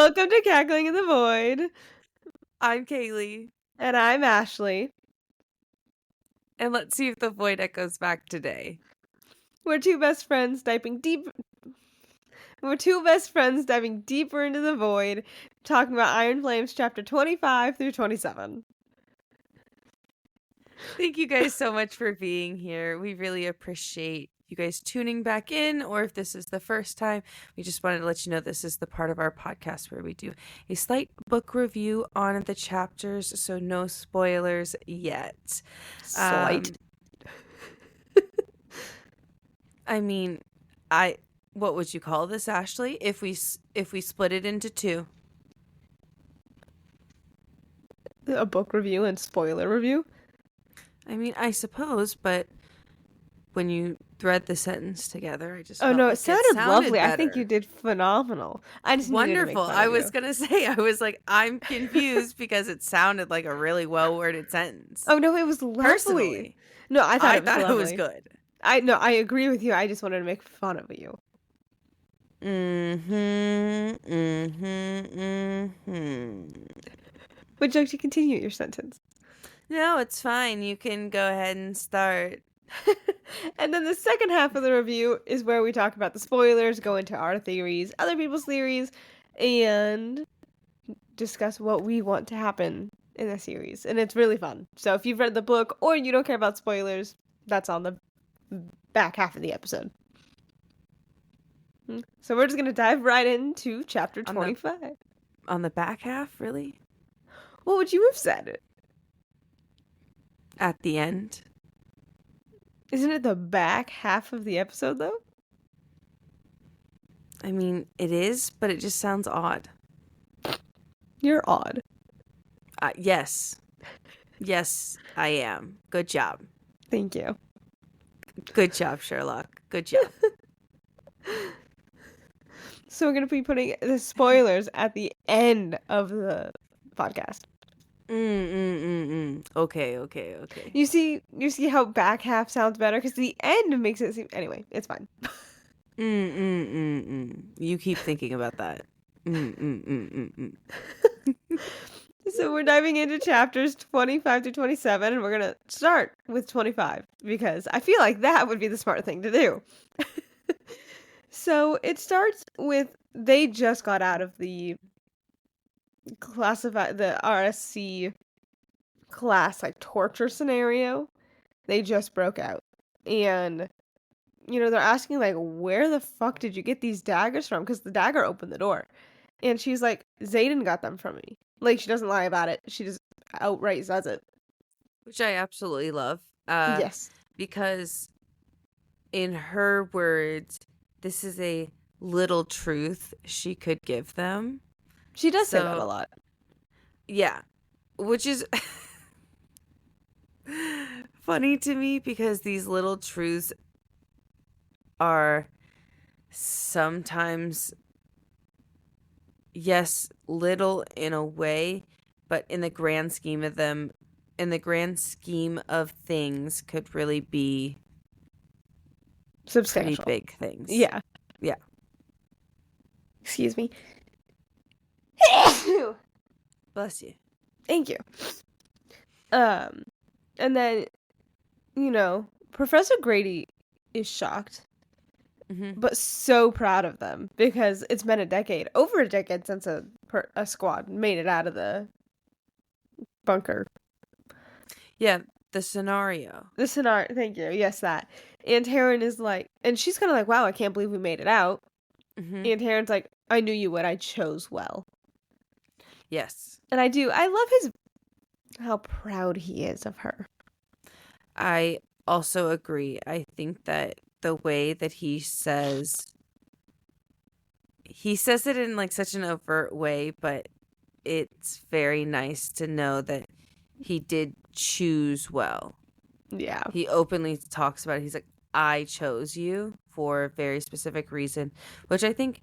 Welcome to Cackling in the Void. I'm Kaylee, And I'm Ashley. and let's see if the void echoes back today. We're two best friends diving deep. We're two best friends diving deeper into the void, talking about Iron Flames chapter 25 through 27. Thank you guys so much for being here. We really appreciate you guys tuning back in, or if this is the first time, we just wanted to let you know this is the part of our podcast where we do a slight book review on the chapters, so no spoilers yet. Slight. What would you call this, Ashley? If we split it into two? A book review and spoiler review? I suppose, but when you thread the sentence together, I just Oh felt no, like it sounded lovely. better. I think you did phenomenal. I just needed to make Wonderful. fun I of was you. gonna say, I was like, I'm confused because it sounded like a really well worded sentence. Oh no, it was lovely. Personally, No, I thought it was good. I agree with you. I just wanted to make fun of you. Would you like to continue your sentence? No, it's fine. You can go ahead and start. And then the second half of the review is where we talk about the spoilers, go into our theories, other people's theories, and discuss what we want to happen in the series. And it's really fun. So if you've read the book or you don't care about spoilers, that's on the back half of the episode. So we're just going to dive right into chapter 25. On the back half, really? What would you have said? At the end? Isn't it the back half of the episode, though? I mean, it is, but it just sounds odd. You're odd. Yes. Yes, I am. Good job. Thank you. Good job, Sherlock. Good job. So we're going to be putting the spoilers at the end of the podcast. Okay. You see how back half sounds better? Because the end makes it seem... Anyway, it's fine. You keep thinking about that. So we're diving into chapters 25 to 27, and we're going to start with 25, because I feel like that would be the smart thing to do. So it starts with they just got out of the RSC class, like, torture scenario. They just broke out. And, they're asking, like, where the fuck did you get these daggers from? Because the dagger opened the door. And she's like, Xaden got them from me. Like, she doesn't lie about it. She just outright says it. Which I absolutely love. Yes. Because in her words, this is a little truth she could give them. She does say that a lot. Yeah. Which is funny to me because these little truths are sometimes, yes, little in a way, but in the grand scheme of things, could really be substantial, pretty big things. Yeah. Excuse me. Bless you. Thank you. And then, Professor Grady is shocked, but so proud of them because it's been over a decade since a squad made it out of the bunker. Yeah, the scenario. Thank you. Yes, that. And Taryn is like, and she's kind of like, wow, I can't believe we made it out. And Taryn's like, I knew you would. I chose well. Yes. And I love how proud he is of her. I also agree. I think that the way that he says it in like such an overt way, but it's very nice to know that he did choose well. Yeah. He openly talks about it. He's like, I chose you for a very specific reason, which I think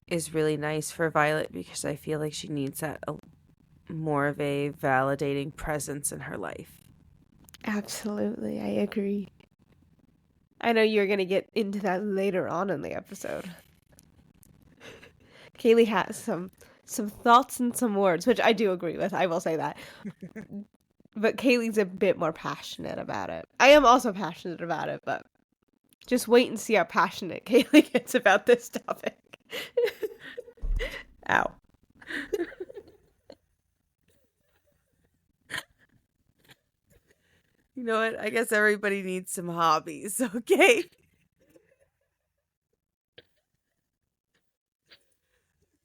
is really nice for Violet because I feel like she needs that more of a validating presence in her life. Absolutely, I agree. I know you're going to get into that later on in the episode. Kaylee has some some thoughts and some words, which I do agree with. I will say that. But Kaylee's a bit more passionate about it. I am also passionate about it, but just wait and see how passionate Kaylee gets about this topic. Ow. You know what? I guess everybody needs some hobbies, okay?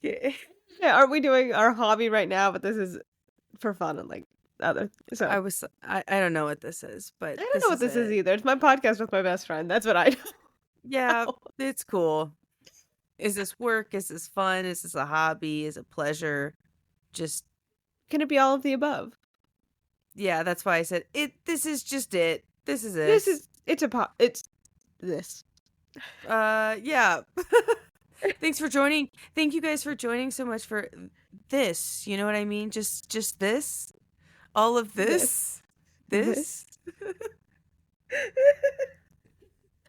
Okay. Yeah, aren't we doing our hobby right now? But this is for fun and like other. So I don't know what this is, but I don't know what this is it. either. It's my podcast with my best friend. That's what I do. Yeah, it's cool. Is this work? Is this fun? Is this a hobby? Is it pleasure? Just Can it be all of the above? yeah, that's why I said it. This is just it. This is it. It's this. Yeah. Thanks for joining. Thank you guys for joining so much for this. You know what I mean? Just this. All of this. This.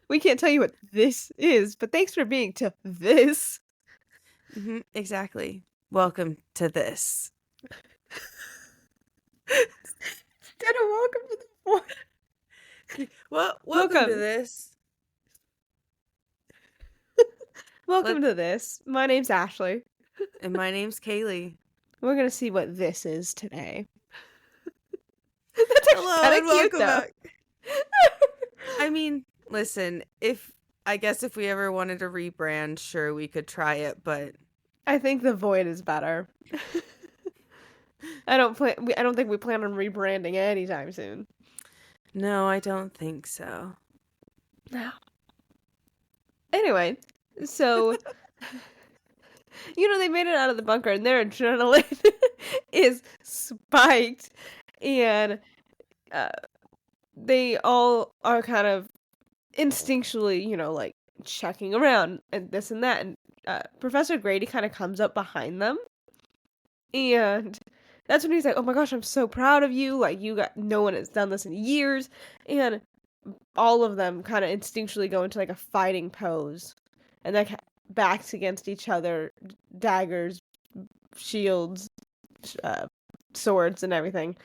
We can't tell you what this is, but thanks for being to this. Exactly. Welcome to this. Instead of welcome to the point. Well, welcome to this. Welcome to this. My name's Ashley. And my name's Kaylee. We're going to see what this is today. That's hello and welcome back. I mean, listen, I guess if we ever wanted to rebrand, sure, we could try it, but I think the void is better. I don't think we plan on rebranding anytime soon. No, I don't think so. No. Anyway, so they made it out of the bunker and their adrenaline is spiked, and they all are kind of instinctually, like checking around and this and that, and Professor Grady kind of comes up behind them, and that's when he's like, "Oh my gosh, I'm so proud of you! Like, no one has done this in years," and all of them kind of instinctually go into like a fighting pose, and like backs against each other, daggers, shields, swords, and everything,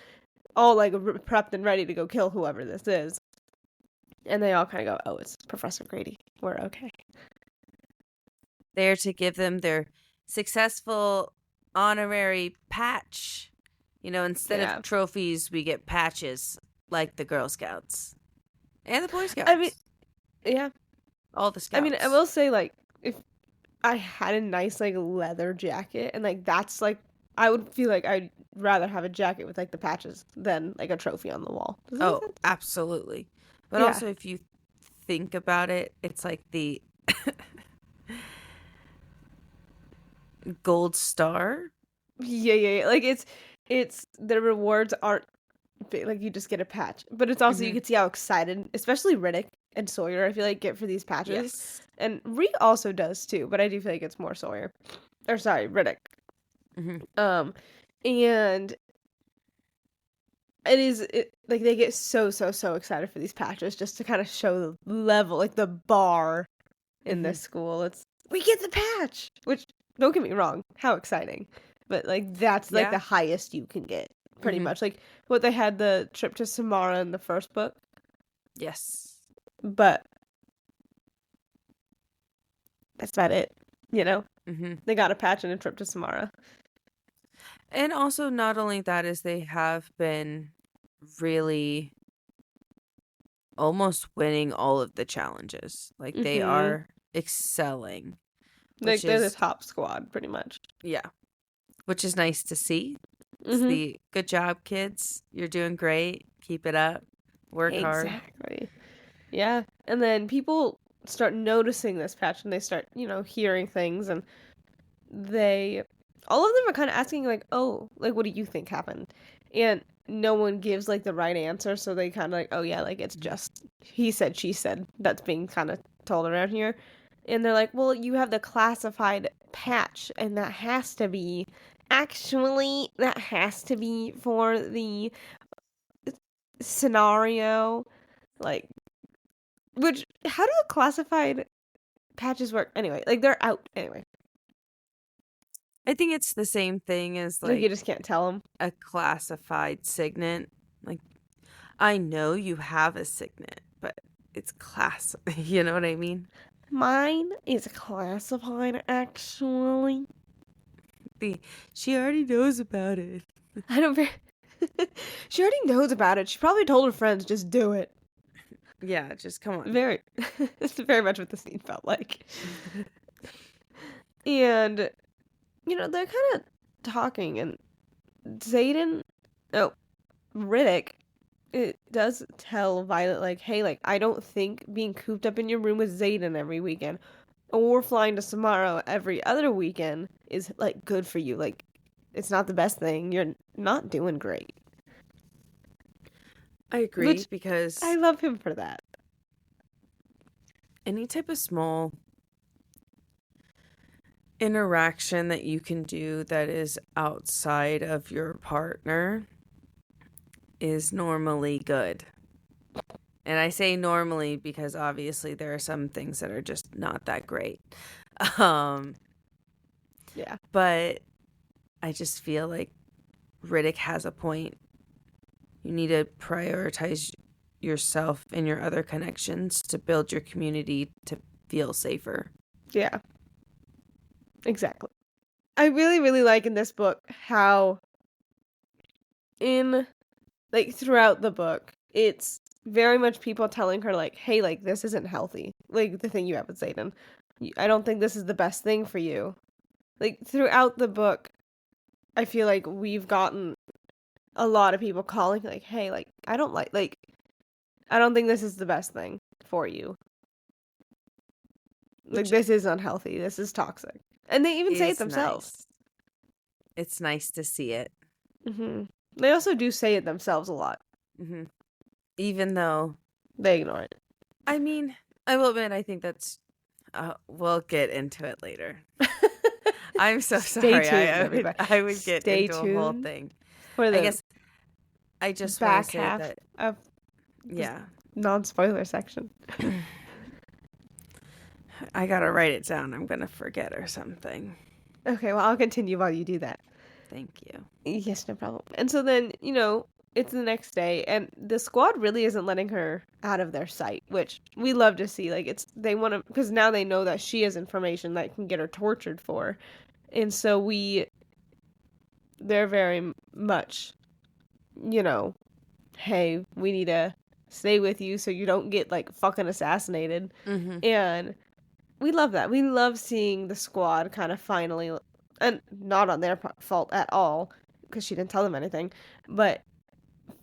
all like prepped and ready to go kill whoever this is. And they all kind of go, "Oh, it's Professor Grady. We're okay." There to give them their successful honorary patch. Instead of trophies, we get patches like the Girl Scouts and the Boy Scouts. I mean, yeah. All the Scouts. I mean, I will say, like, if I had a nice, like, leather jacket, and, like, that's, like, I would feel like I'd rather have a jacket with, like, the patches than, like, a trophy on the wall. Does that make sense? Absolutely. But also, if you think about it, it's like the gold star. Yeah. Like, it's the rewards aren't big, like, you just get a patch. But it's also, you can see how excited, especially Riddick and Sawyer, I feel like, get for these patches. Yes. And Ree also does, too, but I do feel like it's more Sawyer. Or, sorry, Riddick. And like, they get so excited for these patches just to kind of show the level, like, the bar in this school. We get the patch! Which, don't get me wrong, how exciting. But, like, that's, like, the highest you can get, pretty much. Like, what they had the trip to Samara in the first book. Yes. But that's about it, They got a patch and a trip to Samara. And also, not only that, is they have been really almost winning all of the challenges. Like, they are excelling. Like, they're the top squad, pretty much. Yeah. Which is nice to see. It's the good job, kids. You're doing great. Keep it up. Work hard. Exactly. Yeah. And then people start noticing this patch, and they start, hearing things, and all of them are kind of asking, like, "Oh, like, what do you think happened?" And no one gives, like, the right answer, so they kind of like, "Oh, yeah, like, it's just he said, she said." That's being kind of told around here. And they're like, "Well, you have the classified patch, and that has to be for the scenario." Like, how do classified patches work? Anyway, like, they're out. Anyway. I think it's the same thing as Like, you like just can't tell them. a classified signet. Like, I know you have a signet, but it's class. You know what I mean? Mine is classified, actually. She already knows about it. I don't. She already knows about it. She probably told her friends, just do it. Yeah, just come on. Very. It's very much what the scene felt like. And, they're kind of talking, and Zayden. Oh, Riddick. It does tell Violet, like, hey, like, I don't think being cooped up in your room with Zayden every weekend or flying to Samara every other weekend is, like, good for you. Like, it's not the best thing. You're not doing great. I agree, Which because I love him for that. any type of small interaction that you can do that is outside of your partner is normally good. And I say normally because obviously there are some things that are just not that great. Um, Yeah. but I just feel like Riddick has a point. You need to prioritize yourself and your other connections to build your community to feel safer. Yeah. Exactly. I really, really like in this book how throughout the book, it's very much people telling her, like, hey, like, this isn't healthy. Like, the thing you have with Zayden. I don't think this is the best thing for you. Like, throughout the book, I feel like we've gotten a lot of people calling, like, hey, like, I don't think this is the best thing for you. Like, this is unhealthy. This is toxic. And they even say it themselves. Nice. It's nice to see it. Mm-hmm. They also do say it themselves a lot. Mm-hmm. Even though they ignore it. I mean, I will admit, I think that's. We'll get into it later. I'm so sorry. Tuned, I would get Stay into tuned a whole thing. For the I guess I just want back to say half that. Of yeah. Non-spoiler section. I gotta write it down. I'm gonna forget or something. Okay, well, I'll continue while you do that. Thank you. Yes, no problem. And so then, it's the next day, and the squad really isn't letting her out of their sight, which we love to see. Like, they want to, because now they know that she has information that can get her tortured for. And so they're very much, hey, we need to stay with you so you don't get, like, fucking assassinated. Mm-hmm. And we love that. We love seeing the squad kind of finally, and not on their fault at all, because she didn't tell them anything, but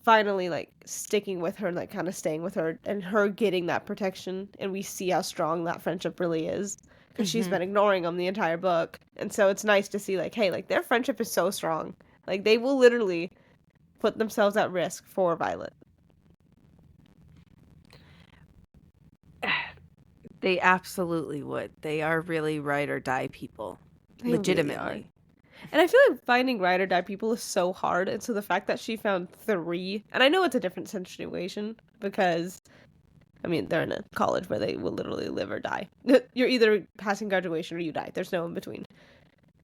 finally, like, sticking with her and, like, kind of staying with her and her getting that protection. And we see how strong that friendship really is, because she's been ignoring them the entire book. And so it's nice to see, like, hey, like, their friendship is so strong. Like, they will literally put themselves at risk for Violet. They absolutely would. They are really ride or die people. They legitimately. Really, and I feel like finding ride or die people is so hard. And so the fact that she found 3, and I know it's a different situation because, I mean, they're in a college where they will literally live or die. You're either passing graduation or you die. There's no in between.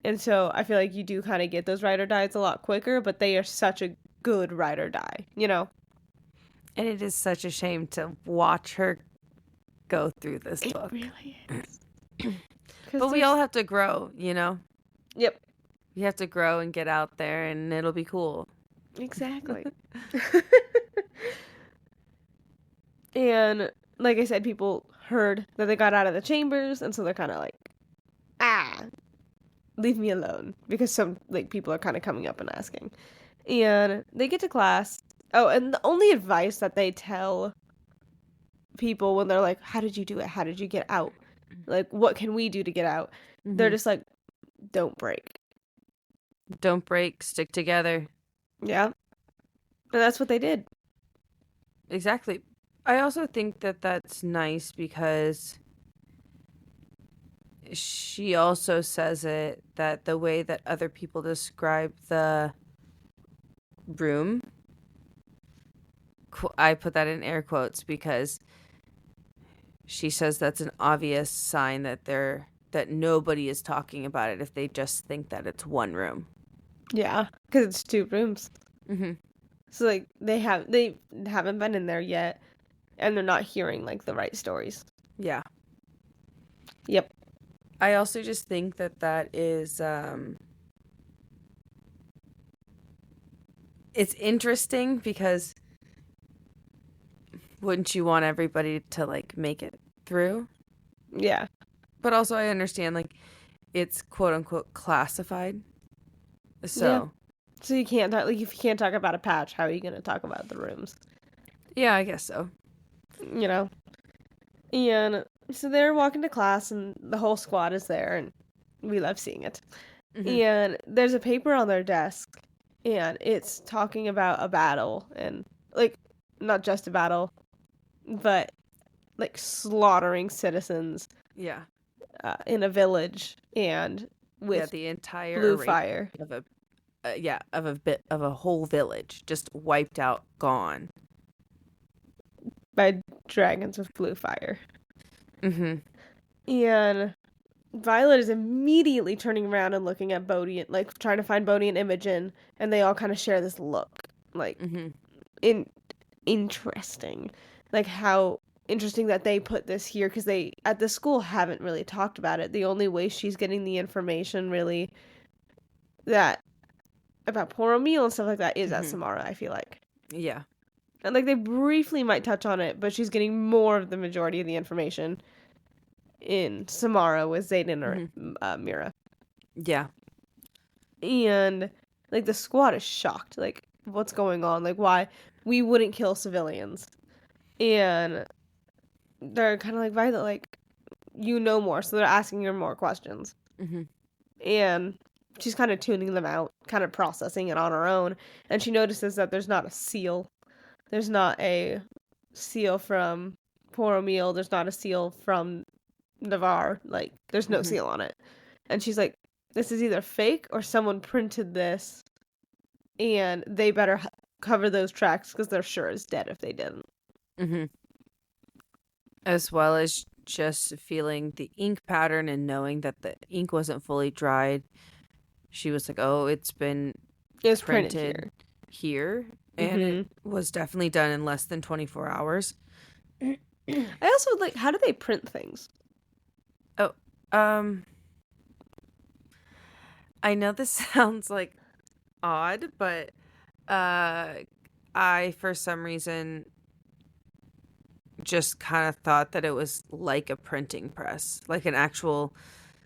And so I feel like you do kind of get those ride or dies a lot quicker, but they are such a good ride or die, And it is such a shame to watch her go through this book. It really is. But we all have to grow, Yep. We have to grow and get out there, and it'll be cool. Exactly. And like I said, people heard that they got out of the chambers, and so they're kind of like, leave me alone, because some, like, people are kind of coming up and asking. And they get to class. Oh, and the only advice that they tell people when they're like, how did you do it? How did you get out? Like, what can we do to get out? Mm-hmm. They're just like, don't break. Don't break, stick together. Yeah. And that's what they did. Exactly. I also think that that's nice because she also says it that the way that other people describe the room, I put that in air quotes because she says that's an obvious sign that they're that nobody is talking about it if they just think that it's one room. Yeah, because it's 2 rooms. Mm-hmm. So, like, they haven't been in there yet, and they're not hearing, like, the right stories. Yeah. Yep. I also just think that is, it's interesting because wouldn't you want everybody to, like, make it through? Yeah. But also I understand, like, it's quote-unquote classified. Yeah. So, So you can't talk, like, if you can't talk about a patch, how are you going to talk about the rooms? yeah, I guess so. You know? And so they're walking to class, and the whole squad is there, and we love seeing it. Mm-hmm. And there's a paper on their desk, and it's talking about a battle, and, like, not just a battle, but, like, slaughtering citizens Yeah. in a village, and Yeah, with the entire blue array fire of a of a whole village just wiped out, gone. by dragons with blue fire. Mm-hmm. And Violet is immediately turning around and looking at Bodhi, like trying to find Bodhi and Imogen, and they all kind of share this look, like Mm-hmm. interesting, like how interesting that they put this here because they at the school haven't really talked about it. The only way she's getting the information really that about poor O'Meal and stuff like that is at Mm-hmm. Samara. I feel like, Yeah. and like they briefly might touch on it, but she's getting more of the majority of the information in Samara with Zayden or Mira. Yeah. And like the squad is shocked, like what's going on, like why we wouldn't kill civilians, and they're kind of like Violet, like you know more, so they're asking her more questions, Mm-hmm. and she's kind of tuning them out, kind of processing it on her own, and she notices that there's not a seal from Poor O'Meal, there's not a seal from Navarre, like there's no Mm-hmm. seal on it, and she's like, this is either fake or someone printed this and they better cover those tracks because they're sure as dead if they didn't. Mm-hmm. As well as just feeling the ink pattern and knowing that the ink wasn't fully dried. She was like, oh, it's been It was printed here. And it Mm-hmm. was definitely done in less than 24 hours. I also like, how do they print things? Oh, I know this sounds like odd, but I for some reason just kind of thought that it was like a printing press, like an actual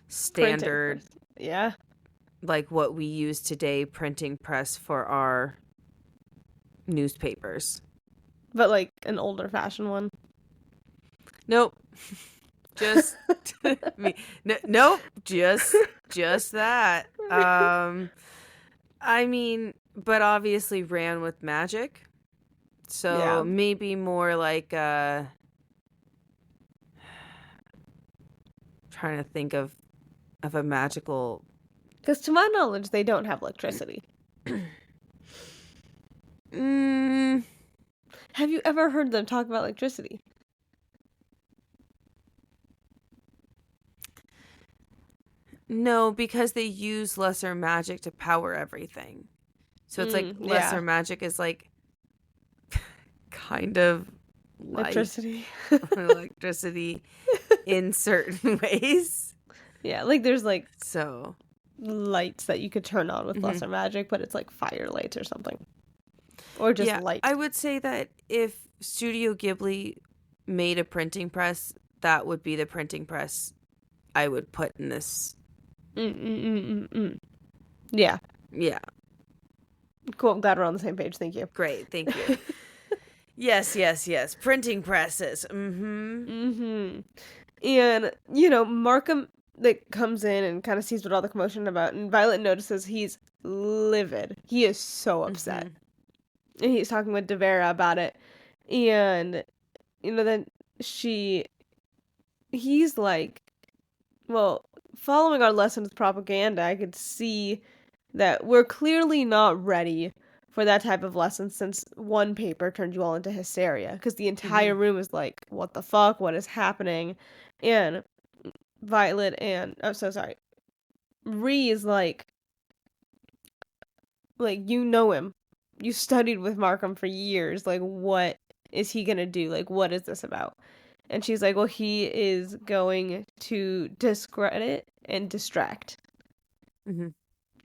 standard, Yeah. like what we use today, printing press for our newspapers. But like an older fashioned one. Nope. Just me. Nope. Just that. I mean, but obviously ran with magic. So Yeah. maybe more like trying to think of a magical. Because to my knowledge, they don't have electricity. Mm, Have you ever heard them talk about electricity? no, because they use lesser magic to power everything. So it's like lesser Yeah. magic is like kind of like Electricity. electricity in certain ways. Yeah, like there's like So, lights that you could turn on with Mhm. lesser magic, but it's like fire lights or something. Or just yeah, light. I would say that if Studio Ghibli made a printing press, that would be the printing press I would put in this. Yeah. Yeah, Cool. I'm glad we're on the same page. Thank you. great. Thank you. Yes. Printing presses. And, you know, Markham like comes in and kind of sees what all the commotion about, and Violet notices he's livid. He is so upset. And he's talking with Devera about it. And, you know, then he's like, well, following our lesson with propaganda, I could see that we're clearly not ready for that type of lesson since one paper turned you all into hysteria. Because the entire room is like, what the fuck? What is happening? And Violet and oh, so sorry. Ree is like you know him. You studied with Markham for years. Like, what is he gonna do? Like, what is this about? And she's like, well, he is going to discredit and distract. Mm-hmm.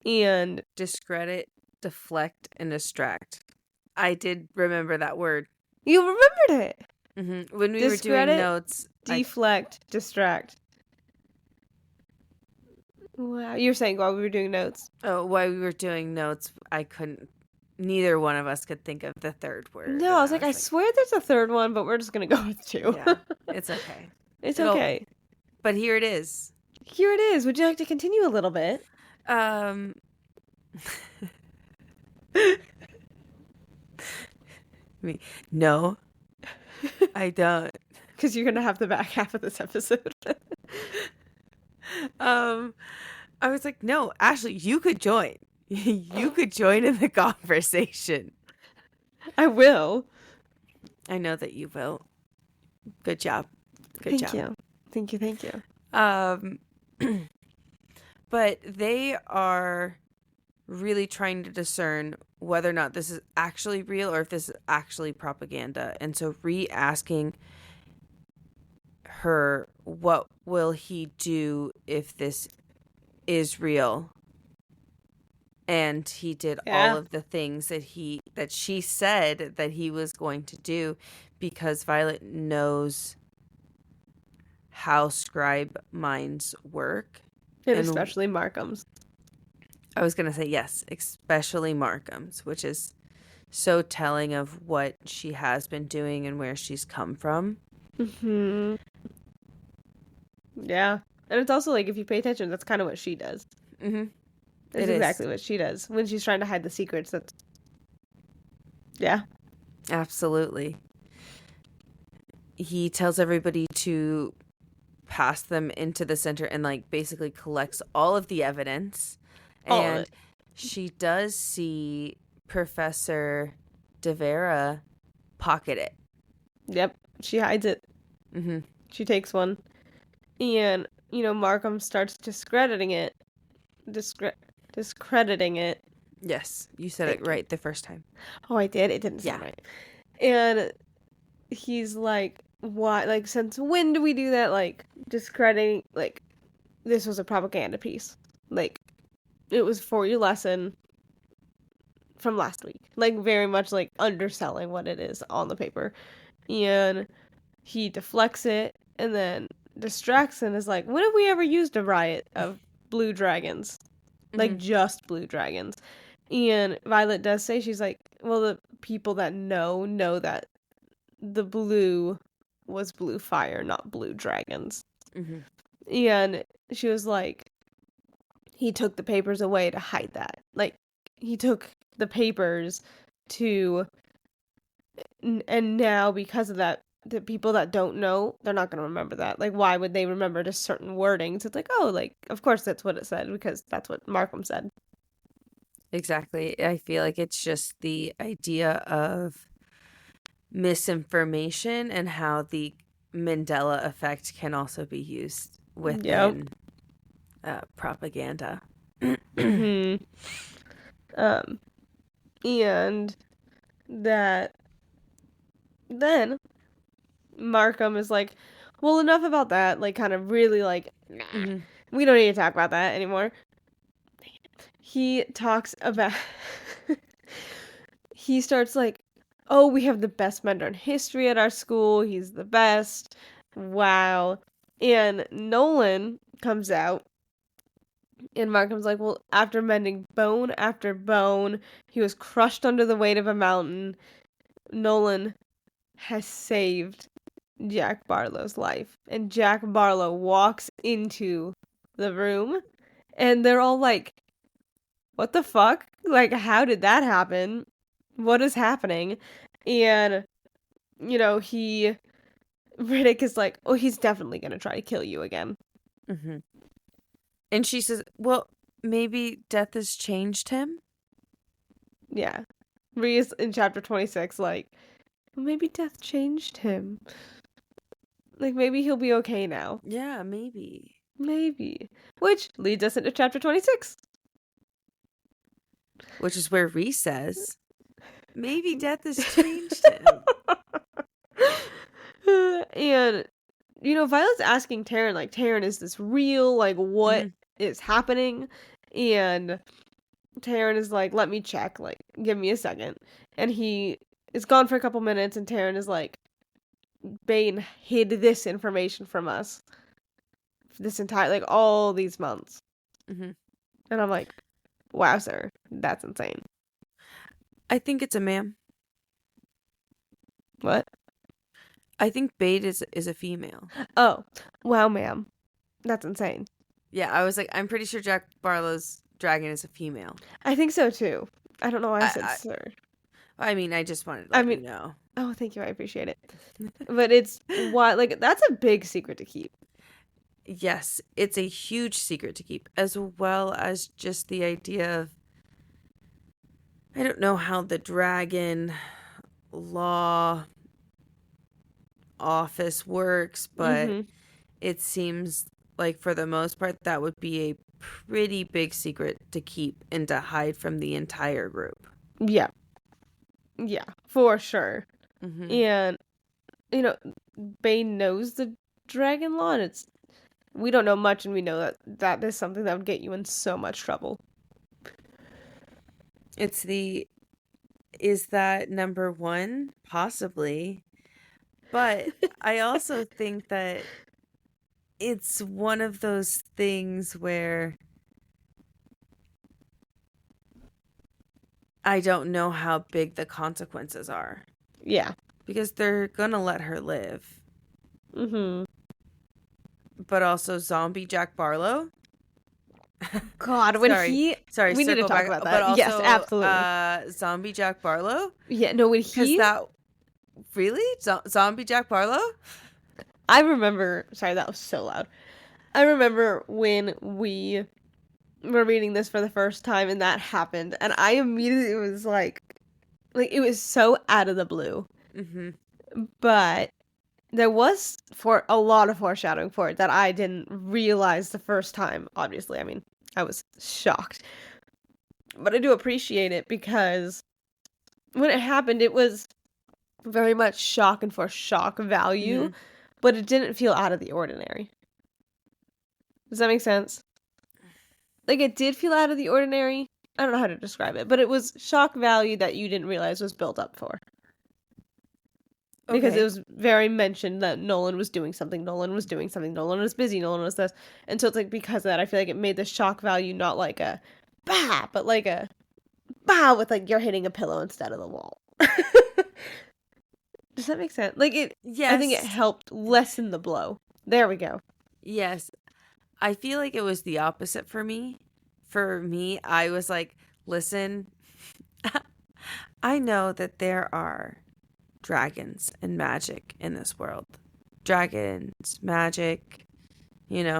And Discredit, deflect, and distract. I did remember that word. you remembered it. Mm-hmm. When we Discredit, were doing notes. Deflect, distract. Wow. You were saying while we were doing notes. While we were doing notes, I couldn't. Neither one of us could think of the third word. No, I was like, I swear there's a third one, but we're just gonna go with two. Yeah, it's okay. It's okay. But here it is. Here it is. Would you like to continue a little bit? No, I don't. Because you're gonna have the back half of this episode. I was like, no, Ashley, you could join. You could join in the conversation. I will. I know that you will. Good job. Thank you. Thank you. But they are really trying to discern whether or not this is actually real or if this is actually propaganda. And so re-asking her, what will he do if this is real? And he did all of the things that she said that he was going to do, because Violet knows how scribe minds work. And especially Markham's. I was going to say yes, especially Markham's, which is so telling of what she has been doing and where she's come from. Mm-hmm. Yeah. And it's also like, if you pay attention, that's kind of what she does. Mm-hmm. That's exactly what she does. When she's trying to hide the secrets, that's... Yeah. Absolutely. He tells everybody to pass them into the center and, like, basically collects all of the evidence. And she does see Professor De Vera pocket it. Yep. She hides it. Mm-hmm. She takes one. And, Markham starts discrediting it. Discrediting it. Yes. You said it right the first time. Oh, I did? It didn't sound right. And he's like, why? Like, since when do we do that? Like, discrediting, like, this was a propaganda piece. Like, it was for your lesson from last week. Like, very much, like, underselling what it is on the paper. And he deflects it and then distracts and is like, when have we ever used a riot of blue dragons? Like, just blue dragons. And Violet does say, she's like, well, the people that know that the blue was blue fire, not blue dragons. Mm-hmm. And she was like, he took the papers away to hide that. Like, he took the papers to, and now because of that, the people that don't know, they're not going to remember that. Like, why would they remember just certain wordings? It's like, oh, like, of course that's what it said, because that's what Markham said. Exactly. I feel like it's just the idea of misinformation and how the Mandela effect can also be used within propaganda. Mm-hmm. And that then Markham is like, well, enough about that. Like, kind of really like, nah, we don't need to talk about that anymore. He talks about, he starts like, oh, we have the best mentor in history at our school. He's the best. Wow. And Nolan comes out. And Markham's like, well, after mending bone after bone, he was crushed under the weight of a mountain. Nolan has saved Jack Barlow's life. And Jack Barlow walks into the room, and they're all like, what the fuck? Like, how did that happen? What is happening? And, Riddick is like, oh, he's definitely going to try to kill you again. Mm-hmm. And she says, well, maybe death has changed him? Yeah. Rhea's in chapter 26, like, maybe death changed him. Like, maybe he'll be okay now. Yeah, maybe. Maybe. Which leads us into chapter 26. Which is where Reese says, maybe death has changed him. And, Violet's asking Taryn, like, Taryn, is this real? Like, what is happening? And Taryn is like, let me check. Like, give me a second. And he is gone for a couple minutes, and Taryn is like, Bane hid this information from us. This entire, like, all these months. Mm-hmm. And I'm like, wow, sir. That's insane. I think it's a ma'am. What? I think Bade is a female. Oh, wow, ma'am. That's insane. Yeah, I was like, I'm pretty sure Jack Barlow's dragon is a female. I think so, too. I don't know why I said sir. I mean, I just wanted to let you know. Oh, thank you. I appreciate it. But it's why, like, that's a big secret to keep. Yes, it's a huge secret to keep, as well as just the idea of, I don't know how the dragon law office works, but it seems like for the most part that would be a pretty big secret to keep and to hide from the entire group. Yeah, for sure. And Bane knows the dragon law, and we don't know much, and we know that is something that would get you in so much trouble. Is that number one? Possibly. But I also think that it's one of those things where I don't know how big the consequences are. Yeah. Because they're gonna let her live. But also zombie Jack Barlow. God, when we need to talk about that. But also, yes, absolutely. Zombie Jack Barlow. Yeah, no, Really? Zombie Jack Barlow? I remember, sorry, that was so loud. I remember when we were reading this for the first time and that happened, and I immediately was like it was so out of the blue. But there was for a lot of foreshadowing for it that I didn't realize the first time, obviously. I mean, I was shocked. But I do appreciate it because when it happened, it was very much shock and for shock value, but it didn't feel out of the ordinary. Does that make sense? Like, it did feel out of the ordinary. I don't know how to describe it, but it was shock value that you didn't realize was built up for. Because it was very mentioned that Nolan was doing something, Nolan was busy, Nolan was this. And so it's like, because of that, I feel like it made the shock value not like a bah, but like a bah with like you're hitting a pillow instead of the wall. Does that make sense? Like yes. I think it helped lessen the blow. There we go. Yes. I feel like it was the opposite for me. For me, I was like, listen, I know that there are dragons and magic in this world. Dragons, magic, the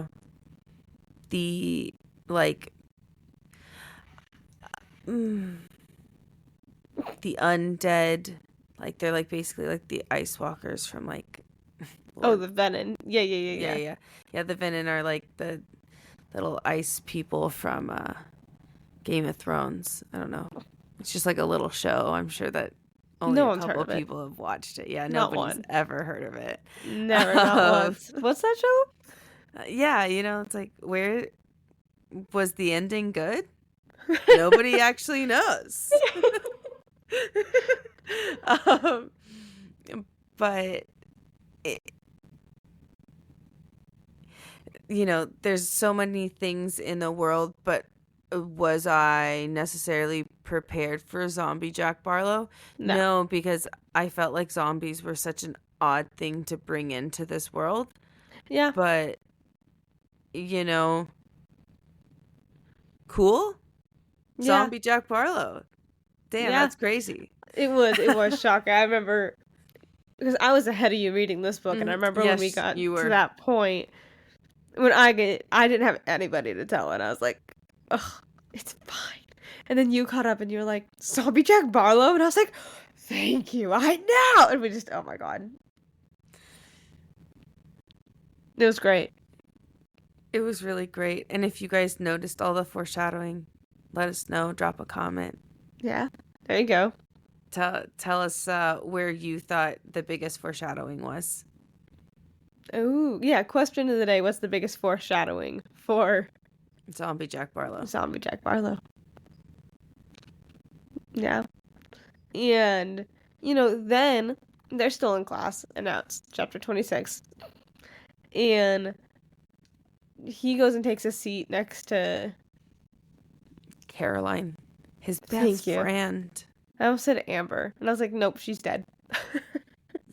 the undead, like they're like basically like the ice walkers from like the Venom. Yeah. Yeah, the Venom are like the little ice people from Game of Thrones. I don't know. It's just like a little show. I'm sure that only a couple of people have watched it. Yeah, nobody's ever heard of it. Never, not once. What's that show? Yeah, it's like, where was the ending good? Nobody actually knows. But there's so many things in the world, but was I necessarily prepared for zombie Jack Barlow? No, because I felt like zombies were such an odd thing to bring into this world. Yeah. But, cool. Yeah. Zombie Jack Barlow. Damn, that's crazy. It was shocking. I remember, because I was ahead of you reading this book, and I remember when we got to that point, when I didn't have anybody to tell, and I was like, ugh, it's fine. And then you caught up and you were like, Zombie Jack Barlow? And I was like, thank you, I know! And we just, oh my god. It was great. It was really great. And if you guys noticed all the foreshadowing, let us know. Drop a comment. Yeah, there you go. Tell us where you thought the biggest foreshadowing was. Oh, yeah, question of the day. What's the biggest foreshadowing for Zombie Jack Barlow. Zombie Jack Barlow? Yeah. And, then they're still in class, and now it's chapter 26. And he goes and takes a seat next to. Caroline, his Thank best you. friend. I almost said Amber, and I was like, nope, she's dead.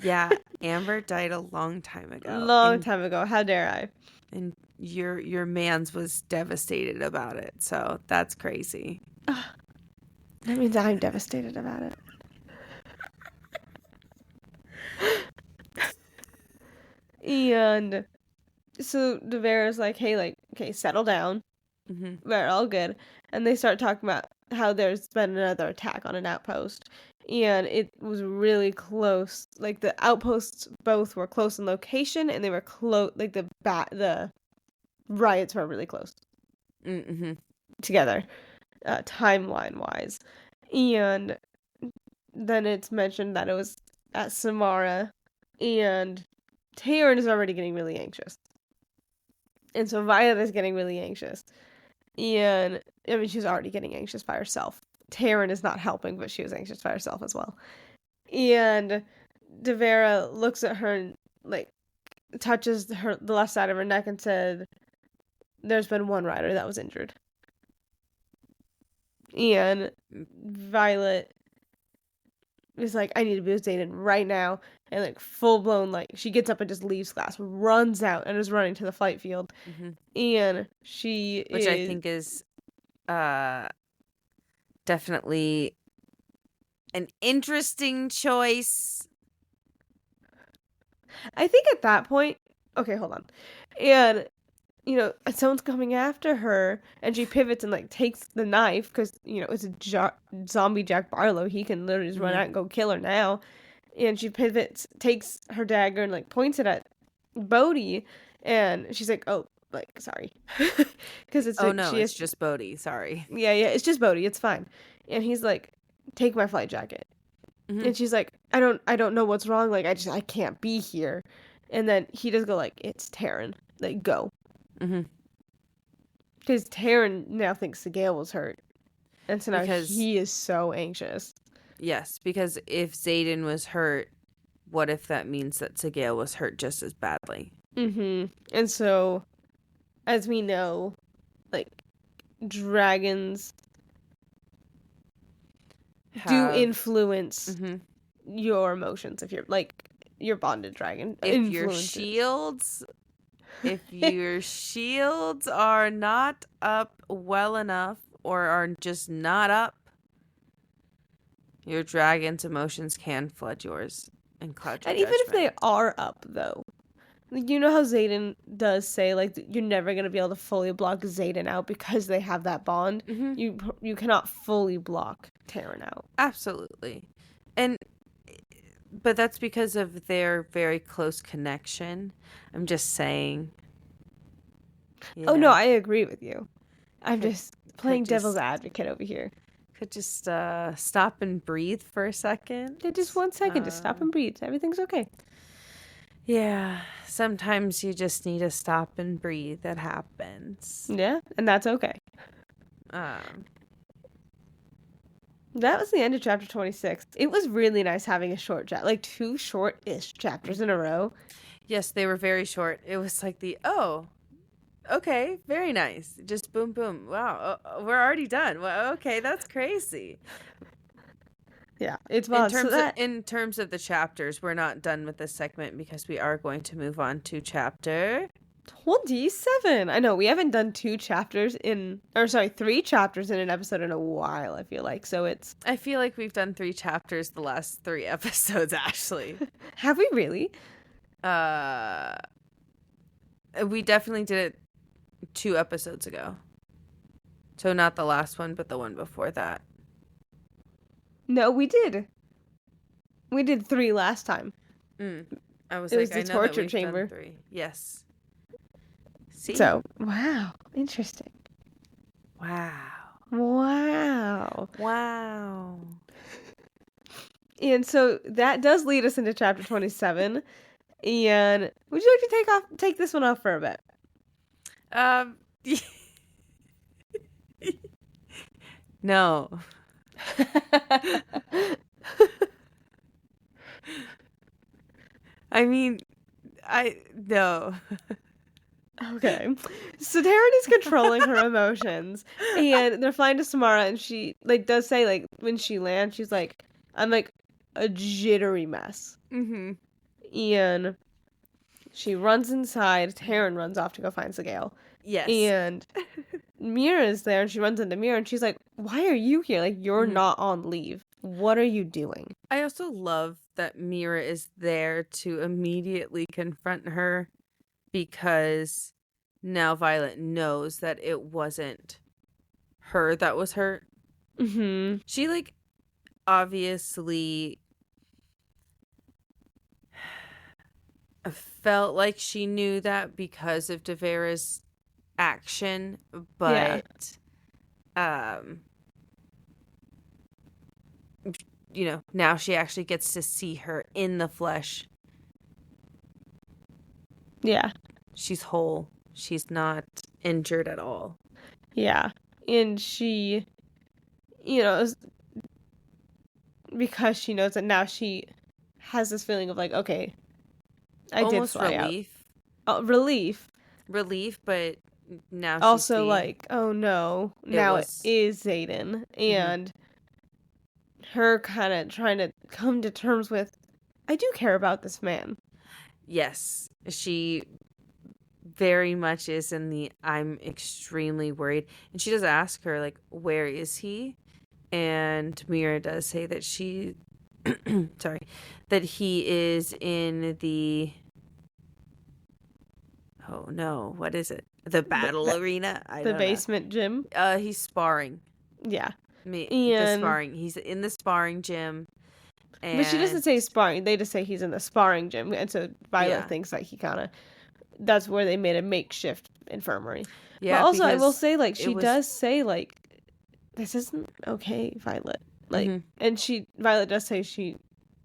Yeah, Amber died a long time ago. Long time ago. How dare I? And your man's was devastated about it. So that's crazy. That means I'm devastated about it. And so Devera's like, hey, like, okay, settle down. Mm-hmm. We're all good. And they start talking about how there's been another attack on an outpost. And it was really close. Like, the outposts both were close in location, and they were close. Like, the riots were really close Mm-hmm. together, timeline-wise. And then it's mentioned that it was at Samara, and Taryn is already getting really anxious. And so Violet is getting really anxious. And, I mean, she's already getting anxious by herself. Taryn is not helping, but she was anxious by herself as well. And Devera looks at her and, like, touches the left side of her neck and said, there's been one rider that was injured. And Violet is like, I need to be with Zayden right now. And, like, full blown, like, she gets up and just leaves class, runs out, and is running to the flight field. Mm-hmm. And Which I think is definitely an interesting choice. I think at that point, okay, hold on. And, someone's coming after her, and she pivots and, like, takes the knife, because, it's a zombie Jack Barlow. He can literally just run out and go kill her now. And she pivots, takes her dagger, and, like, points it at Bodhi, and she's like, oh, like, sorry. Because it's, Oh, like, no, it's just Bodhi. Sorry. Yeah, it's just Bodhi. It's fine. And he's like, take my flight jacket. Mm-hmm. And she's like, I don't know what's wrong. Like, I can't be here. And then he does go like, it's Taryn. Like, go. Mm-hmm. Because Taryn now thinks Sigale was hurt. And so now Because- he is so anxious. Yes, because if Zayden was hurt, what if that means that Sigale was hurt just as badly? Mm-hmm. And so, as we know, like, dragons do influence Mm-hmm. your emotions if you're, like, your bonded dragon. If your shields are not up well enough or are just not up, your dragon's emotions can flood yours and cloud your And even if they judgment. are up, though, you know how Zayden does say, like, you're never going to be able to fully block Zayden out because they have that bond. Mm-hmm. You cannot fully block Taryn out. Absolutely. But that's because of their very close connection. I'm just saying. Oh, no, Yeah. I agree with you. I'm Could- just playing just- devil's advocate over here. Could just stop and breathe for a second. Yeah, just 1 second, just stop and breathe. Everything's okay. Yeah, sometimes you just need to stop and breathe. That happens. Yeah, and that's okay. That was the end of chapter 26. It was really nice having a short chat, like 2 short-ish chapters in a row. Yes, they were very short. It was like okay, very nice. Just boom, boom. Wow, we're already done. Well, okay, that's crazy. Yeah, it's fun. In terms of the chapters, we're not done with this segment because we are going to move on to chapter 27. I know we haven't done 3 chapters in an episode in a while, I feel like. So I feel like we've done 3 chapters the last 3 episodes, actually. Have we really? We definitely did it 2 episodes ago. So not the last one, but the one before that. No, we did. We did 3 last time. I was It like, was the I know torture that we've chamber. done 3. Yes. See? So, wow. Interesting. Wow. Wow. Wow. And so that does lead us into chapter 27. And would you like to take this one off for a bit? No. I mean, no. Okay. So Taryn is controlling her emotions, and they're flying to Samara, and she does say when she lands, she's like, "I'm like a jittery mess," Mm-hmm. and she runs inside. Taryn runs off to go find Sigale, Yes. and Mira is there, and she runs into Mira, and she's like, "Why are you here? Like you're Mhm. not on leave. What are you doing?" I also love that Mira is there to immediately confront her because now Violet knows that it wasn't her that was hurt. Mm-hmm. She obviously felt like she knew that because of Devera's action, but now she actually gets to see her in the flesh. Yeah. She's whole. She's not injured at all. Yeah. And she, because she knows that now she has this feeling of okay, I did Almost fly relief. out. Relief. Relief, but now she's Also, oh no, now it was is Zayden. And her kind of trying to come to terms with, I do care about this man. Yes, she very much is in the I'm extremely worried. And she does ask her, where is he? And Mira does say that sorry, that he is in the, oh no, what is it? The battle arena? I The don't basement gym. know. He's sparring. Yeah. The sparring. He's in the sparring gym. But she doesn't say sparring. They just say he's in the sparring gym. And so Violet thinks that he kind of, that's where they made a makeshift infirmary. Yeah, but also I will say she does say this isn't okay, Violet. And Violet does say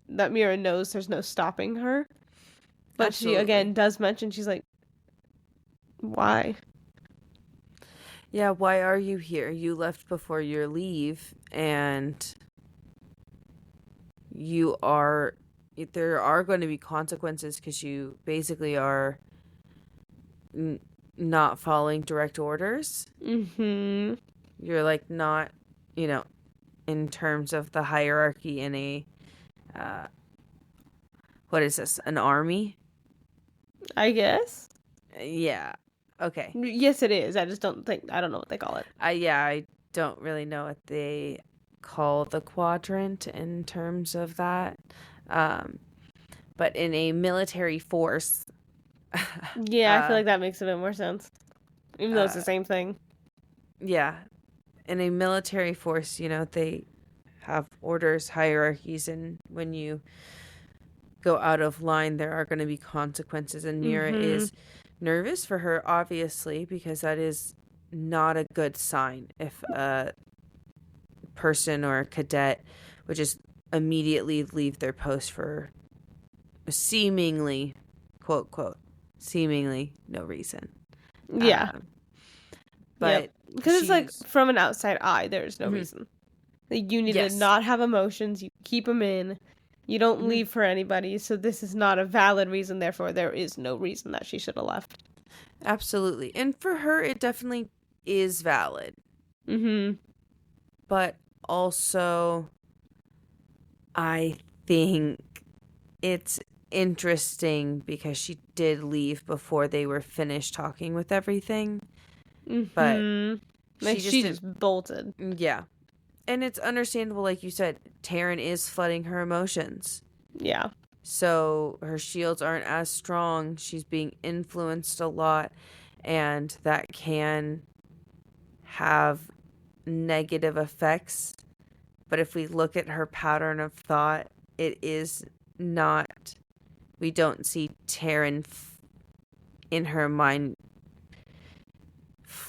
that Mira knows there's no stopping her. But Absolutely. she again does mention, she's like, why? Yeah, why are you here? You left before your leave, and there are going to be consequences because you basically are not following direct orders. Mm-hmm. You're not, in terms of the hierarchy in a, what is this, an army? I guess. Yeah. Okay. Yes, it is. I don't know what they call it. I don't really know what they call the quadrant in terms of that. But in a military force. Yeah, I feel like that makes a bit more sense. Even though it's the same thing. Yeah. In a military force, they have orders, hierarchies, and when you go out of line, there are going to be consequences. And Mira is nervous for her, obviously, because that is not a good sign if a person or a cadet would just immediately leave their post for seemingly, quote, quote, seemingly no reason. Yeah. But because it's from an outside eye, there's no reason. You need to not have emotions. You keep them in. You don't leave for anybody. So this is not a valid reason. Therefore, there is no reason that she should have left. Absolutely. And for her, it definitely is valid. Mm-hmm. But also, I think it's interesting because she did leave before they were finished talking with everything. But she just bolted. Yeah. And it's understandable, like you said, Taryn is flooding her emotions. Yeah. So her shields aren't as strong. She's being influenced a lot. And that can have negative effects. But if we look at her pattern of thought, it is not. We don't see Taryn in her mind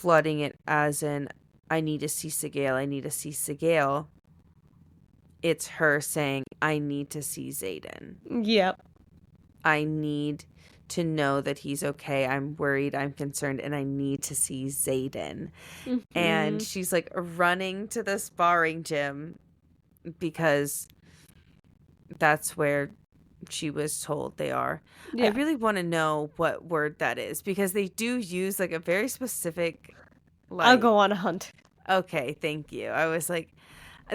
flooding it as in, I need to see Sigale, I need to see Sigale. It's her saying, I need to see Xaden. Yep. I need to know that he's okay. I'm worried, I'm concerned, and I need to see Xaden. And Mm-hmm. she's like running to the sparring gym because that's where she was told they are. I Yeah. really want to know what word that is because they do use like a very specific, I'll like, go on a hunt. okay, thank you. I was like,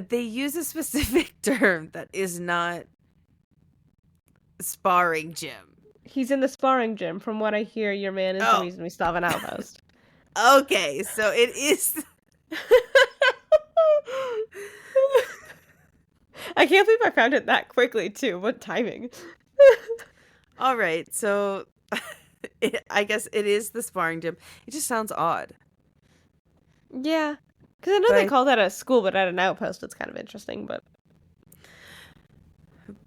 they use a specific term that is not sparring gym. He's in the sparring gym. From what I hear, your man is the Oh, reason we still have an outpost. okay. So it is. I can't believe I found it that quickly, too. What timing? All right. So I guess it is the sparring gym. It just sounds odd. Yeah. Because I know they call that a school, but at an outpost, it's kind of interesting,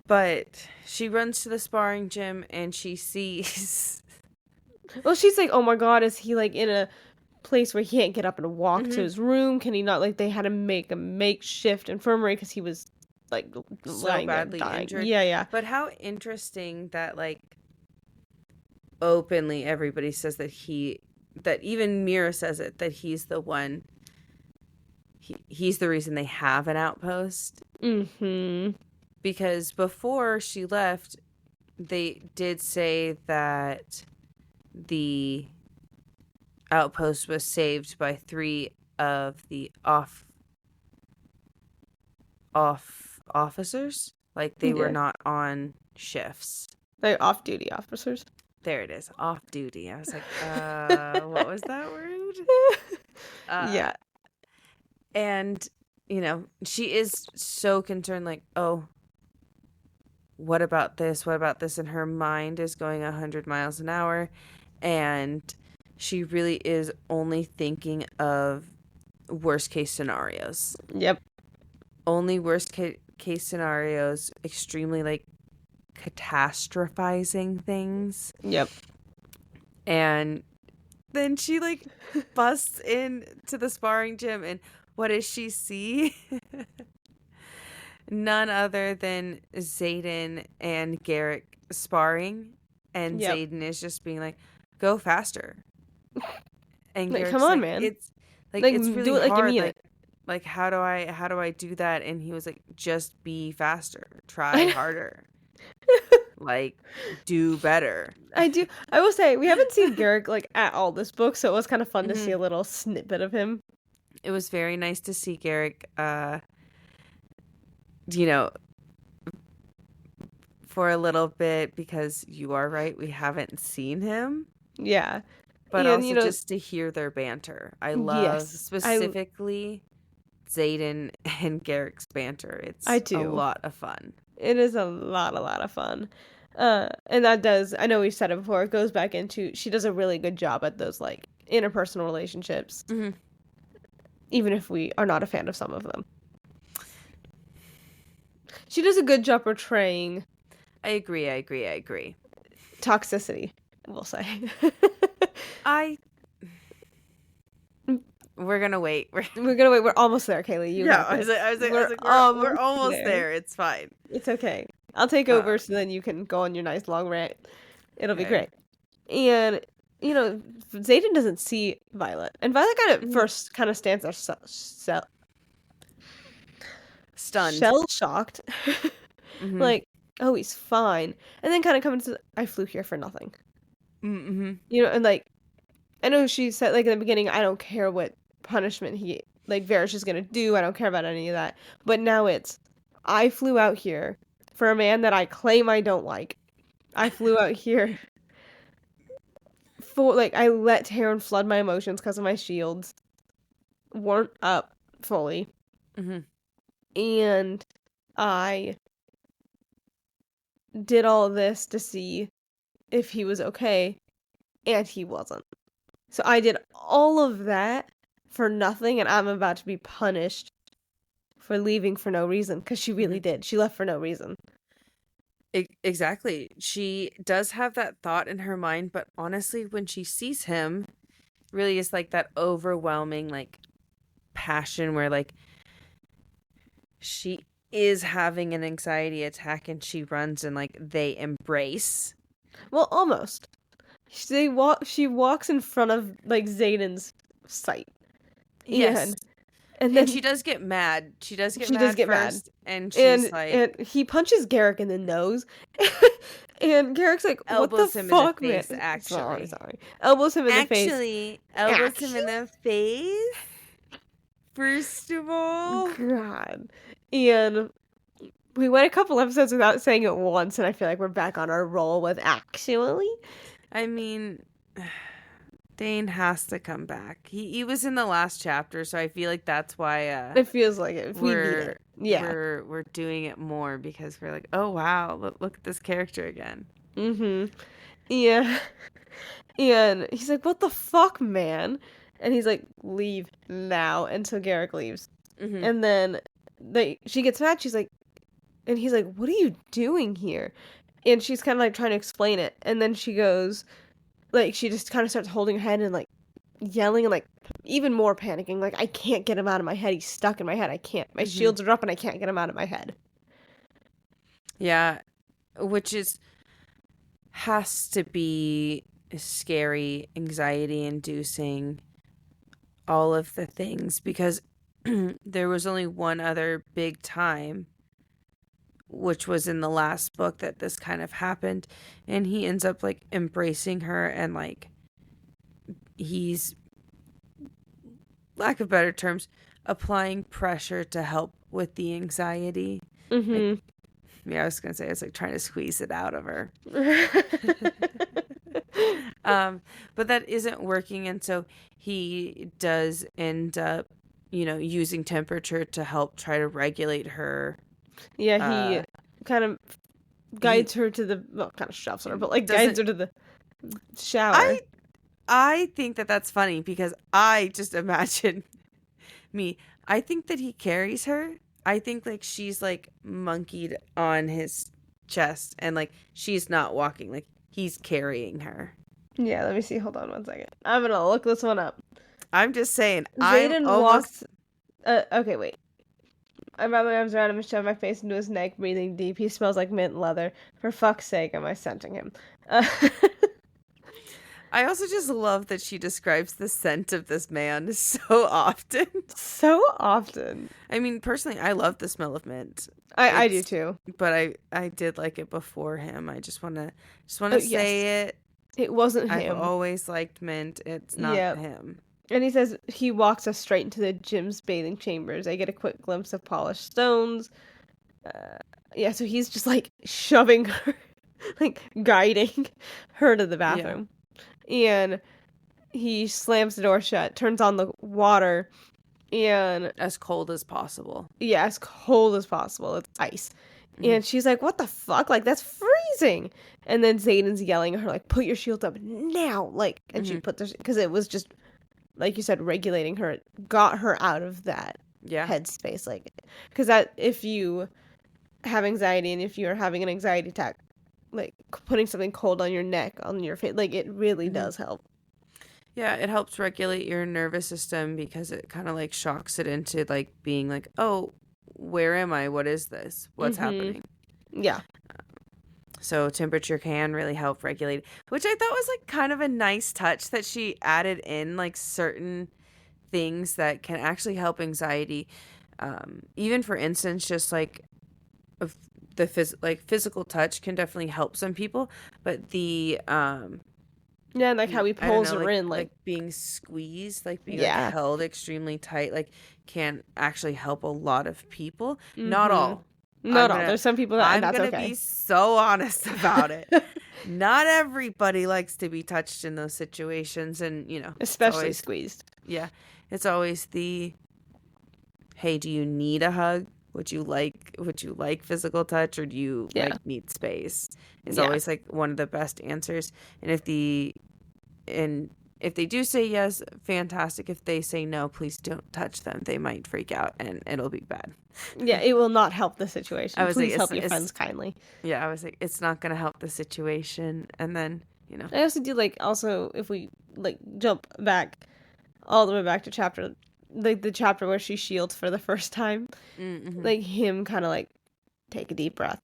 But she runs to the sparring gym and she sees. Well, she's like, oh my god, is he, like, in a place where he can't get up and walk to his room? Can he not, like, they had to make a makeshift infirmary because he was, like, So lying there badly dying. injured. Yeah. But how interesting that, like, openly everybody says that even Mira says it, that he's the one. He's the reason they have an outpost. Mm-hmm. Because before she left, they did say that the outpost was saved by 3 of the off officers. Like, they were not on shifts. They're off-duty officers. There it is. Off duty. I was like, what was that word? Yeah. And, she is so concerned, like, oh, what about this? What about this? And her mind is going 100 miles an hour. And she really is only thinking of worst case scenarios. Yep. Only worst case scenarios, extremely, like, catastrophizing things. Yep. And then she, like, busts in to the sparring gym, and what does she see? None other than Xaden and Garrick sparring, and Yep. Xaden is just being like, go faster. And Like, Garrick's come on, like, man. it's like, Like, it's do really it like you hard. mean it. Like, how do I do that? And he was like, just be faster, try harder, like, do better. I will say, we haven't seen Garrick, like, at all this book, so it was kind of fun to see a little snippet of him. It was very nice to see Garrick, for a little bit, because you are right, we haven't seen him. Yeah. But and, also just to hear their banter. I love specifically Xaden and Garrick's banter. It's a lot of fun. It is a lot of fun. And that does, I know we've said it before, it goes back into, she does a really good job at those, like, interpersonal relationships. Mm-hmm. Even if we are not a fan of some of them. She does a good job portraying... I agree. Toxicity, we'll say. We're gonna wait. We're gonna wait. We're almost there, Kaylee. I was like, we're almost there. It's fine. It's okay. I'll take over so then you can go on your nice long rant. It'll be great. And, Xaden doesn't see Violet. And Violet first kind of stands there stunned. Shell-shocked. Like, oh, he's fine. And then kind of comes to, I flew here for nothing. Mm-hmm. And, like, I know she said, like, in the beginning, I don't care what punishment Varys is gonna do. I don't care about any of that. But now it's, I flew out here for a man that I claim I don't like. I flew out here for, like, I let Taryn flood my emotions because of my shields. Weren't up fully. Mm-hmm. And I did all of this to see if he was okay. And he wasn't. So I did all of that for nothing, and I'm about to be punished for leaving for no reason, because she really did. She left for no reason. Exactly. She does have that thought in her mind, but honestly, when she sees him, really is like that overwhelming like passion where like she is having an anxiety attack and she runs and like they embrace. Well, almost. She walks in front of like Zayden's sight. Yes. And then she does get mad. She does get she mad does get first, mad. and she's And he punches Garrick in the nose. And Garrick's like, what the elbows him fuck, in the face, man? actually. Sorry. Elbows him in the face. Actually, elbows him in the face. First of all. God. And we went a couple episodes without saying it once, and I feel like we're back on our roll with actually. I mean, Dane has to come back. He was in the last chapter, so I feel like that's why it feels like it. We need it. Yeah. We're doing it more because we're like, oh wow, look at this character again. Mm-hmm. Yeah. And he's like, what the fuck, man? And he's like, leave now. And so Garrick leaves. Mm-hmm. And then she gets mad. She's like, and he's like, what are you doing here? And she's kind of like trying to explain it. And then she goes, like, she just kind of starts holding her head and like yelling and like even more panicking. Like, I can't get him out of my head. He's stuck in my head. I can't. My shields are up and I can't get him out of my head. Yeah. Which has to be scary, anxiety inducing, all of the things, because there was only one other big time, which was in the last book, that this kind of happened, and he ends up like embracing her and like he's, lack of better terms, applying pressure to help with the anxiety. Mm-hmm. Like, yeah, I was gonna say it's like trying to squeeze it out of her. But that isn't working, and so he does end up, using temperature to help try to regulate her. Yeah, he kind of guides her to the, well, kind of shoves her, but like guides her to the shower. I think that's funny because I just imagine me. I think that he carries her. I think like she's like monkeyed on his chest and like she's not walking, like he's carrying her. Yeah, let me see. Hold on 1 second. I'm gonna look this one up. I'm just saying. Zayden walks. Okay, wait. I wrap my arms around him and shove my face into his neck, breathing deep. He smells like mint leather. For fuck's sake, am I scenting him? I also just love that she describes the scent of this man so often. So often. I mean, personally, I love the smell of mint. I do too. But I did like it before him. I just wanna say yes. it. It wasn't him. I've always liked mint. It's not him. And he says he walks us straight into the gym's bathing chambers. I get a quick glimpse of polished stones. Yeah, so he's just like shoving her, like guiding her to the bathroom. Yeah. And he slams the door shut, turns on the water, and... as cold as possible. Yeah, as cold as possible. It's ice. Mm-hmm. And she's like, what the fuck? Like, that's freezing. And then Zayden's yelling at her, like, put your shield up now. Like, and she put this... because it was just, like you said, regulating her. It got her out of that headspace. Like, because that, if you have anxiety and if you're having an anxiety attack, like putting something cold on your neck, on your face, like it really does help. Yeah, it helps regulate your nervous system because it kind of like shocks it into like being like, oh, where am I? What is this? What's happening? Yeah. So temperature can really help regulate, which I thought was like kind of a nice touch that she added in, like certain things that can actually help anxiety. Even for instance, just like the physical touch can definitely help some people, but the yeah, like how he pulls her in, like being squeezed, like being like, held extremely tight, like can actually help a lot of people. Not all. Not all. There's some people that I'm that's gonna be so honest about it. Not everybody likes to be touched in those situations, and especially always, squeezed. Yeah, it's always the, hey, do you need a hug? Would you like physical touch, or do you like need space? It's always like one of the best answers. And if they do say yes, fantastic. If they say no, please don't touch them. They might freak out and it'll be bad. Yeah, it will not help the situation. Please like, help your friends kindly. Yeah, I was like, it's not going to help the situation. And then you know. I also do like, also, if we like jump back all the way back to chapter, like the chapter where she shields for the first time, Mm-hmm. like him kind of like take a deep breath,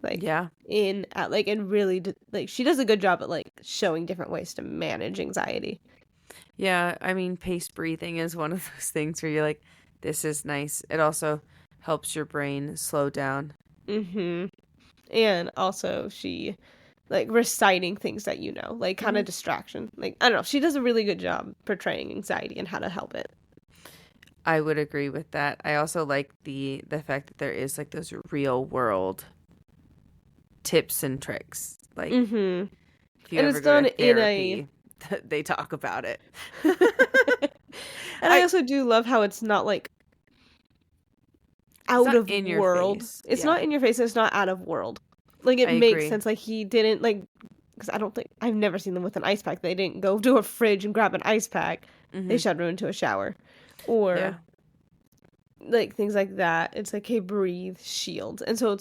like Yeah. in at like, and really like she does a good job at like showing different ways to manage anxiety. Yeah, I mean, paced breathing is one of those things where you're like, this is nice. It also helps your brain slow down. Mm-hmm. And also she like reciting things that you know, like kind of distraction. Like, I don't know, she does a really good job portraying anxiety and how to help it. I would agree with that. I also like the fact that there is like those real world tips and tricks. Like Mm-hmm. if you And ever it's go done to in a therapy, they talk about it. and I I also do love how it's not like It's out not of in your world. face. It's Yeah, not in your face and it's not out of world. Like it I makes agree. sense. Like he didn't like, because I don't think I've never seen them with an ice pack. They didn't go to a fridge and grab an ice pack. They Mm-hmm. shoved him into a shower. Or Yeah. like things like that. It's like, hey, breathe, shield. And so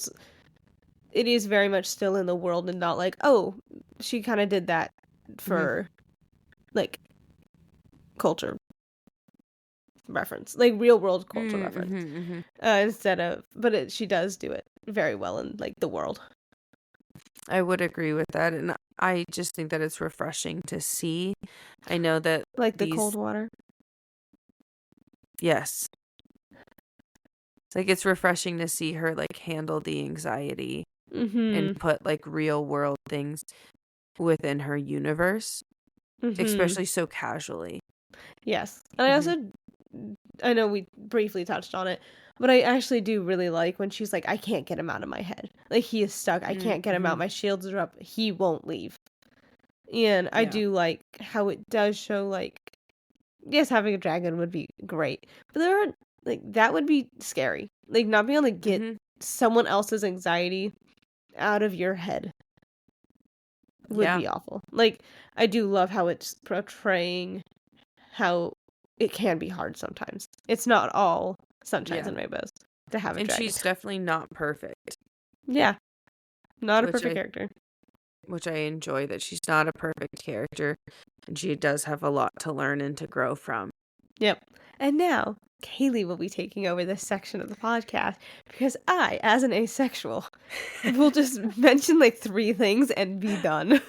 it is very much still in the world and not like, oh, she kind of did that Mm-hmm. for like culture reference, like real world culture reference. Mm-hmm, mm-hmm. Instead of, but she does do it very well in like the world. I would agree with that, and I just think that it's refreshing to see. I know that Like the cold water. Yes. It's like it's refreshing to see her like handle the anxiety and Mm-hmm. put like real world things within her universe, Mm-hmm. especially so casually. Yes. And I Mm-hmm. also, I know we briefly touched on it, but I actually do really like when she's like, I can't get him out of my head. Like, he is stuck. I can't get him Mm-hmm. out. My shields are up. He won't leave. And I Yeah. do like how it does show, like, yes, having a dragon would be great, but there are, like, that would be scary. Like, not being able to get Mm-hmm. someone else's anxiety out of your head would Yeah. be awful. Like, I do love how it's portraying how it can be hard sometimes. It's not all sunshines Yeah. and rainbows to have a And dragon. she's definitely not perfect, Yeah, not a which perfect I character. enjoy that she's not a perfect character, and she does have a lot to learn and to grow from. Yep. And now, Kaylee will be taking over this section of the podcast because I, as an asexual, will just mention like 3 things and be done.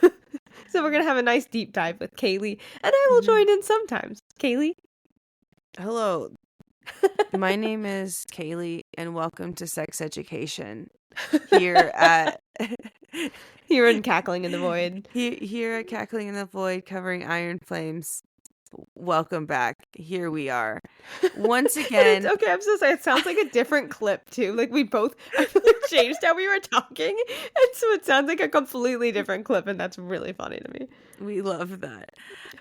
So we're going to have a nice deep dive with Kaylee, and I will Mm-hmm. join in sometimes. Kaylee? Hello, my name is Kaylee, and welcome to Sex Education here at Here in Cackling in the Void. here at Cackling in the Void, covering Iron Flames. Welcome back. Here we are once again. Okay, I'm so sorry. It sounds like a different clip too. Like we both, I feel like, changed how we were talking, and so it sounds like a completely different clip, and that's really funny to me. We love that.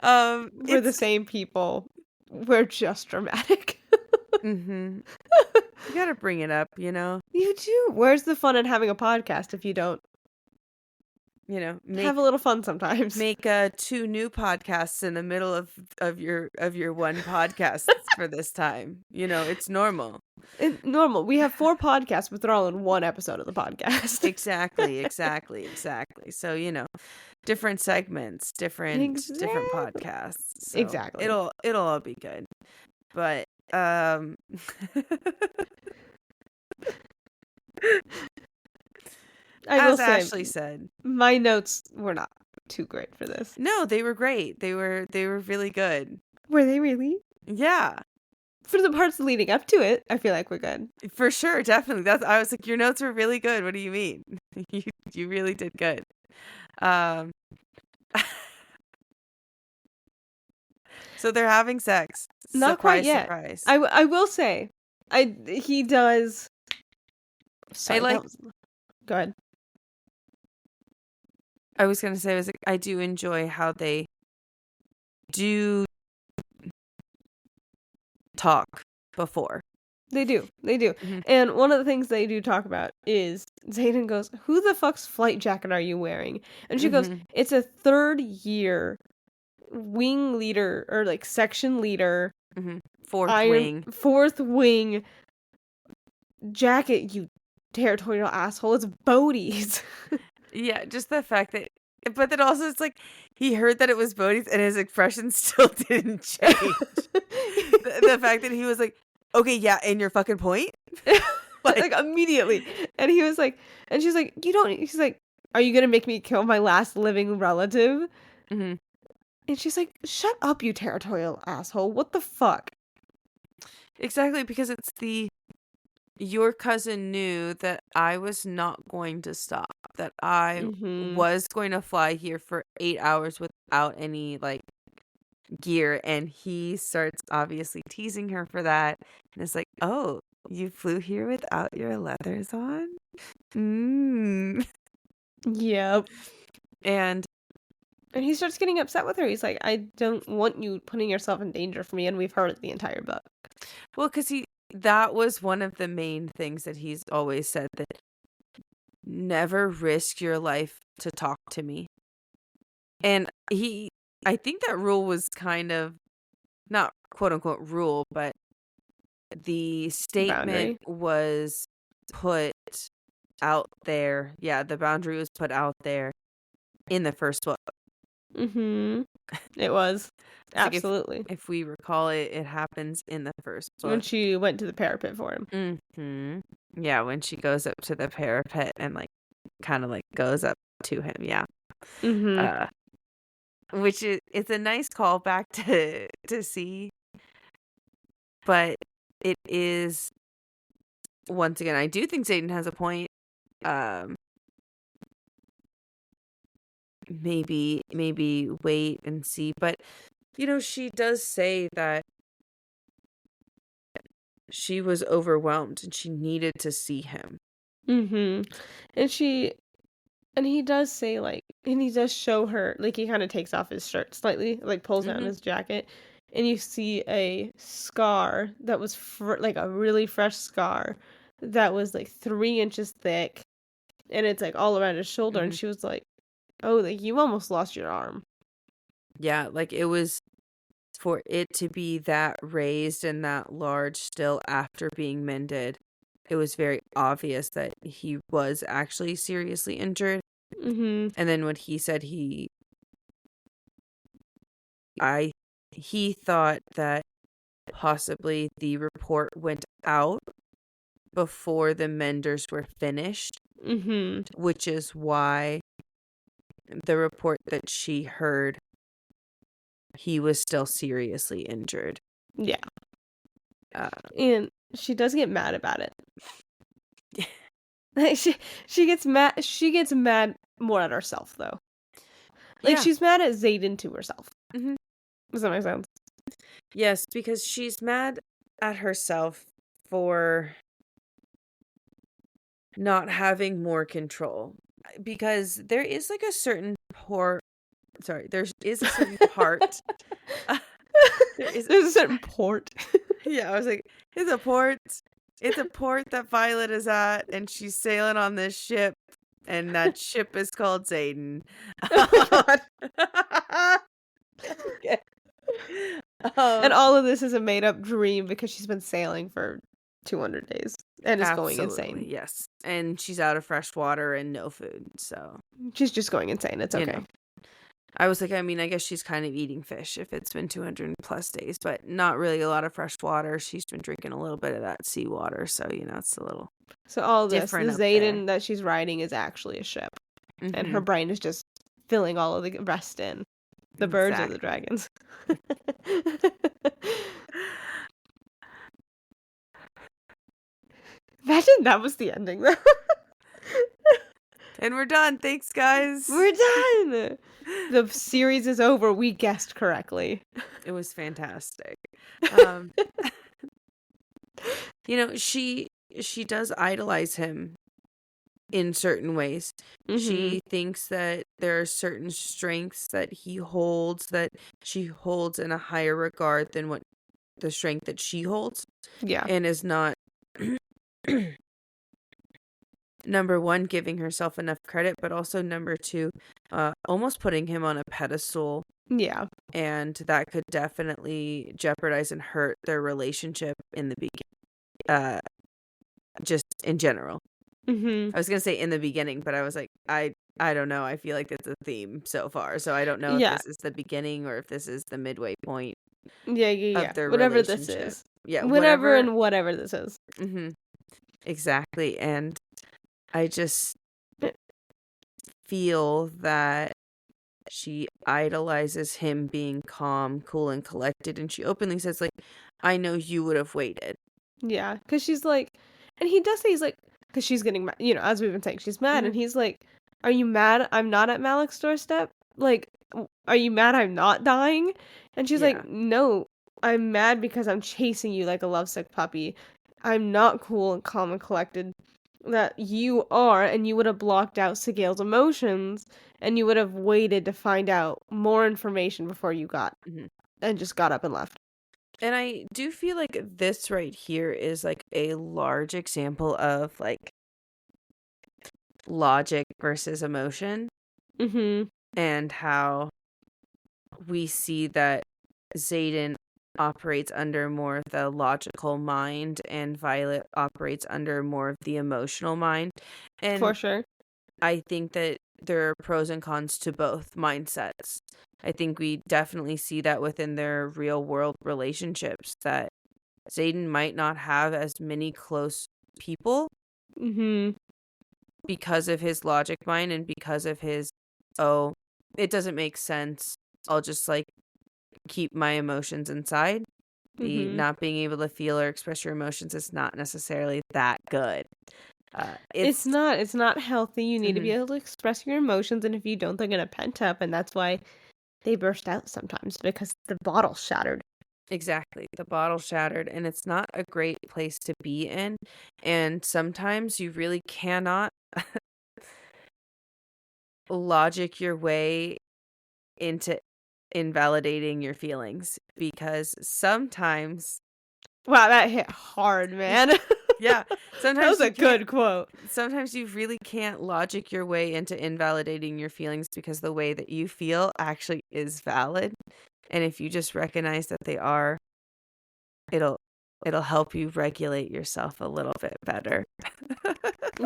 We're the same people. We're just dramatic. Mm-hmm. You gotta bring it up, you know. You do. Where's the fun in having a podcast if you don't have a little fun sometimes? Make 2 new podcasts in the middle of your one podcast for this time. You know, it's normal. It's normal. We have 4 podcasts, but they're all in one episode of the podcast. Exactly. So, you know, different segments, different podcasts. So Exactly. It'll all be good. But I will as say, Ashley said, my notes were not too great for this. no, they were great. They were really good. Were they really? Yeah. For the parts leading up to it, I feel like we're good. For sure, definitely. I was like, your notes were really good. What do you mean? You really did good. So they're having sex. Not Surprise, quite yet. surprise. I will say, he does. Sorry, go ahead. I was gonna say, I do enjoy how they do talk before. They do. Mm-hmm. And one of the things they do talk about is Zayden goes, "Who the fuck's flight jacket are you wearing?" And she goes, "It's a 3rd year wing leader or like section leader, 4th wing jacket. You territorial asshole! It's Bodhi's." Yeah, just the fact that But then also it's like he heard that it was Bodhi's and his expression still didn't change. The fact that he was like, okay, yeah, and your fucking point? Like immediately. And he was like, and she's like, he's like, are you gonna make me kill my last living relative? Mm-hmm. And she's like, shut up, you territorial asshole. What the fuck? Exactly, because it's your cousin knew that I was not going to stop, that I was going to fly here for 8 hours without any, like, gear, and he starts obviously teasing her for that, and it's like, oh, you flew here without your leathers on? Yep. And he starts getting upset with her. He's like, I don't want you putting yourself in danger for me, and we've heard it the entire book. Well, because that was one of the main things that he's always said, that never risk your life to talk to me. And I think that rule was kind of, not quote unquote rule, but the statement was put out there. Yeah, the boundary was put out there in the first book. It was. Absolutely. Like if we recall it, it happens in the first book. When she went to the parapet for him. Yeah, when she goes up to the parapet and like kind of like goes up to him. Yeah. Which it's a nice callback to see. But it is, once again, I do think Xaden has a point. Maybe wait and see. But, she does say that she was overwhelmed and she needed to see him. And he does say, like, and he does show her, like, he kind of takes off his shirt slightly, like, pulls down his jacket, and you see a scar that was, like, a really fresh scar that was, like, 3 inches thick, and it's, like, all around his shoulder, and she was like, oh, like, you almost lost your arm. Yeah, like, it was, for it to be that raised and that large still after being mended, it was very obvious that he was actually seriously injured. And then when he said he thought that possibly the report went out before the menders were finished, which is why the report that she heard, he was still seriously injured. Yeah. And she does get mad about it. Like she gets mad. She gets mad more at herself, though. Like, she's mad at Xaden to herself. Does that make sense? Yes, because she's mad at herself for not having more control. Because there is like a certain part. There is a certain part. There's a certain port. Yeah, I was like, it's a port. It's a port that Violet is at, and she's sailing on this ship, and that ship is called Xaden. Oh my god. Okay. And all of this is a made-up dream because she's been sailing for 200 days and is going insane. Yes, and she's out of fresh water and no food, so she's just going insane. It's okay. I was like, I mean, I guess she's kind of eating fish if it's been 200 plus days, but not really a lot of fresh water. She's been drinking a little bit of that seawater, so, it's a little So all this, the different Xaden that she's riding is actually a ship. And her brain is just filling all of the rest in. The birds or the dragons. Imagine that was the ending, though. And we're done. Thanks, guys. We're done. The series is over. We guessed correctly. It was fantastic. She does idolize him in certain ways. She thinks that there are certain strengths that he holds that she holds in a higher regard than what the strength that she holds. Yeah. And is not number one, giving herself enough credit, but also number two, almost putting him on a pedestal. Yeah. And that could definitely jeopardize and hurt their relationship in the beginning. Just in general. I was going to say in the beginning, but I was like, I I don't know. I feel like it's a theme so far. So I don't know if Yeah. this is the beginning or if this is the midway point Yeah. of their Whatever this relationship. is. Yeah, Whatever whatever. and whatever this is. Exactly. And I just Eh, feel that she idolizes him being calm, cool, and collected. And she openly says, like, I know you would have waited. Yeah, because she's like, and he does say he's like, because she's getting mad, as we've been saying, she's mad, and he's like, are you mad I'm not at Malik's doorstep? Like, are you mad I'm not dying? And she's Yeah. like, no, I'm mad because I'm chasing you like a lovesick puppy. I'm not cool and calm and collected. That you are, and you would have blocked out Sigale's emotions, and you would have waited to find out more information before you and just got up and left. And I do feel like this right here is like a large example of like logic versus emotion, and how we see that Xaden operates under more of the logical mind and Violet operates under more of the emotional mind. And For sure. I think that there are pros and cons to both mindsets. I think we definitely see that within their real world relationships, that Xaden might not have as many close people because of his logic mind and because of his, oh, it doesn't make sense. I'll just like keep my emotions inside. The not being able to feel or express your emotions is not necessarily that good. It's not healthy. You need to be Mhm. able to express your emotions, and if you don't, they're gonna pent up, and that's why they burst out sometimes because the bottle's shattered. Exactly. The bottle shattered, and it's not a great place to be in. And sometimes you really cannot logic your way into invalidating your feelings, because sometimes, Wow, that hit hard, man. yeah, That sometimes was a good quote. sometimes you really can't logic your way into invalidating your feelings, because the way that you feel actually is valid. And if you just recognize that they are, it'll help you regulate yourself a little bit better.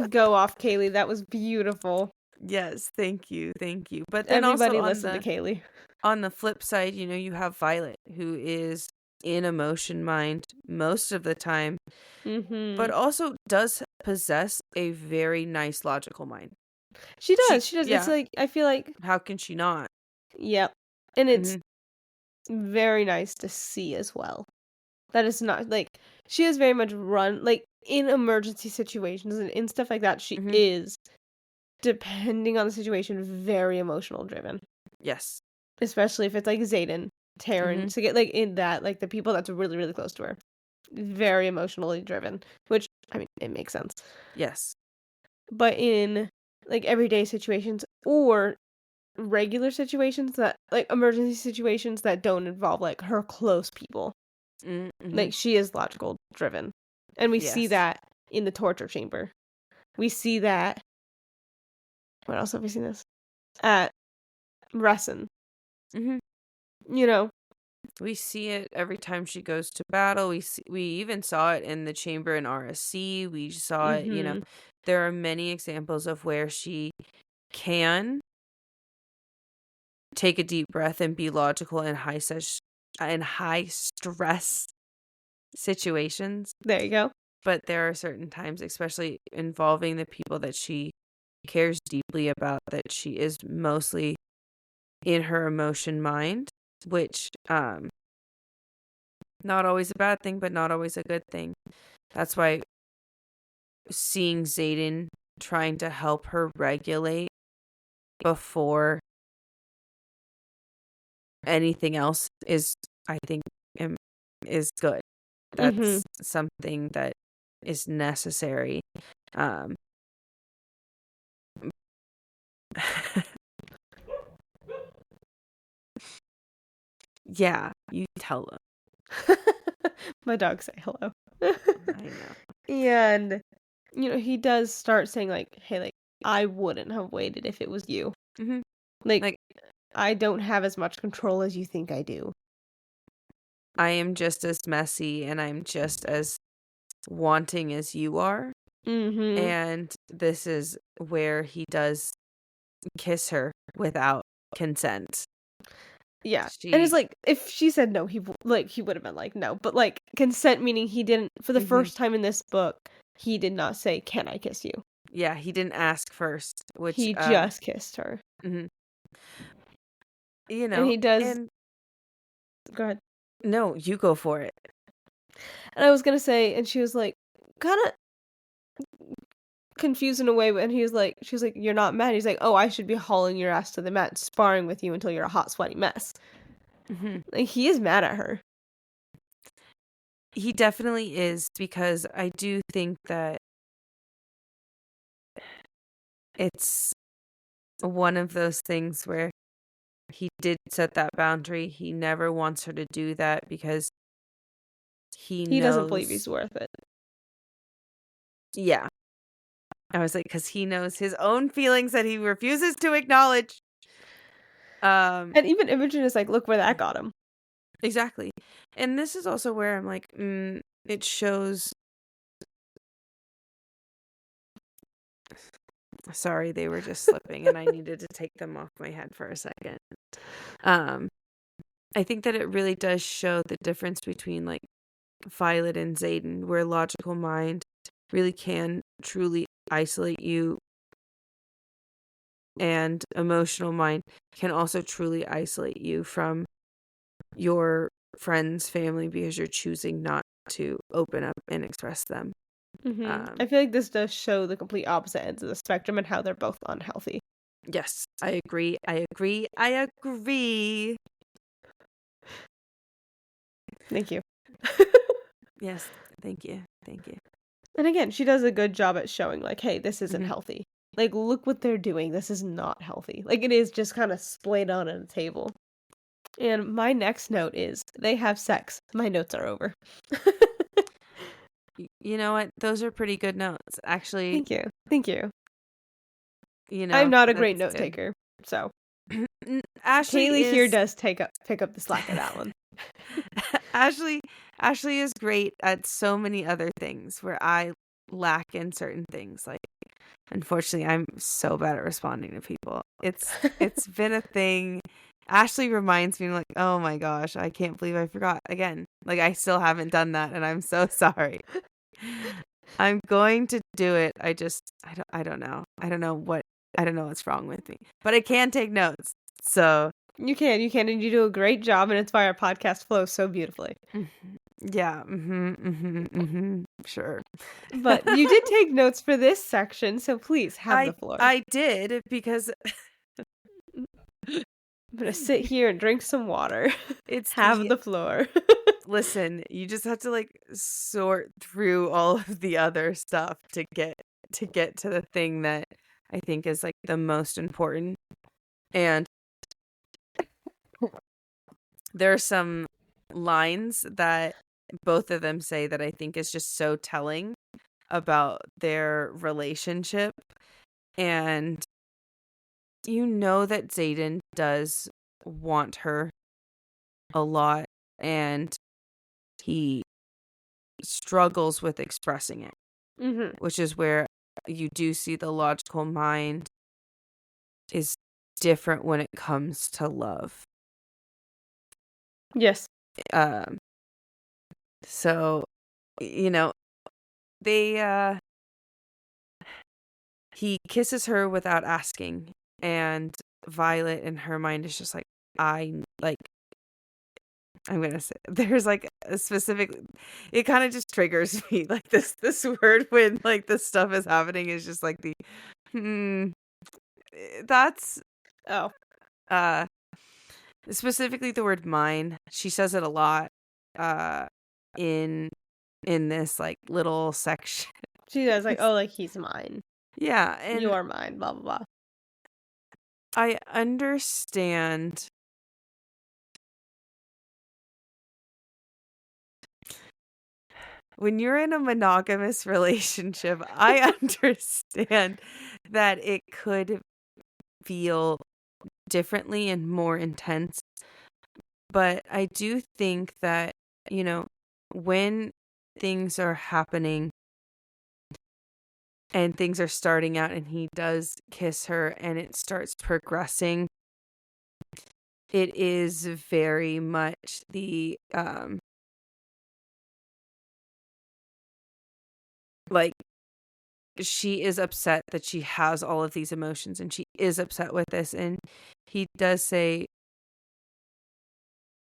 Go off, Kaylee. That was beautiful. Yes, thank you. Thank you. But then also Everybody listen to Kaylee. on the flip side, you have Violet, who is in emotion mind most of the time, but also does possess a very nice logical mind. She does. She does. It's Yeah. like, I feel like, How can she not? yep. And it's Mhm. very nice to see as well. That is not like she is very much run like in emergency situations and in stuff like that. She Mhm. is, depending on the situation, very emotional driven. Yes. Especially if it's like Xaden, Taryn, to get like in that, like the people that's really, really close to her. Very emotionally driven. Which, I mean, it makes sense. Yes. But in like everyday situations or regular situations that like emergency situations that don't involve like her close people. Mm-hmm. Like she is logical driven. And we see Yes. that in the torture chamber. We see that. What else have we seen this? At Resson. Mhm. We see it every time she goes to battle. We even saw it in the chamber in RSC. We saw it, there are many examples of where she can take a deep breath and be logical in high stress situations. There you go. But there are certain times, especially involving the people that she cares deeply about, that she is mostly in her emotion mind, which not always a bad thing, but not always a good thing. That's why seeing Xaden trying to help her regulate before anything else is, I think, is good. That's something that is necessary. Yeah, you tell them. My dog say hello. I know. And he does start saying like, hey, like I wouldn't have waited if it was you. Mhm. Like I don't have as much control as you think I do. I am just as messy and I'm just as wanting as you are. And this is where he does kiss her without consent. Yeah. And it's She like, if she said no, he would have been like, "No." But, like, consent meaning he didn't for the Mhm. first time in this book, he did not say, "Can I kiss you?" Yeah, he didn't ask first, which He just kissed her. mhm. And he does And go ahead. no, you go for it. And I was gonna say, and she was like, kinda confused in a way, and she was like, "You're not mad?" He's like, "Oh, I should be hauling your ass to the mat, sparring with you until you're a hot, sweaty mess." Mhm. Like, he is mad at her. He definitely is, because I do think that it's one of those things where he did set that boundary. He never wants her to do that because he He doesn't believe knows. he's worth it. Yeah. I was like, because he knows his own feelings that he refuses to acknowledge. And even Imogen is like, "Look where that got him." Exactly. And this is also where I'm like, it shows. Sorry, they were just slipping and I needed to take them off my head for a second. Um, I think that it really does show the difference between like Violet and Xaden, where logical mind really can truly isolate you, and emotional mind can also truly isolate you from your friends, family, because you're choosing not to open up and express them. I feel like this does show the complete opposite ends of the spectrum and how they're both unhealthy. Yes, I agree. I agree. I agree. Thank you. Yes, thank you. Thank you. And again, she does a good job at showing, like, "Hey, this isn't Mhm. healthy. Like, look what they're doing. This is not healthy." Like, it is just kinda splayed out on a table. And my next note is, "They have sex." My notes are over. You know what? Those are pretty good notes. Actually, Thank you. Thank you. I'm not a great that's note good. taker, so Ashley Kaylee here is does pick up the slack of that one. Ashley Ashley is great at so many other things where I lack in certain things. Like, unfortunately, I'm so bad at responding to people. It's been a thing. Ashley reminds me, like, oh my gosh, I can't believe I forgot again. Like, I still haven't done that, and I'm so sorry. I'm going to do it. I don't know. I don't know what's wrong with me. But I can take notes. So You can, and you do a great job, and it's why our podcast flows so beautifully. yeah, sure. But you did take notes for this section, so please have the floor. I did, because I'm gonna sit here and drink some water. it's Have the floor. listen, you just have to like sort through all of the other stuff to get to the thing that I think is like the most important. And there are some lines that both of them say that I think is just so telling about their relationship. And you know that Xaden does want her a lot, and he struggles with expressing it, which is where you do see the logical mind is different when it comes to love. Yes. So, they he kisses her without asking, and Violet in her mind is just like, I'm gonna say, there's like a specific, it kind of just triggers me, like this word when like this stuff is happening is just like that's Oh. uh specifically the word mine. She says it a lot uh in this like little section. She does, like, "Oh, like, he's mine. Yeah, and You're mine, blah, blah, blah." I understand when you're in a monogamous relationship. I understand that it could feel differently and more intense, but I do think that, when things are happening and things are starting out, and he does kiss her, and it starts progressing. It is very much the like, she is upset that she has all of these emotions, and she is upset with this, and he does say,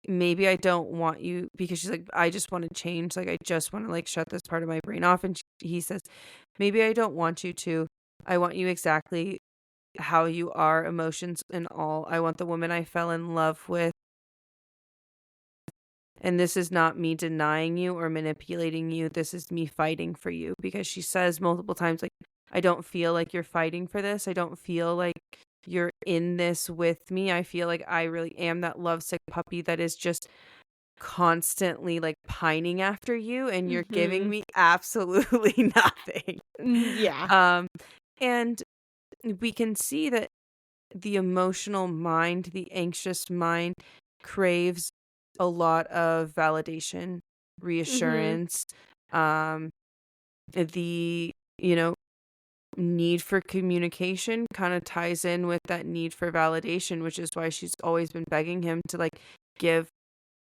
maybe I don't want you, because she's like, I just want to change, like I just want to like shut this part of my brain off, and he says, maybe I don't want you to. I want you exactly how you are, emotions and all. I want the woman I fell in love with. And this is not me denying you or manipulating you. This is me fighting for you, because she says multiple times, like, I don't feel like you're fighting for this. I don't feel like you're in this with me. I feel like I really am that lovesick puppy that is just constantly like pining after you, and you're giving me absolutely nothing. Yeah. And we can see that the emotional mind, the anxious mind, craves a lot of validation, reassurance, the, need for communication kind of ties in with that need for validation, which is why she's always been begging him to like give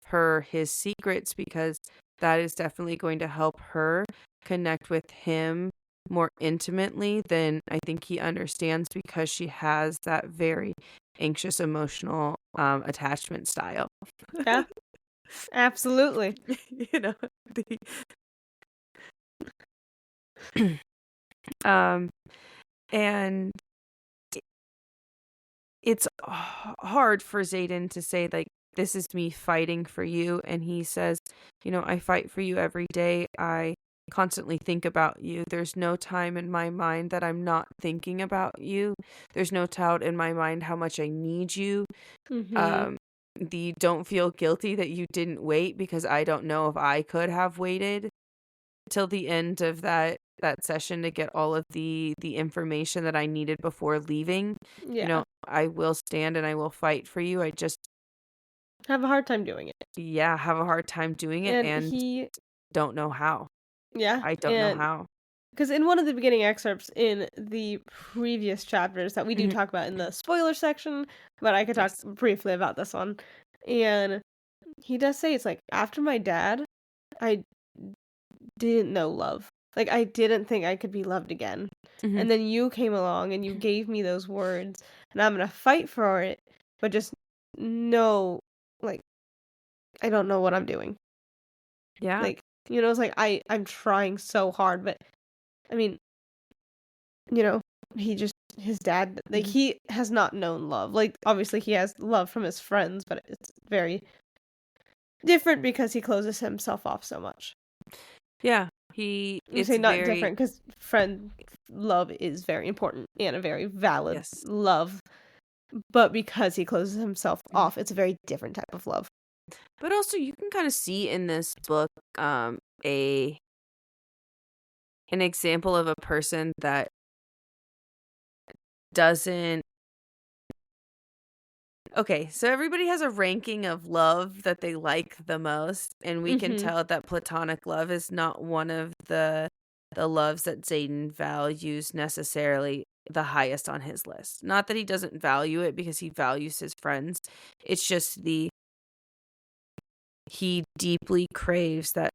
her his secrets, because that is definitely going to help her connect with him more intimately than I think he understands, because she has that very anxious emotional attachment style. Yeah. Absolutely. you know the um and it's hard for Zayden to say, like, this is me fighting for you. And he says, I fight for you every day. I constantly think about you. There's no time in my mind that I'm not thinking about you. There's no doubt in my mind how much I need you. Mhm. Um, the don't feel guilty that you didn't wait, because I don't know if I could have waited till the end of that session to get all of the information that I needed before leaving. Yeah. I will stand and I will fight for you. I just, Have a hard time doing it. yeah, have a hard time doing it, And and he don't know how. yeah, I don't know and how. because in one of the beginning excerpts in the previous chapters that we do Mhm. talk about in the spoiler section, but I could talk Yes. briefly about this one. And he does say it's like, after my dad, I didn't know love. Like, I didn't think I could be loved again. Mhm. And then you came along and you gave me those words, and I'm gonna fight for it, but just know, like, I don't know what I'm doing. Yeah. Like, it's like I'm trying so hard, but I mean, you know, his dad, like, Mhm. he has not known love. Like, obviously he has love from his friends, but it's very different because he closes himself off so much. Yeah. We It's say not very, different because friend love is very important and a very valid yes. love, but because he closes himself Mhm. off, it's a very different type of love. But also you can kind of see in this book a an example of a person that doesn't. Okay, so everybody has a ranking of love that they like the most, and we can Mhm. tell that platonic love is not one of the loves that Zayden values necessarily the highest on his list. Not that he doesn't value it, because he values his friends. It's just he deeply craves that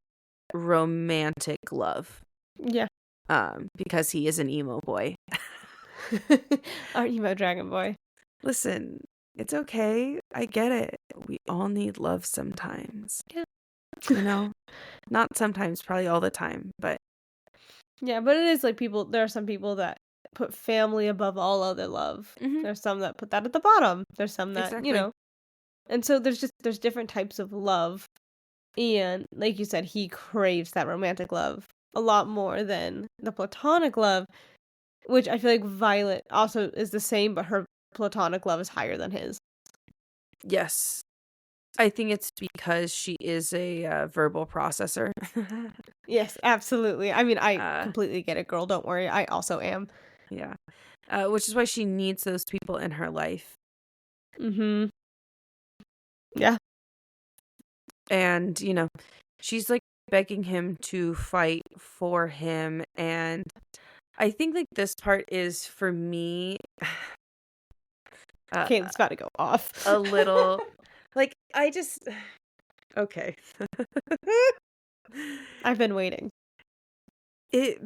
romantic love. Yeah. Because he is an emo boy. Our emo dragon boy. Listen, it's okay. I get it. We all need love sometimes. Yeah. You know? Not sometimes, probably all the time, but Yeah, but it is like there are some people that put family above all other love. mhm, There's some that put that at the bottom. There's some that, exactly. and so there's different types of love. And like you said, he craves that romantic love a lot more than the platonic love, which I feel like Violet also is the same, but her platonic love is higher than his. Yes. I think it's because she is a verbal processor. Yes, absolutely. I mean, I uh, completely get it, girl. Don't worry. I also am. yeah. Which is why she needs those people in her life. Mhm. Yeah. And, she's like begging him to fight for him. And I think like this part is for me uh, Caitlin's about to go off. a little like I just okay. I've been waiting. It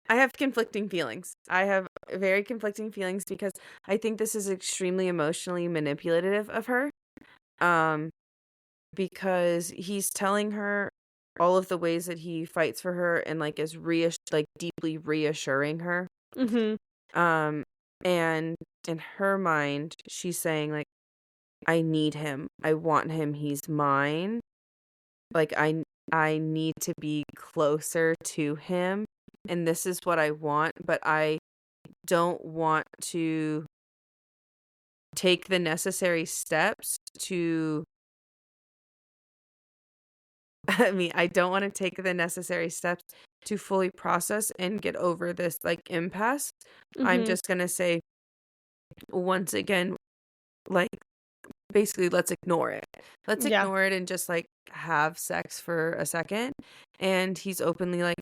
I have conflicting feelings. I have very conflicting feelings because I think this is extremely emotionally manipulative of her. Um because he's telling her all of the ways that he fights for her and like is like deeply reassuring her. Mhm. Um and in her mind she's saying like I need him. I want him. He's mine. Like I need to be closer to him and this is what I want, but I don't want to take the necessary steps to I mean, I don't want to take the necessary steps to fully process and get over this like impasse. I'm Mhm. just going to say once again like basically let's ignore it. Let's Yeah. ignore it and just like have sex for a second. And he's openly like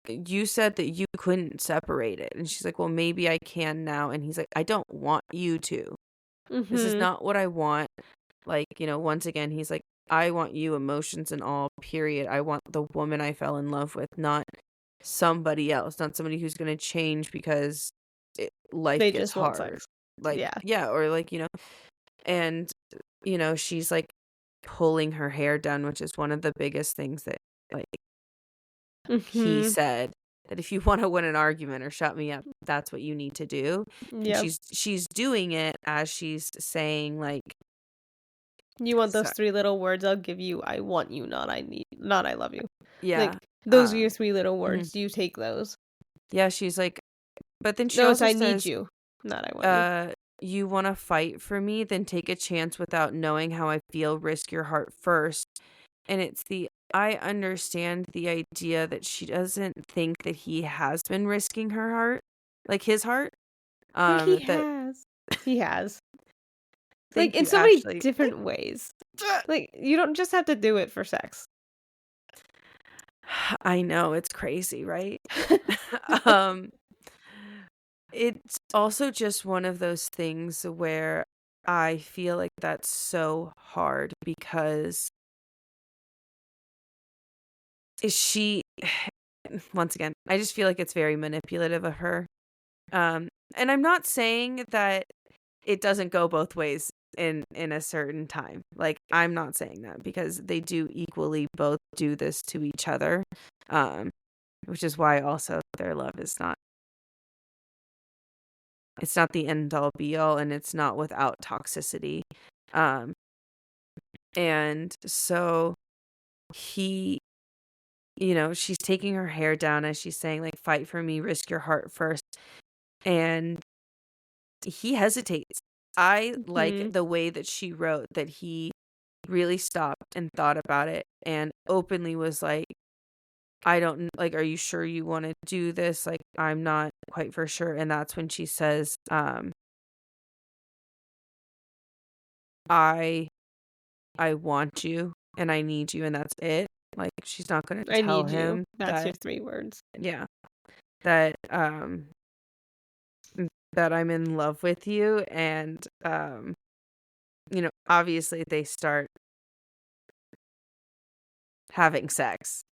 you said that you couldn't separate it. And she's like, "Well, maybe I can now." And he's like, "I don't want you to. This is Mhm. not what I want." Like, once again, he's like, I want you, emotions and all, period. I want the woman I fell in love with, not somebody else, not somebody who's going to change because life They gets just want hard. sex. Like, Yeah. yeah, or like, and, she's like pulling her hair down, which is one of the biggest things that, like, he Mhm. said that if you want to win an argument or shut me up, that's what you need to do. And Yep. she's doing it as she's saying, like, You want those so, 3 little words I'll give you, I want you, not I love you. yeah. Like, those are your 3 little Mhm. words, you take those. Yeah, she's like but then she No, it's also I need says, you, not I want you. "You wanna fight for me? Then take a chance without knowing how I feel, risk your heart first." And it's I understand the idea that she doesn't think that he has been risking her heart, like his heart, I think he that has. He has. Like, thank in you, so many Ashley. different ways. Like, you don't just have to do it for sex. I know, it's crazy, right? Um, it's also just one of those things where I feel like that's so hard because is she once again, I just feel like it's very manipulative of her. And I'm not saying that it doesn't go both ways in a certain time. Like I'm not saying that because they do equally both do this to each other. Um, which is why also their love is not it's not the end all be all and it's not without toxicity. Um, and so he she's taking her hair down as she's saying like fight for me, risk your heart first. And he hesitates. I like Mhm. the way that she wrote that he really stopped and thought about it and openly was like, I don't like, are you sure you want to do this? Like, I'm not quite for sure. And that's when she says, I want you and I need you and that's it. Like she's not gonna I tell need you. him That's your that 3 words. yeah. That that I'm in love with you and obviously they start having sex.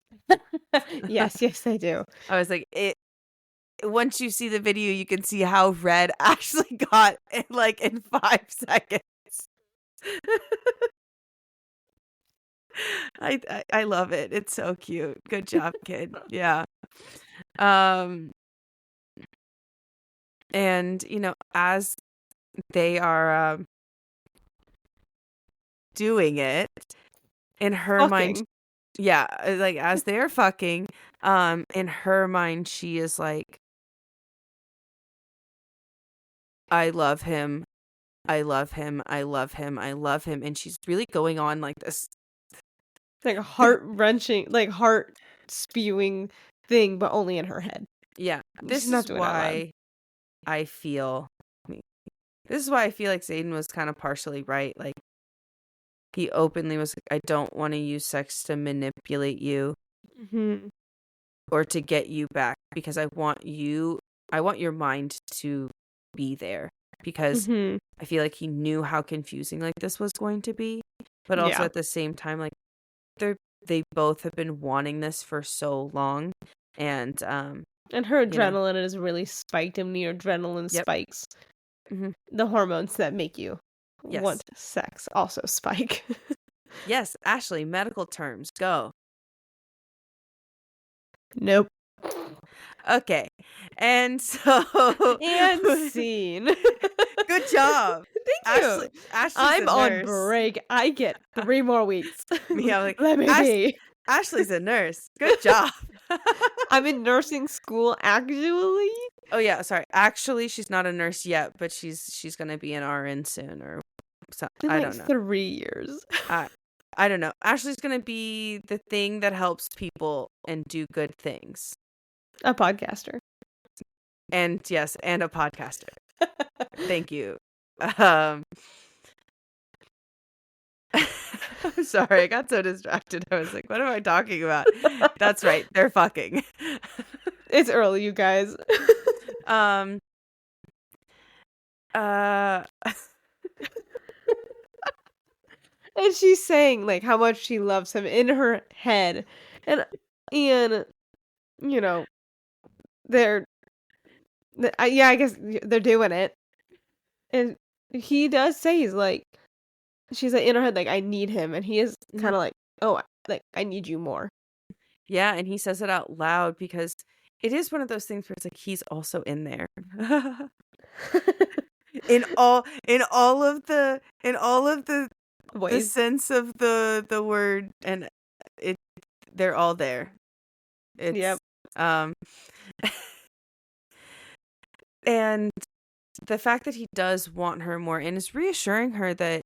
Yes, yes, I do. I was like, it once you see the video, you can see how red Ashley got in like in 5 seconds. I love it. It's so cute. Good job, kid. Yeah. Um, and as they are doing it in her mind, Fucking. yeah, like as they are fucking, in her mind, she is like, I love him. I love him. I love him. I love him. And she's really going on like this. Like a heart-wrenching, like, heart-spewing thing, but only in her head. Yeah, She's not doing it out loud. I feel I mean, this is why I feel like Zayden was kind of partially right. Like he openly was like, I don't want to use sex to manipulate you. Mhm. or to get you back, because I want your mind to be there, because Mhm. I feel like he knew how confusing like this was going to be, but also Yeah. at the same time, like they both have been wanting this for so long, and And her you know, adrenaline is really spiked, and when your adrenaline yep, spikes, hmm, the hormones that make you yes, want sex also spike. yes, Ashley, medical terms, go. Nope. Okay, and so And scene. good job, Thank Ashley. you. Ashley's a I'm on nurse. break. I get 3 more weeks. Me, I'm like, Let me Ash- be. Ashley's a nurse. Good job. I'm in nursing school, actually. Oh yeah, sorry. Actually, she's not a nurse yet, but she's gonna be an RN soon, or so, In I like don't know. 3 years. I I don't know. Ashley's gonna be the thing that helps people and do good things. A podcaster. And yes, and a podcaster. Thank you. Um I'm sorry, I got so distracted. I was like, what am I talking about? That's right, they're fucking. It's early, you guys. um uh And she's saying, like, how much she loves him in her head. And, you know, they're yeah, I guess they're doing it. And he does say, she's like in her head, like, I need him. And he is mhm. kind of like, oh, like, I need you more. Yeah, and he says it out loud because it is one of those things where it's like he's also in there. In all of the Boys. sense of the word, and it they're all there. It's Yep. um and the fact that he does want her more and is reassuring her that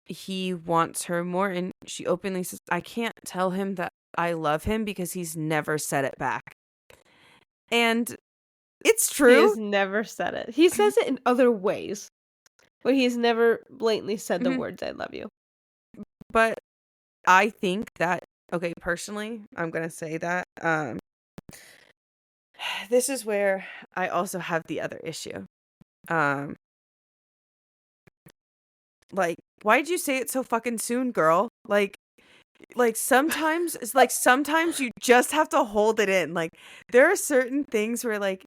he wants her more, and she openly says, I can't tell him that I love him because he's never said it back. And it's He has true. never said it. He says it in other ways, but he's never blatantly said the Mhm. words, I love you. But I think that, okay, personally, I'm gonna say that this is where I also have the other issue. Um like, why'd you say it so fucking soon, girl? Like sometimes it's like sometimes you just have to hold it in. Like there are certain things where like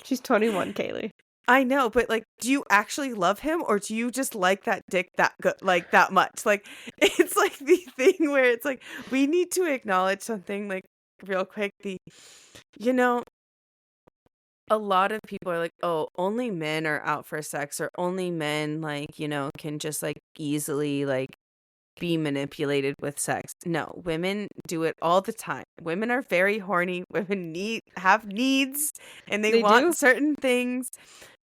She's 21, Kaylee. I know, but like, do you actually love him, or do you just like that dick that good, like that much? Like, it's like the thing where it's like we need to acknowledge something like real quick. You know, a lot of people are like, oh, only men are out for sex, or only men like can just like easily like be manipulated with sex. No, women do it all the time. Women are very horny. Women have needs, and they They want do? certain things.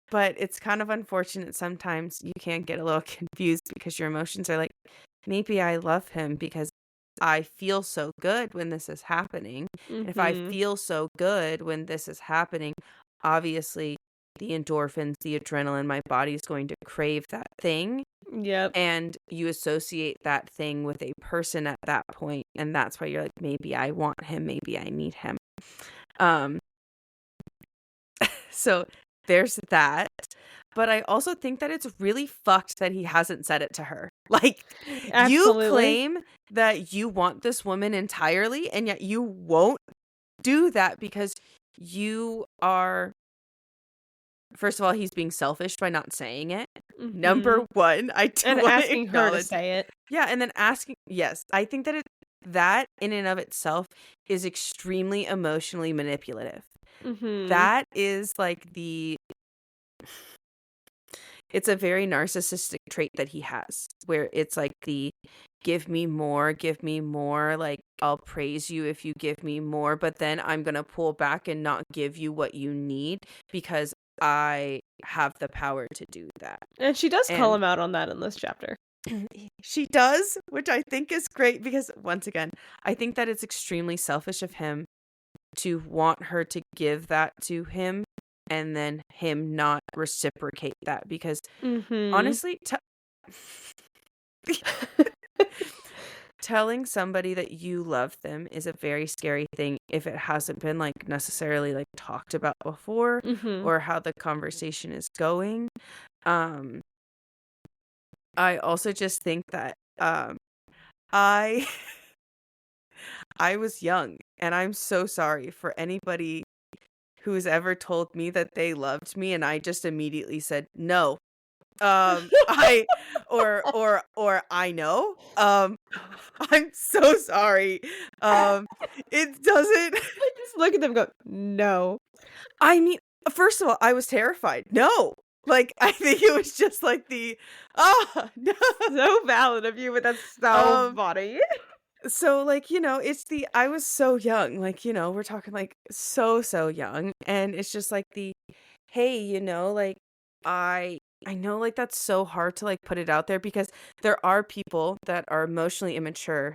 But it's kind of unfortunate sometimes you can get a little confused because your emotions are like, maybe I love him because I feel so good when this is happening. And if I Mhm. feel so good when this is happening, obviously the endorphins, the adrenaline, my body is going to crave that thing. Yep. And you associate that thing with a person at that point, and that's why you're like, maybe I want him, maybe I need him. Um so there's that. But I also think that it's really fucked that he hasn't said it to her. Like, you Absolutely. claim that you want this woman entirely, and yet you won't do that because you are, first of all, he's being selfish by not saying it. Number Mhm. one, I do And want to asking her to acknowledge. say it. Yeah, and then asking, yes, I think that that in and of itself is extremely emotionally manipulative. Mhm. That is like it's a very narcissistic trait that he has, where it's like the give me more, like I'll praise you if you give me more, but then I'm going to pull back and not give you what you need because I have the power to do that. And she does call And him out on that in this chapter. she does, which I think is great because once again, I think that it's extremely selfish of him to want her to give that to him and then him not reciprocate that, because Mhm. honestly, telling somebody that you love them is a very scary thing if it hasn't been like necessarily like talked about before Mhm. or how the conversation is going. Um, I also just think that I I was young, and I'm so sorry for anybody who's ever told me that they loved me and I just immediately said no. I or I know. I'm so sorry. It doesn't. I just look at them and go, "No." I mean, first of all, I was terrified. No. Like, I think it was just like no. So valid of you, but that's so Um, funny. so like, it's I was so young, like, we're talking like so young. And it's just like hey, like I know like that's so hard to like put it out there because there are people that are emotionally immature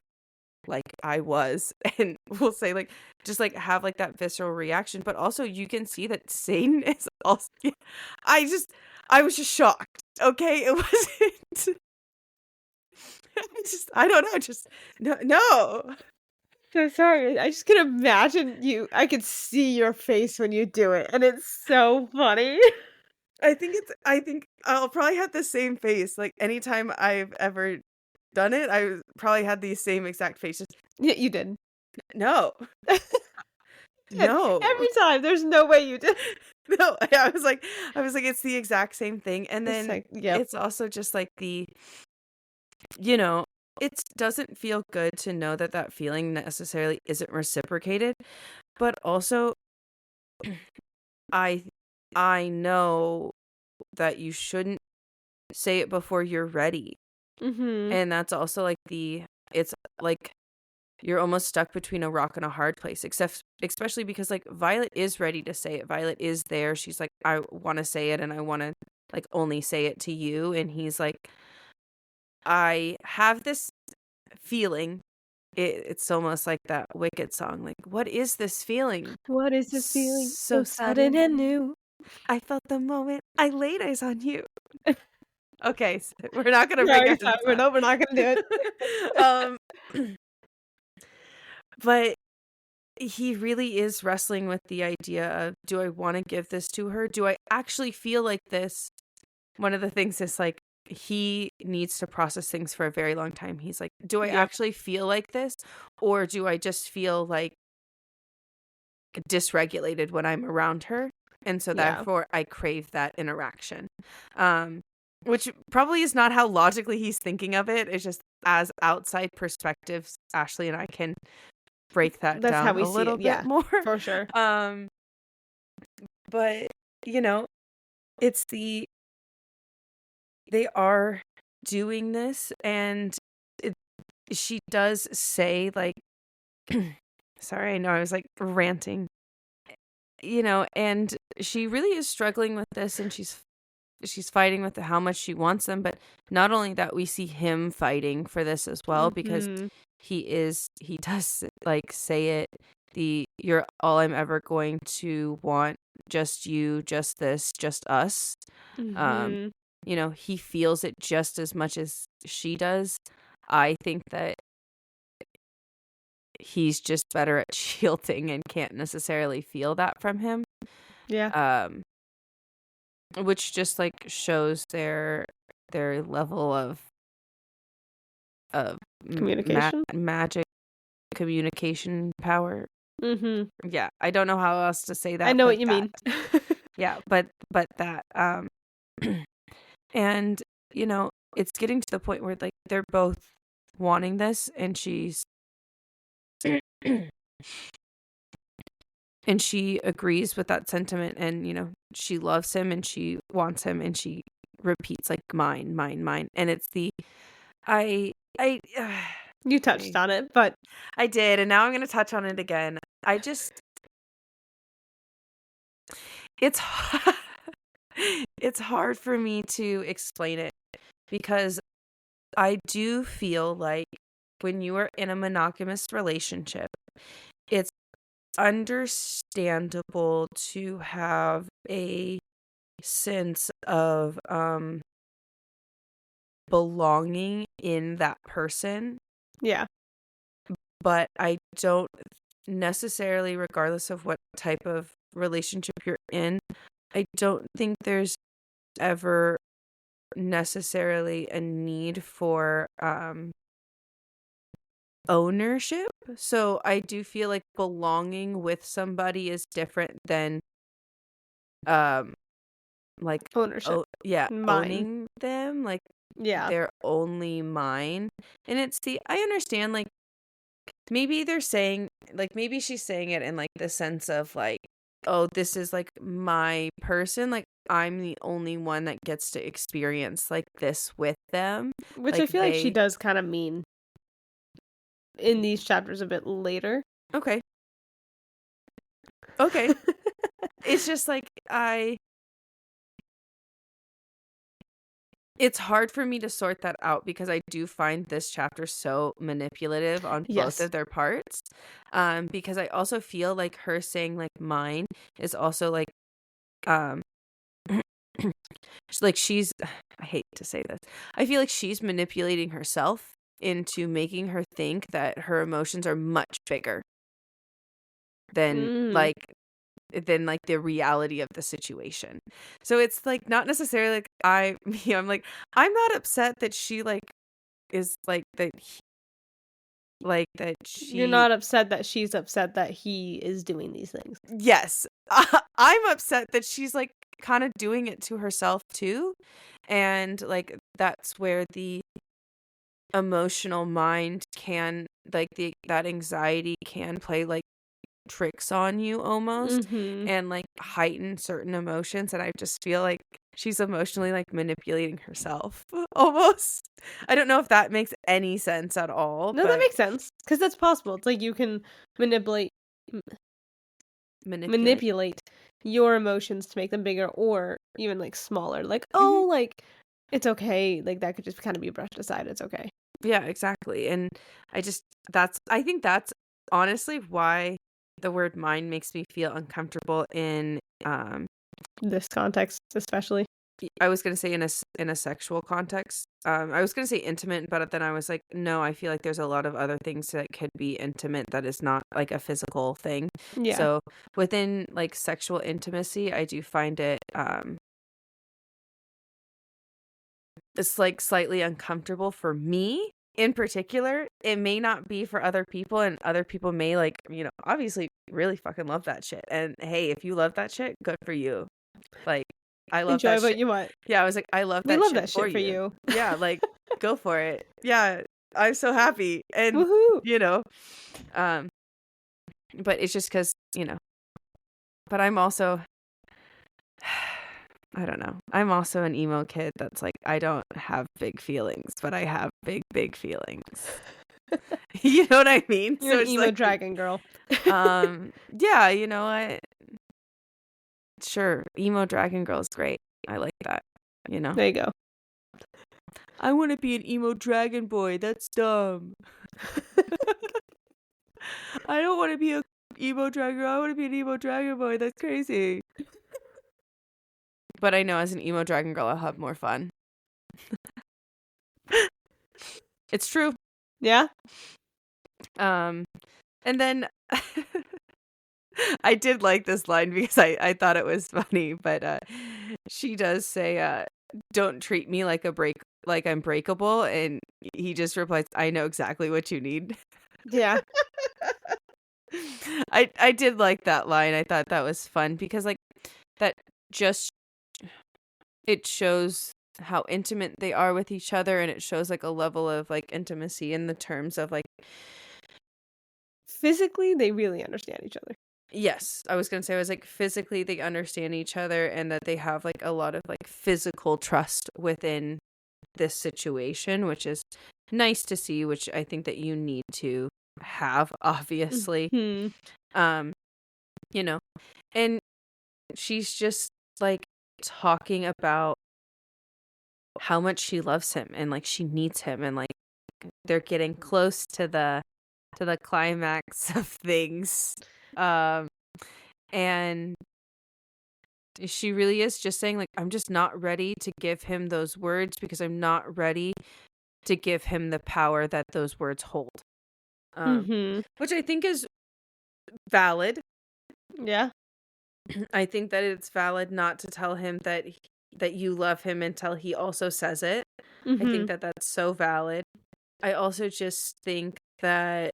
like I was and will say like just like have like that visceral reaction, but also you can see that Satan is also I just I was just shocked. Okay, it wasn't I don't know, just no. So sorry. I just can imagine you. I could see your face when you do it, and it's so funny. I think I'll probably have the same face like anytime I've ever done it. Probably had the same exact faces. Yeah, you did. No. Did. No. Every time. There's no way you did. No, I was like, it's the exact same thing. And It's then like, yep. it's also just like you know, it doesn't feel good to know that that feeling necessarily isn't reciprocated, but also I I know that you shouldn't say it before you're ready. Mhm. And that's also like it's like you're almost stuck between a rock and a hard place, except especially because like Violet is ready to say it. Violet is there. She's like, I want to say it and I want to like only say it to you. And he's like, I have this feeling. It's almost like that Wicked song. Like, what is this feeling? What is this feeling So so sudden and sudden. new? I felt the moment I laid eyes on you. Okay, so we're not gonna break Sorry, out sorry. into that. No, we're not gonna do it. um, but he really is wrestling with the idea of, do I want to give this to her? Do I actually feel like this? One of the things is like he needs to process things for a very long time. He's like, do I Yep. actually feel like this? Or do I just feel like dysregulated when I'm around her? And so Yeah. therefore I crave that interaction. Which probably is not how logically he's thinking of it. It's just as outside perspectives, Ashley and I can break that That's how down we a see little it. bit Yeah. more. For sure. Um, but it's they are doing this, and it, she does say like, sorry, I know I was like ranting, and she really is struggling with this, and she's fighting with how much she wants them, but not only that, we see him fighting for this as well because Mhm. he does like say it, you're all I'm ever going to want, just you, just this, just us. um Mhm. he feels it just as much as she does. I think that he's just better at shielding and can't necessarily feel that from him. Yeah. um which just like shows their level of Communication. magic communication power. Mhm. Yeah, I don't know how else to say I that, know but what you that. mean. Yeah, but that and it's getting to the point where like they're both wanting this, and she's and she agrees with that sentiment, and she loves him and she wants him, and she repeats like mine, mine, mine, and it's I You touched on it, but I did, and now I'm going to touch on it again. I just it's it's hard for me to explain it because I do feel like when you are in a monogamous relationship, it's understandable to have a sense of belonging in that person. Yeah. but I don't necessarily, regardless of what type of relationship you're in, I don't think there's ever necessarily a need for ownership. So I do feel like belonging with somebody is different than um like Ownership. yeah, Mine. owning them, like Yeah. they're only mine. And it's I understand, like maybe they're saying, like maybe she's saying it in like the sense of like, oh, this is like my person, like I'm the only one that gets to experience like this with them. Which I Like feel like she they does kind of mean in these chapters a bit later. okay. Okay. It's just like it's hard for me to sort that out because I do find this chapter so manipulative on both Yes. of their parts. Because I also feel like her saying like mine is also like um like she's I hate to say this. I feel like she's manipulating herself into making her think that her emotions are much bigger than Mm. like the reality of the situation. So it's like not necessarily like I'm like I'm not upset that she like is like that You're she not upset that she's upset that he is doing these things. yes. I'm upset that she's like kind of doing it to herself too. And like that's where the emotional mind can like that anxiety can play like tricks on you almost Mhm. and like heighten certain emotions, and I just feel like she's emotionally like manipulating herself almost. I don't know if that makes any sense at all, No, that but makes sense because that's possible. It's like you can manipulate manipulate. manipulate your emotions to make them bigger or even like smaller. Like, Mhm. oh, like it's okay. Like that could just kind of be brushed aside. It's okay. Yeah, exactly. And I just I think that's honestly why the word mind makes me feel uncomfortable in This context, especially. I was gonna say in a sexual context. I was gonna say intimate, but then I was like, no, I feel like there's a lot of other things that could be intimate that is not like a physical thing. Yeah. So within like sexual intimacy, I do find it it's like slightly uncomfortable for me in particular. It may not be for other people, and other people may like, obviously really fucking love that shit. And hey, if you love that shit, good for you. Like I love Enjoy that what shit. you want. Yeah, I was like, I love We that love shit that for shit for you. you. Yeah, like go for it. Yeah, I'm so happy. And Woohoo. you know, um, but it's just because but I'm also I don't know. I'm also an emo kid that's like, I don't have big feelings, but I have big, big feelings. You know what I mean? You're So an it's emo like, dragon girl. yeah, sure, emo dragon girl is great. I like that, you know? There you go. I want to be an emo dragon boy. That's dumb. I don't want to be a emo dragon girl. I want to be an emo dragon boy. That's crazy. But I know as an emo dragon girl, I'll have more fun. It's true. Yeah? And then I did like this line because I thought it was funny, but she does say, don't treat me like like I'm breakable, and he just replies, I know exactly what you need. Yeah. I did like that line. I thought that was fun because like that just it shows how intimate they are with each other, and it shows like a level of like intimacy in the terms of like Physically, they really understand each other. yes, I was gonna say I was like physically they understand each other and that they have like a lot of like physical trust within this situation, which is nice to see, which I think that you need to have, obviously. Hmm. Um, you know, and she's just like talking about how much she loves him and like she needs him, and like they're getting close to the climax of things. Um and she really is just saying like I'm just not ready to give him those words because I'm not ready to give him the power that those words hold. Which I think is valid. Yeah. I think that it's valid not to tell him that that you love him until he also says it. I think that that's so valid. I also just think that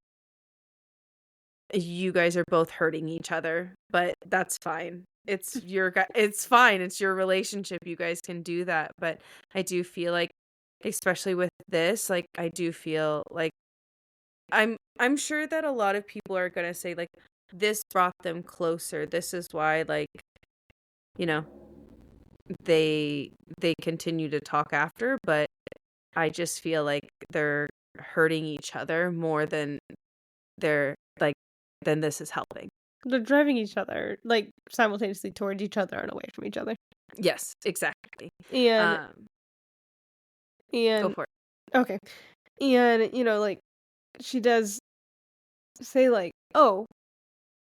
you guys are both hurting each other, but that's fine. It's it's fine. It's your relationship. You guys can do that. But I do feel like, especially with this, like I do feel like I'm sure that a lot of people are gonna say like this brought them closer. This is why, like, you know, they continue to talk after, but I just feel like they're hurting each other more than they're like than this is helping. They're driving each other, like, simultaneously towards each other and away from each other. Yes, exactly. And Go and for it. okay. And, like, she does say, like, "Oh,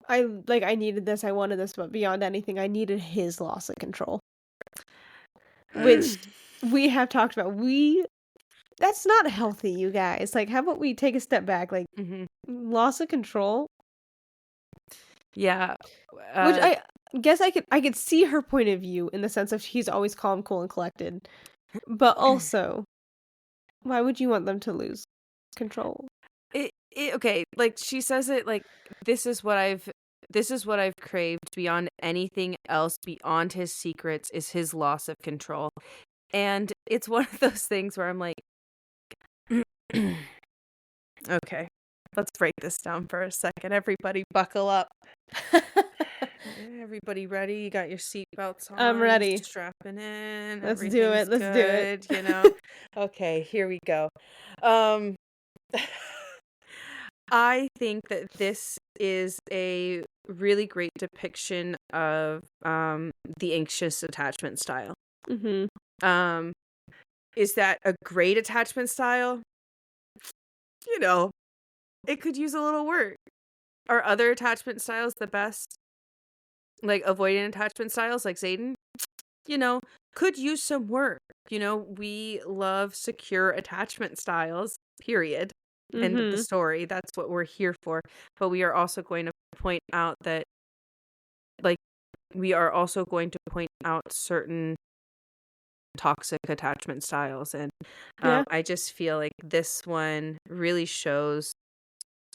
I needed this, I wanted this, but beyond anything, I needed his loss of control." Which we have talked about. That's not healthy, you guys. Like, how about we take a step back? Like, Mm-hmm. loss of control, Yeah. which I guess I could see her point of view in the sense of he's always calm, cool, and collected. But also, why would you want them to lose control? Okay, like she says it like this is what I've craved beyond anything else, beyond his secrets is his loss of control. And it's one of those things where I'm like, okay, let's break this down for a second. Everybody buckle up. Everybody ready? You got your seatbelts on? I'm ready. Strapping in. Let's do it. Let's do it. You know. Okay, here we go. I think that this is a really great depiction of the anxious attachment style. Is that a great attachment style? You know, it could use a little work. Are other attachment styles the best? Like avoidant attachment styles like Zayden? You know, could use some work. You know, we love secure attachment styles, period. End of the story. That's what we're here for. But we are also going to point out that, like, we are also going to point out certain toxic attachment styles. And Yeah. I just feel like this one really shows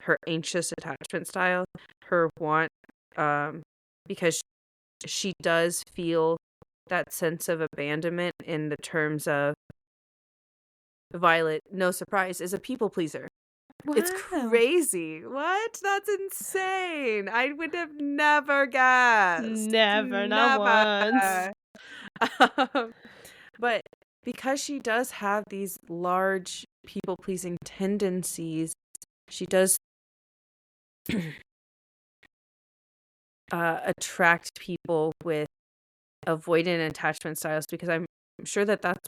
her anxious attachment style, her want, because she does feel that sense of abandonment in the terms of Violet, no surprise, is a people pleaser. Wow. It's crazy. What? That's insane. I would have never guessed. Never, not once. But because she does have these large people-pleasing tendencies, she does attract people with avoidant attachment styles, because I'm sure that that's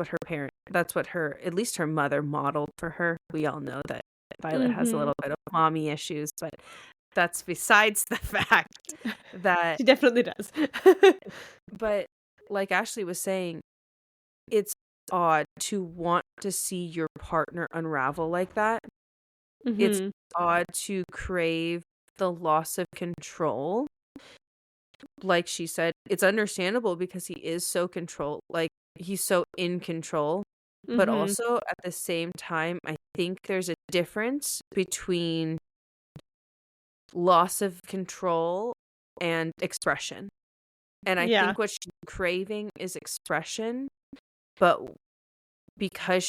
what her, at least her mother modeled for her. We all know that Violet has a little bit of mommy issues, but that's besides the fact that She definitely does. but like Ashley was saying, it's odd to want to see your partner unravel like that. It's odd to crave the loss of control. Like she said, it's understandable because he is so he's so in control. But also at the same time, I think there's a difference between loss of control and expression. And I think what she's craving is expression, but because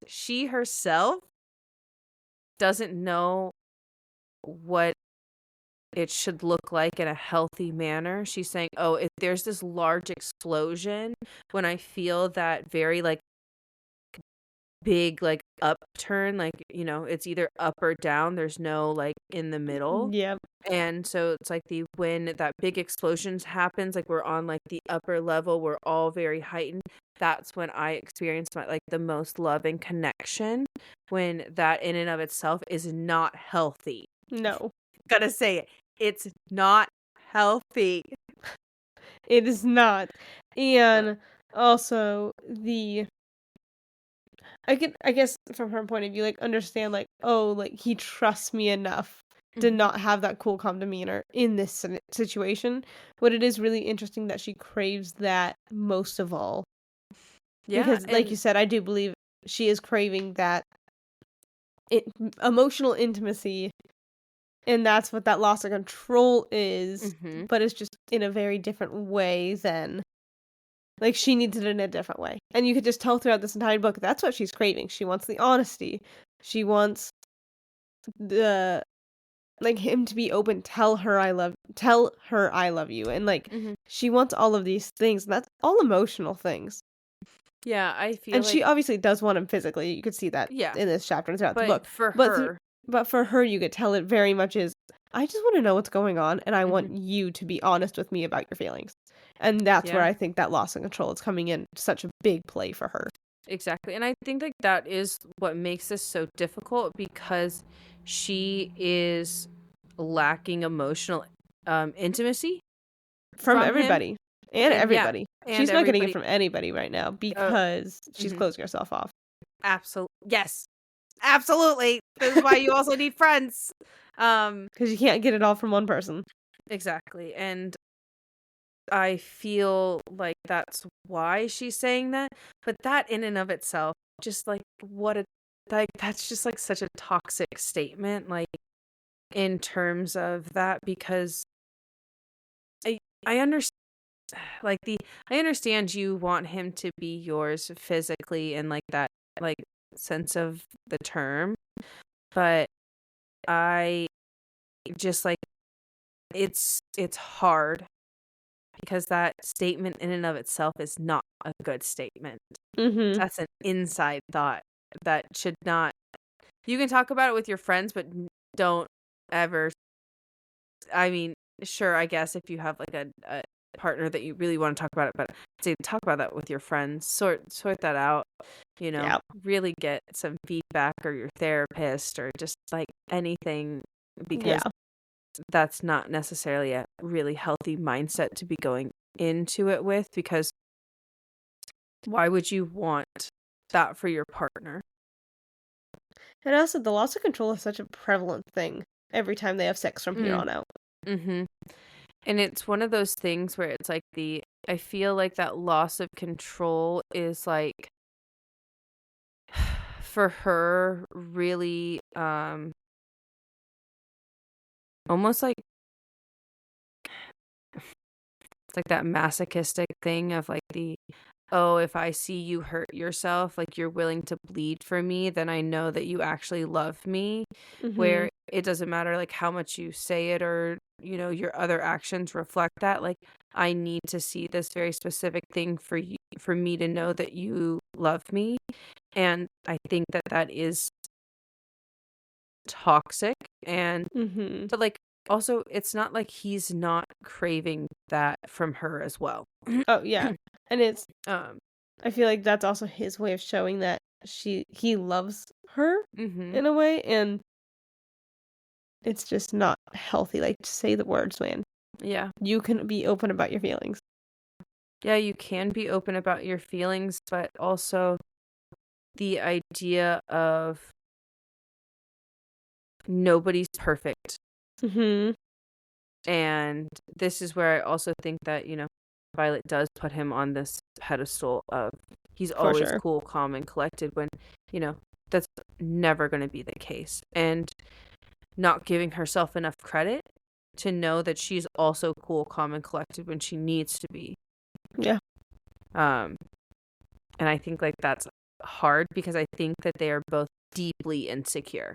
she herself doesn't know what it should look like in a healthy manner, she's saying, oh, if there's this large explosion, when I feel that very like big like upturn, like, you know, it's either up or down, there's no like in the middle. Yep. And so it's like when that big explosions happens, like we're on like the upper level, we're all very heightened. That's when I experience the most love and connection, when that in and of itself is not healthy. No. Gotta say it. It's not healthy. It is not. And also the I guess from her point of view, like, understand, like, oh, like, he trusts me enough to Mhm. not have that cool, calm demeanor in this situation, but it is really interesting that she craves that most of all, Yeah, because, like and you said, I do believe she is craving that emotional intimacy, and that's what that loss of control is, mhm. but it's just in a very different way than like, she needs it in a different way, and you could just tell throughout this entire book that's what she's craving. She wants the honesty. She wants the like, him to be open, tell her I love you, and, like, Mhm. she wants all of these things, and that's all emotional things, Yeah, I feel and she like obviously does want him physically, you could see that yeah, in this chapter and throughout the book, but for but through her but for her, you could tell it very much is, "I just wanna know what's going on, and I mhm. want you to be honest with me about your feelings," and that's where Yeah, I think that loss of control is coming in such a big play for her. exactly, and I think, like, that is what makes this so difficult because she is lacking emotional, intimacy From from him, everybody, and and yeah, everybody. and She's not getting it everybody from anybody right now uh, because she's mhm. closing herself off. Yes. Absolutely. This is why you also need friends. Um, 'Cause you can't get it all from one person. exactly. And I feel like that's why she's saying that. But that in and of itself, just like what a like that's just like such a toxic statement, like in terms of that, because I I understand like the I understand you want him to be yours physically and like that like sense of the term, but I just like it's hard because that statement in and of itself is not a good statement. Mhm. That's an inside thought that should not you can talk about it with your friends, but don't ever I mean, sure, I guess if you have like a partner that you really want to talk about it, but say talk about that with your friends. Sort that out, Yeah. really get some feedback or your therapist or just like anything because Yeah. that's not necessarily a really healthy mindset to be going into it with because why would you want that for your partner? And also, the loss of control is such a prevalent thing every time they have sex from here Mm, on out. mhm. And it's one of those things where it's like I feel like that loss of control is like for her really almost like it's like that masochistic thing of like oh, if I see you hurt yourself, like you're willing to bleed for me, then I know that you actually love me. Mhm. Where it doesn't matter like how much you say it or, your other actions reflect that. Like I need to see this very specific thing for me to know that you love me. And I think that that is toxic and Mhm. but like also it's not like he's not craving that from her as well. Oh, yeah. And it's um I feel like that's also his way of showing that he loves her mhm. in a way, and it's just not healthy, like, say the words, man. Yeah. You can be open about your feelings. Yeah, you can be open about your feelings, but also the idea of nobody's perfect. Mhm. And this is where I also think that, Violet does put him on this pedestal of he's For always sure. cool, calm, and collected when, you know, that's never going to be the case. And not giving herself enough credit to know that she's also cool, calm, and collected when she needs to be. Yeah. Um, and I think like that's hard because I think that they are both deeply insecure.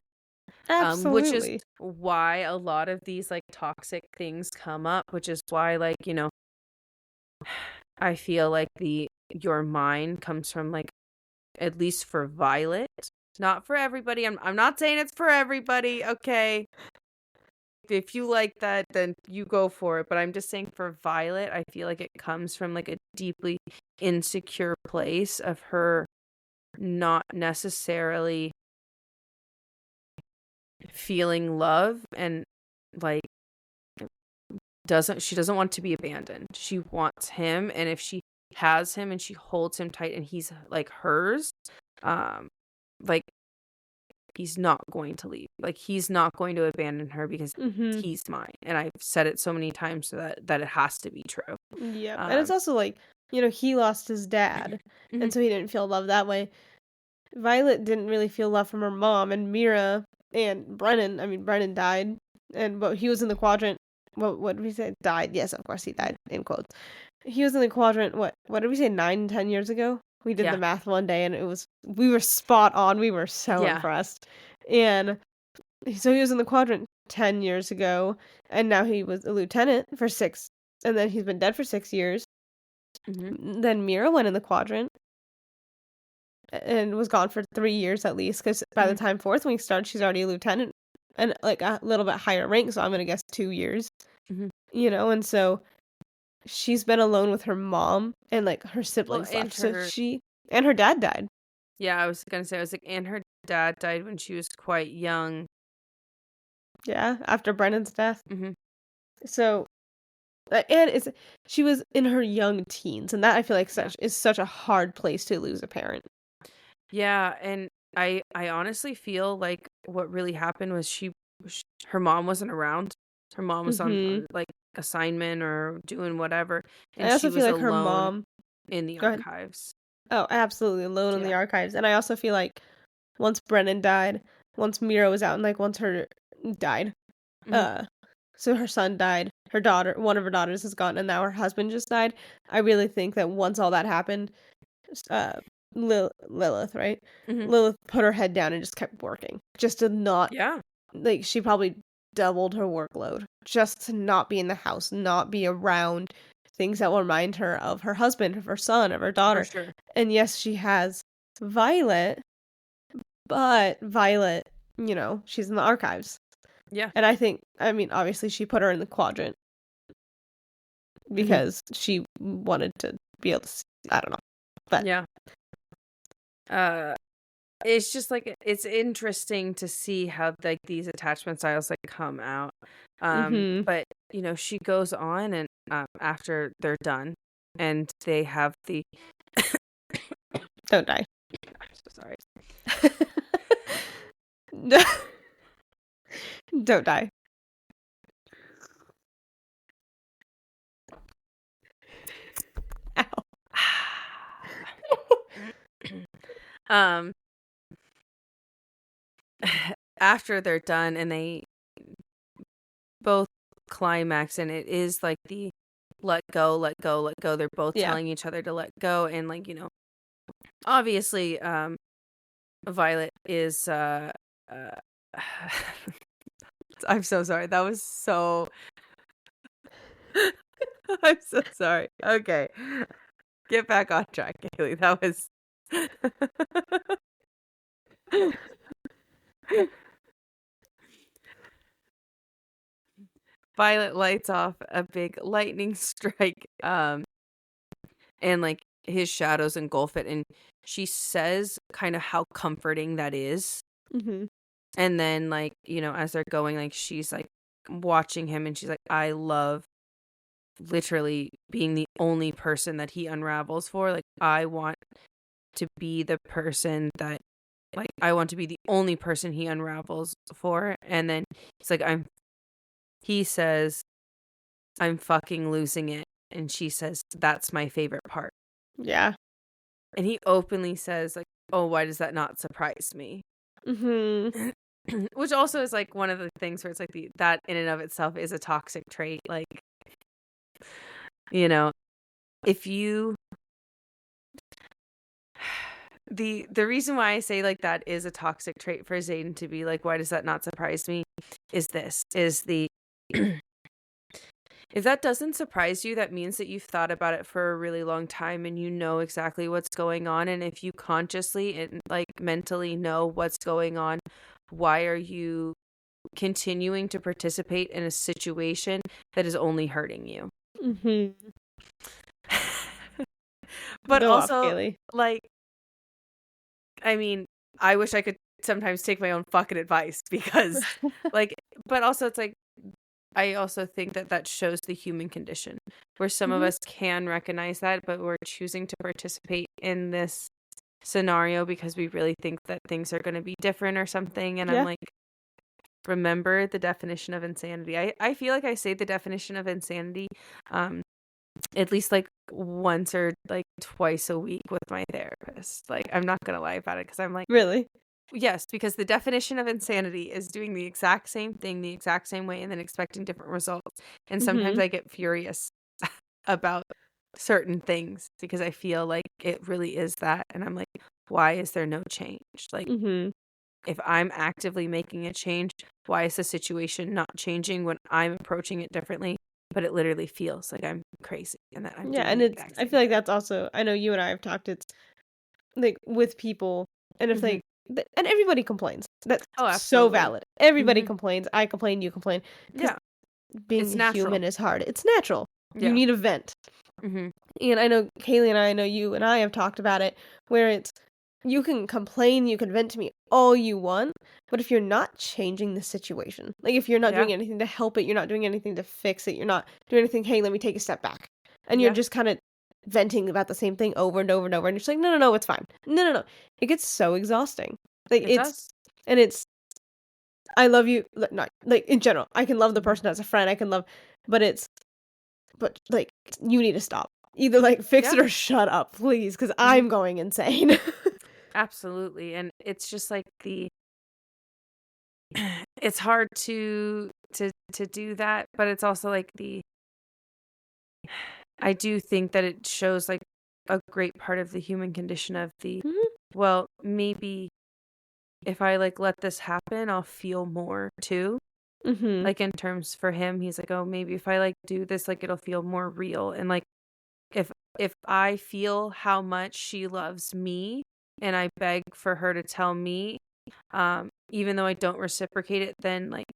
Which is Absolutely. why a lot of these like toxic things come up, which is why like, I feel like your mind comes from like at least for Violet, not for everybody. I'm not saying it's for everybody, okay? If you like that, then you go for it. But I'm just saying for Violet, I feel like it comes from like a deeply insecure place of her not necessarily feeling love and like she doesn't want to be abandoned. She wants him, and if she has him and she holds him tight and he's like hers, like, he's not going to leave. Like, he's not going to abandon her because Mhm. he's mine. And I've said it so many times so that it has to be true. Yep, and it's Um, also, like, he lost his dad, mhm, and so he didn't feel love that way. Violet didn't really feel love from her mom, and Mira and Brennan died, but he was in the quadrant. What did we say? Died. Yes, of course he died, in quotes. He was in the quadrant, what did we say, 9, 10 years ago? We did the yeah. math one day, and we were spot on, we were so Yeah. impressed. And so he was in the quadrant 10 years ago, and now he was a lieutenant for 6, and then he's been dead for 6 years. Hmm. Then Mira went in the quadrant and was gone for 3 years at least, because by the Hmm. time Fourth Wing starts, she's already a lieutenant and, like, a little bit higher rank, so I'm gonna guess 2 years, Hmm. and so she's been alone with her mom and, like, her Well, siblings and left, so her, she and her dad died. yeah, I was gonna say, I was like, and her dad died when she was quite young. Yeah, after Brennan's death. Hmm. So, and she was in her young teens, and that I feel like Yeah. is such a hard place to lose a parent. Yeah, and I honestly feel like what really happened was her mom wasn't around. Her mom was Mhm. on like assignment or doing whatever, I and she also feel was like her alone mom in the Go ahead. archives. Oh, absolutely, alone in the Yeah. archives, and I also feel like once Brennan died, once Mira was out, and, like, once her died, Hmm. uh, so her son died, one of her daughters is gone, and now her husband just died. I really think that once all that happened, uh, Lilith, right? Hmm. Lilith put her head down and just kept working, just to not Yeah, like, she probably doubled her workload just to not be in the house, not be around things that will remind her of her husband, of her son, of her for daughter. sure. And yes, she has Violet, but Violet, she's in the archives. Yeah. And obviously she put her in the quadrant Hmm. because she wanted to be able to see, I don't know. But Yeah. Uh, it's just like it's interesting to see how like these attachment styles like come out. mhm. But she goes on and after they're done and they have the Don't die. I'm so sorry. Don't die. Ow. um after they're done and they both climax and it is like the let go, let go, let go. They're both Yeah. telling each other to let go and like, obviously Violet is I'm so sorry. That was so I'm so sorry. Okay. Get back on track, Kaylee. That was Violet lights off a big lightning strike, and like his shadows engulf it, and she says kind of how comforting that is. Mhm. And then like, as they're going, like she's like watching him and she's like, I love literally being the only person that he unravels for. Like I want to be the person that like I want to be the only person he unravels for. And then he says, I'm fucking losing it. And she says, that's my favorite part. Yeah. And he openly says, like, oh, why does that not surprise me? Mhm. Which also is like one of the things where it's like that in and of itself is a toxic trait. Like, if you the reason why I say like that is a toxic trait for Zayden to be like, why does that not surprise me? Is the if that doesn't surprise you, that means that you've thought about it for a really long time and you know exactly what's going on. And if you consciously and like mentally know what's going on, why are you continuing to participate in a situation that is only hurting you? Mhm. But Go off, also, Kaylee. like, I mean, I wish I could sometimes take my own fucking advice because, like, but also it's like, I also think that shows the human condition where some of Mhm. us can recognize that, but we're choosing to participate in this scenario because we really think that things are going to be different or something. And I'm Yeah. like, remember the definition of insanity. I feel like I say the definition of insanity um at least like once or like twice a week with my therapist. Like, I'm not gonna lie about it because I'm like, Really? yes, because the definition of insanity is doing the exact same thing the exact same way and then expecting different results. And sometimes Mhm. I get furious about certain things because I feel like it really is that. And I'm like, why is there no change? Like, Mhm. if I'm actively making a change, why is the situation not changing when I'm approaching it differently? But it literally feels like I'm crazy and that I'm Yeah, doing and the it's exact I same feel like thing. that's also I know you and I have talked, it's like with people, and if Hmm. and everybody complains. That's Oh, so absolutely. valid. Everybody Hmm. complains. I complain, you complain, because Yeah, being it's natural. human is hard. It's natural. You Yeah. need a vent. Hmm. And I know Kaylee and I know you and I have talked about it, where it's you can complain, you can vent to me all you want, but if you're not changing the situation, like if you're not Yeah. doing anything to help it, you're not doing anything to fix it, you're not doing anything, hey, let me take a step back. And you're Yeah. just kind of venting about the same thing over and over and over. And you're just like, no, no, no, it's fine. No, no, no. It gets so exhausting. Like It it's, does. and it's, I love you, not like in general. I can love the Hmm. person as a friend. I can love, but it's, but like, you need to stop. Either like fix Yeah. it or shut up, please, because Hmm. I'm going insane. Absolutely. And it's just like the it's hard to do that, but it's also like the I do think that it shows like a great part of the human condition of the, Mhm. well, maybe if I like let this happen, I'll feel more too. Mhm. Like in terms for him, he's like, oh, maybe if I like do this, like it'll feel more real. And like if if I feel how much she loves me and I beg for her to tell me, even though I don't reciprocate it, then like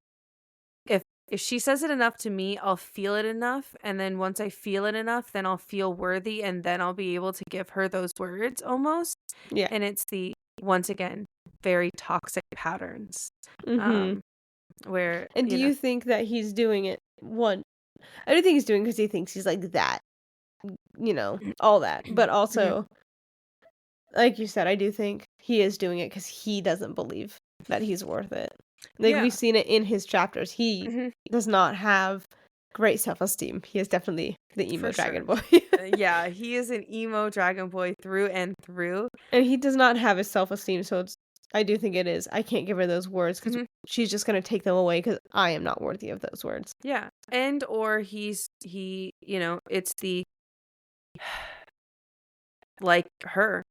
if she says it enough to me, I'll feel it enough. And then once I feel it enough, then I'll feel worthy and then I'll be able to give her those words almost. Yeah. And it's the, once again, very toxic patterns. Mhm. Um, where, And do you think that he's doing it one I don't think he's doing because he thinks he's like that, all that. But Mhm. also, like you said, I do think he is doing it because he doesn't believe that he's worth it. Like Yeah. we've seen it in his chapters. He Hmm. does not have great self-esteem. He is definitely the emo For dragon sure. boy. Yeah, he is an emo dragon boy through and through. And he does not have his self-esteem, so I do think it is. I can't give her those words because Hmm. she's just gonna take them away because I am not worthy of those words. Yeah. And or it's the like her.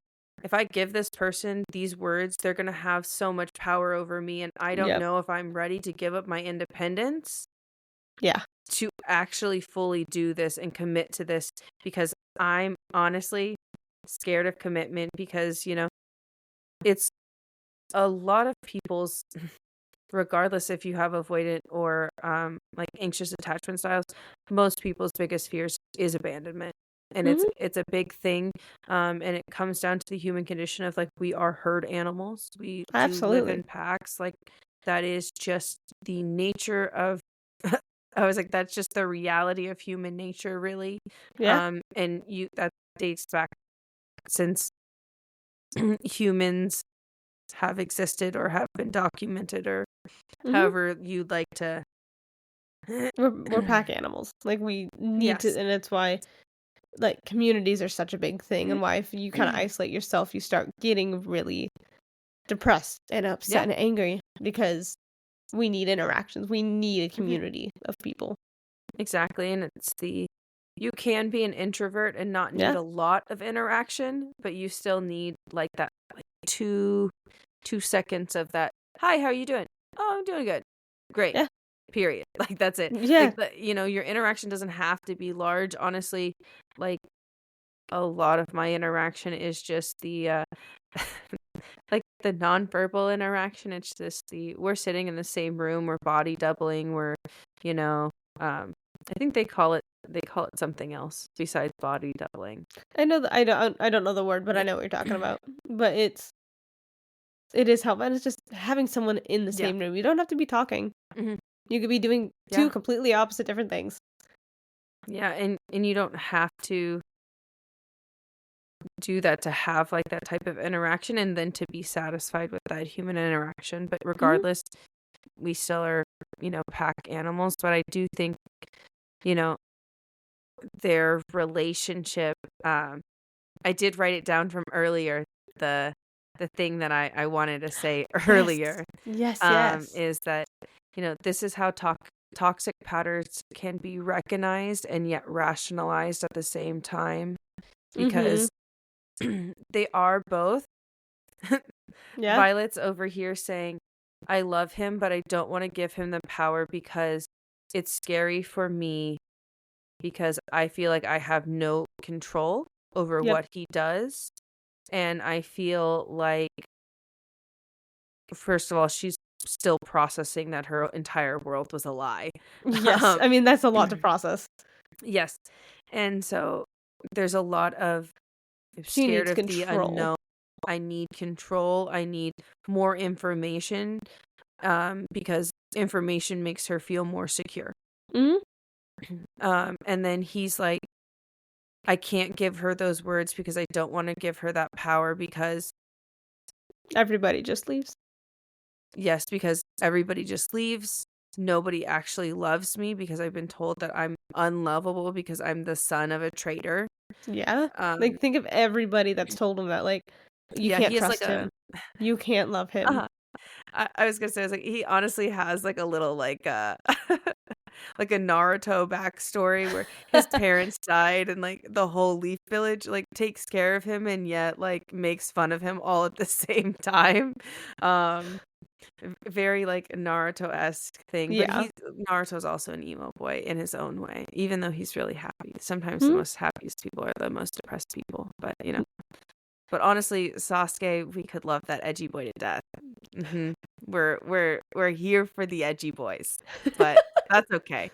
If I give this person these words, they're going to have so much power over me. And I don't Yep. know if I'm ready to give up my independence Yeah. to actually fully do this and commit to this because I'm honestly scared of commitment because, it's a lot of people's, regardless if you have avoidant or like anxious attachment styles, most people's biggest fears is abandonment. And it's Mhm. it's a big thing. And it comes down to the human condition of like we are herd animals. We do live Absolutely. in packs. Like that is just the nature of I was like, that's just the reality of human nature, really. Yeah. And you that dates back since humans have existed or have been documented or Mhm. however you'd like to. We're pack animals. Like we need to, Yes. and it's why like communities are such a big thing, and why if you kind of isolate yourself, you start getting really depressed and upset Yeah, and angry because we need interactions. We need a mhm, community of people. exactly. And it's the you can be an introvert and not need Yeah. a lot of interaction, but you still need like that like 2 seconds of that. Hi, how are you doing? Oh, I'm doing good. Great. Yeah. Period. Like that's it. Yeah. Like your interaction doesn't have to be large. Honestly, like a lot of my interaction is just the like the nonverbal interaction. It's just the we're sitting in the same room, we're body doubling, we're you know, I think they call it something else besides body doubling. I know that I don't know the word, but I know what you're talking about. But it is helpful, and it's just having someone in the Yeah. same room. You don't have to be talking. Hmm. You could be doing two Yeah. completely opposite different things. Yeah, and you don't have to do that to have like that type of interaction and then to be satisfied with that human interaction. But regardless, we still are, pack animals. But I do think, their relationship, I did write it down from earlier, the thing that I wanted to say earlier. Yes. Is that, this is how toxic patterns can be recognized and yet rationalized at the same time, because they are both. Yeah. Violet's over here saying, I love him, but I don't want to give him the power because it's scary for me, because I feel like I have no control over Yep. what he does. And I feel like, first of all, she's still processing that her entire world was a lie. Yes. I mean, that's a lot to process. Yes. And so there's a lot of She scared needs of the control. unknown. I need control. I need more information, because information makes her feel more secure. And then he's like, I can't give her those words because I don't want to give her that power, because everybody just leaves. Yes, because everybody just leaves. Nobody actually loves me because I've been told that I'm unlovable because I'm the son of a traitor. Yeah. Like, think of everybody that's told him that, like, you can't he has trust him. You can't love him. I was gonna say, I was like, he honestly has like a little like like a Naruto backstory where his parents died and like the whole Leaf Village like takes care of him and yet like makes fun of him all at the same time. Very like Naruto-esque thing. Yeah. But Naruto's also an emo boy in his own way, even though he's really happy. Sometimes the most happiest people are the most depressed people, but But honestly, Sasuke, we could love that edgy boy to death. We're here for the edgy boys, but that's okay.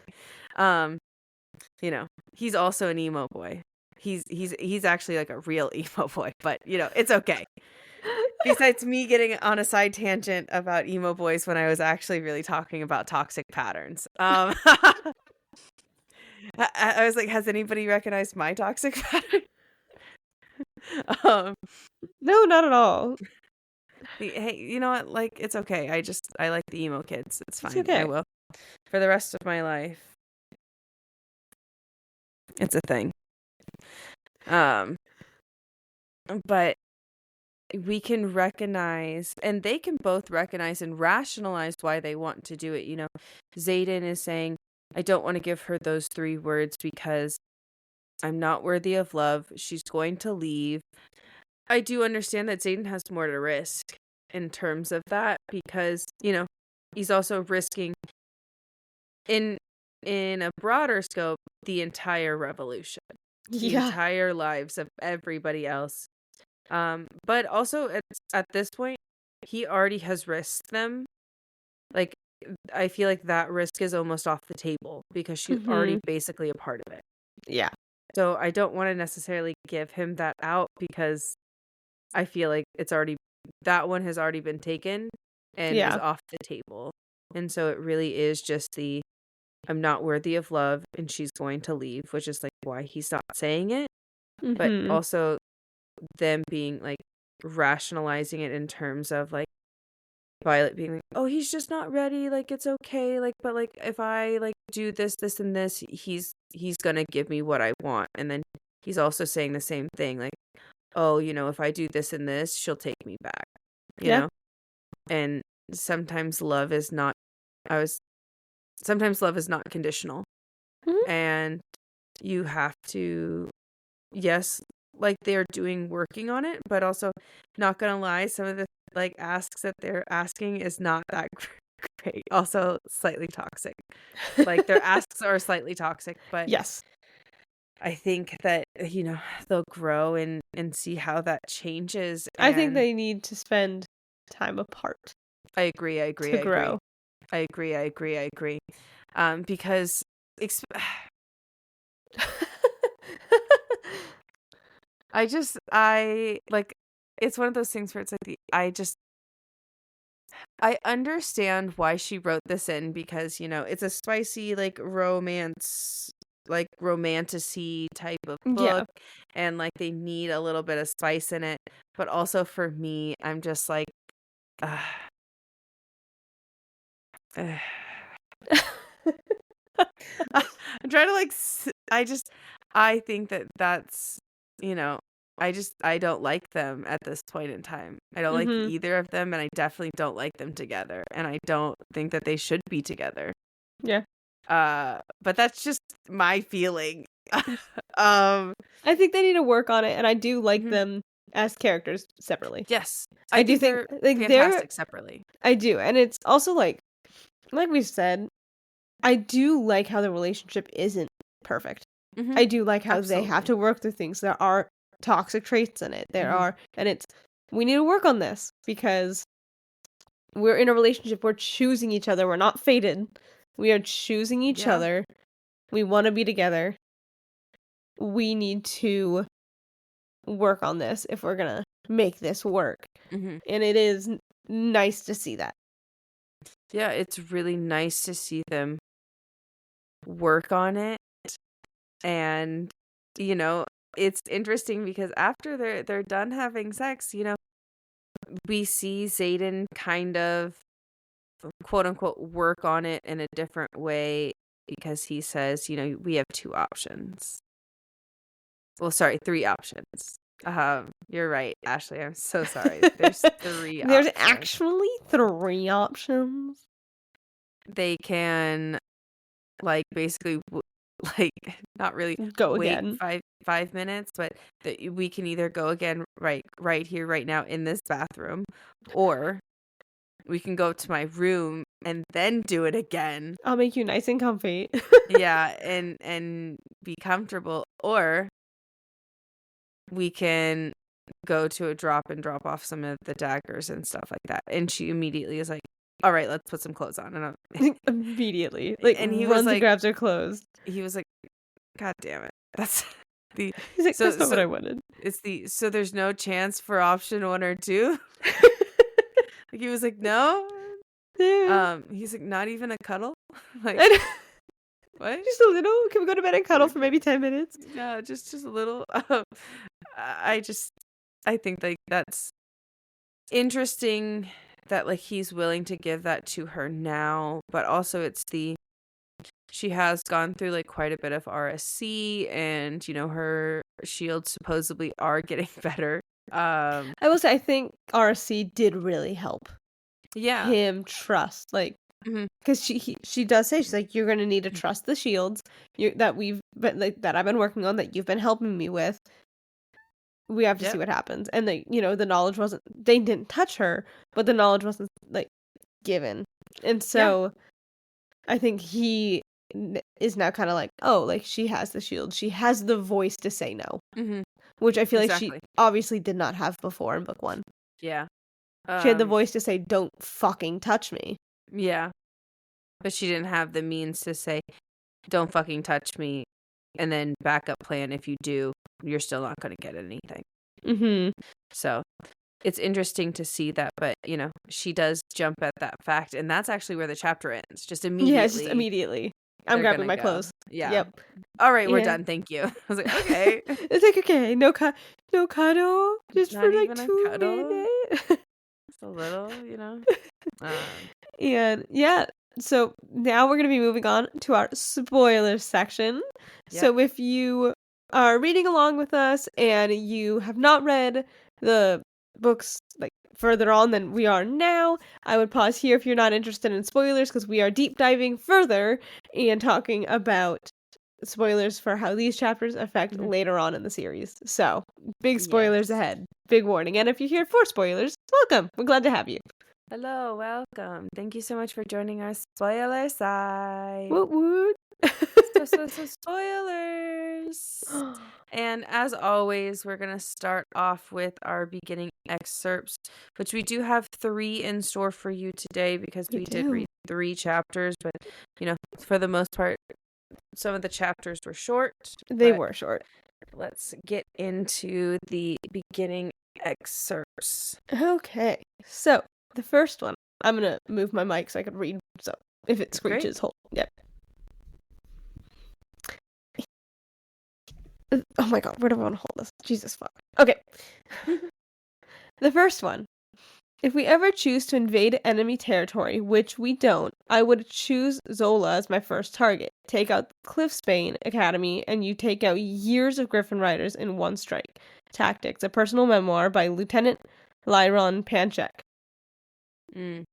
He's also an emo boy. He's actually like a real emo boy, but it's okay. Besides me getting on a side tangent about emo boys when I was actually really talking about toxic patterns. I was like, has anybody recognized my toxic pattern? No, not at all. Hey, you know what? Like, it's okay. I like the emo kids. It's fine. okay. I will. For the rest of my life. It's a thing. But we can recognize, and they can both recognize and rationalize why they want to do it. Xaden is saying, I don't want to give her those 3 words because I'm not worthy of love. She's going to leave. I do understand that Xaden has more to risk in terms of that, because, he's also risking in a broader scope the entire revolution. The entire lives of everybody else. But also at this point, he already has risked them. Like, I feel like that risk is almost off the table because she's already basically a part of it. Yeah. So I don't want to necessarily give him that out because I feel like that one has already been taken and is off the table. And so it really is just I'm not worthy of love and she's going to leave, which is like why he's not saying it. But also them being like rationalizing it in terms of like Violet being like, oh, he's just not ready, like it's okay, like, but like if I like do this and this, he's gonna give me what I want. And then he's also saying the same thing, like, oh, if I do this and this, she'll take me back, you know. And sometimes love is not conditional. And you have to, yes, like they're working on it, but also not gonna lie, some of the like asks that they're asking is not that great. Also slightly toxic. Like their asks are slightly toxic, but yes, I think that they'll grow and see how that changes. I think they need to spend time apart. I agree. To grow. I agree. Because I like, it's one of those things where it's like I understand why she wrote this in because, it's a spicy like romance like romantic-y type of Yeah. book, and like they need a little bit of spice in it. But also for me, I'm just like, uh, uh, I'm trying to like, I think that's, you know, I don't like them at this point in time. I don't like Mhm. either of them, and I definitely don't like them together, and I don't think that they should be together. Yeah. But that's just my feeling. Um, I think they need to work on it, and I do like mhm. them as characters separately. Yes, I I do think think they're like fantastic separately. I do, and it's also like we said, I do like how the relationship isn't perfect. Mhm. I do like how they have Absolutely. to work through things. There are toxic traits in it. There Mhm. are, and it's we need to work on this because we're in a relationship. We're choosing each other. We're not fated. We are choosing each Yeah. other. We want to be together. We need to work on this if we're gonna make this work. Mhm. And it is nice to see that. Yeah, it's really nice to see them work on it, and you know, it's interesting because after they're done having sex, we see Zayden kind of quote unquote work on it in a different way because he says, we have two options. Well, sorry, three options. You're right, Ashley. I'm so sorry. There's three There's options. actually 3 options. They can like basically like not really Go wait again. 5 minutes, but we can either go again right here right now in this bathroom, or we can go to my room and then do it again. I'll make you nice and comfy. Yeah, and be comfortable, or we can go to a drop and drop off some of the daggers and stuff like that. And she immediately is like, all right, let's put some clothes on. Immediately. And he was runs and like, grabs her clothes. God damn it. That's the He's like, that's not what so I wanted. so there's no chance for option 1 or 2. Like he was like, no. He's like, not even a cuddle. Like, what? Just a little. Can we go to bed and cuddle for maybe 10 minutes? Yeah, just a little. I I think like that's interesting that like he's willing to give that to her now, but also she has gone through like quite a bit of RSC, and her shields supposedly are getting better. I will say, I think RC did really help Yeah. him trust, Mhm. because she does say, she's like, you're gonna need to trust the shields that I've been working on, that you've been helping me with. We have to see Yep. what happens. And the knowledge wasn't, they didn't touch her, but the knowledge wasn't like given. And so I think he is now kind of like, oh, like she has the shield. She has the voice to say no, Mhm. which I feel like she Exactly. obviously did not have before in book 1. Yeah. She had the voice to say, don't fucking touch me. Yeah. But she didn't have the means to say, don't fucking touch me, and then backup plan, if you do, you're still not going to get anything. Mm-hmm. So it's interesting to see that, but she does jump at that fact, and that's actually where the chapter ends. Just immediately. Yeah, just immediately. I'm they're grabbing gonna my go. clothes. Yeah. Yep. All right, we're Yeah. done. Thank you. I was like, okay. It's like, okay, no cuddle, just Not for like even a 2 cuddle? minutes. Just a little, And yeah, so now we're going to be moving on to our spoiler section. So if you are reading along with us and you have not read the books like further on than we are now, I would pause here if you're not interested in spoilers, because we are deep diving further and talking about spoilers for how these chapters affect later on in the series. So big spoilers ahead. Big warning. And if you're here for spoilers, welcome. We're glad to have you. Hello, welcome. Thank you so much for joining our spoiler side. Woot woot. So spoilers. And as always, we're going to start off with our beginning excerpts, which we do have 3 in store for you today, because we did read 3 chapters, but for the most part, some of the chapters were short. They were short. Let's get into the beginning excerpts. Okay. So, the first one, I'm going to move my mic so I can read. So, if it screeches, hold. Yep. Oh my god, where do I want to hold this? Jesus fuck. Okay. The first one. If we ever choose to invade enemy territory, which we don't, I would choose Zola as my first target. Take out Cliffsbane Academy, and you take out years of Griffin Riders in one strike. Tactics, a personal memoir by Lieutenant Lyron Panchek. Mm.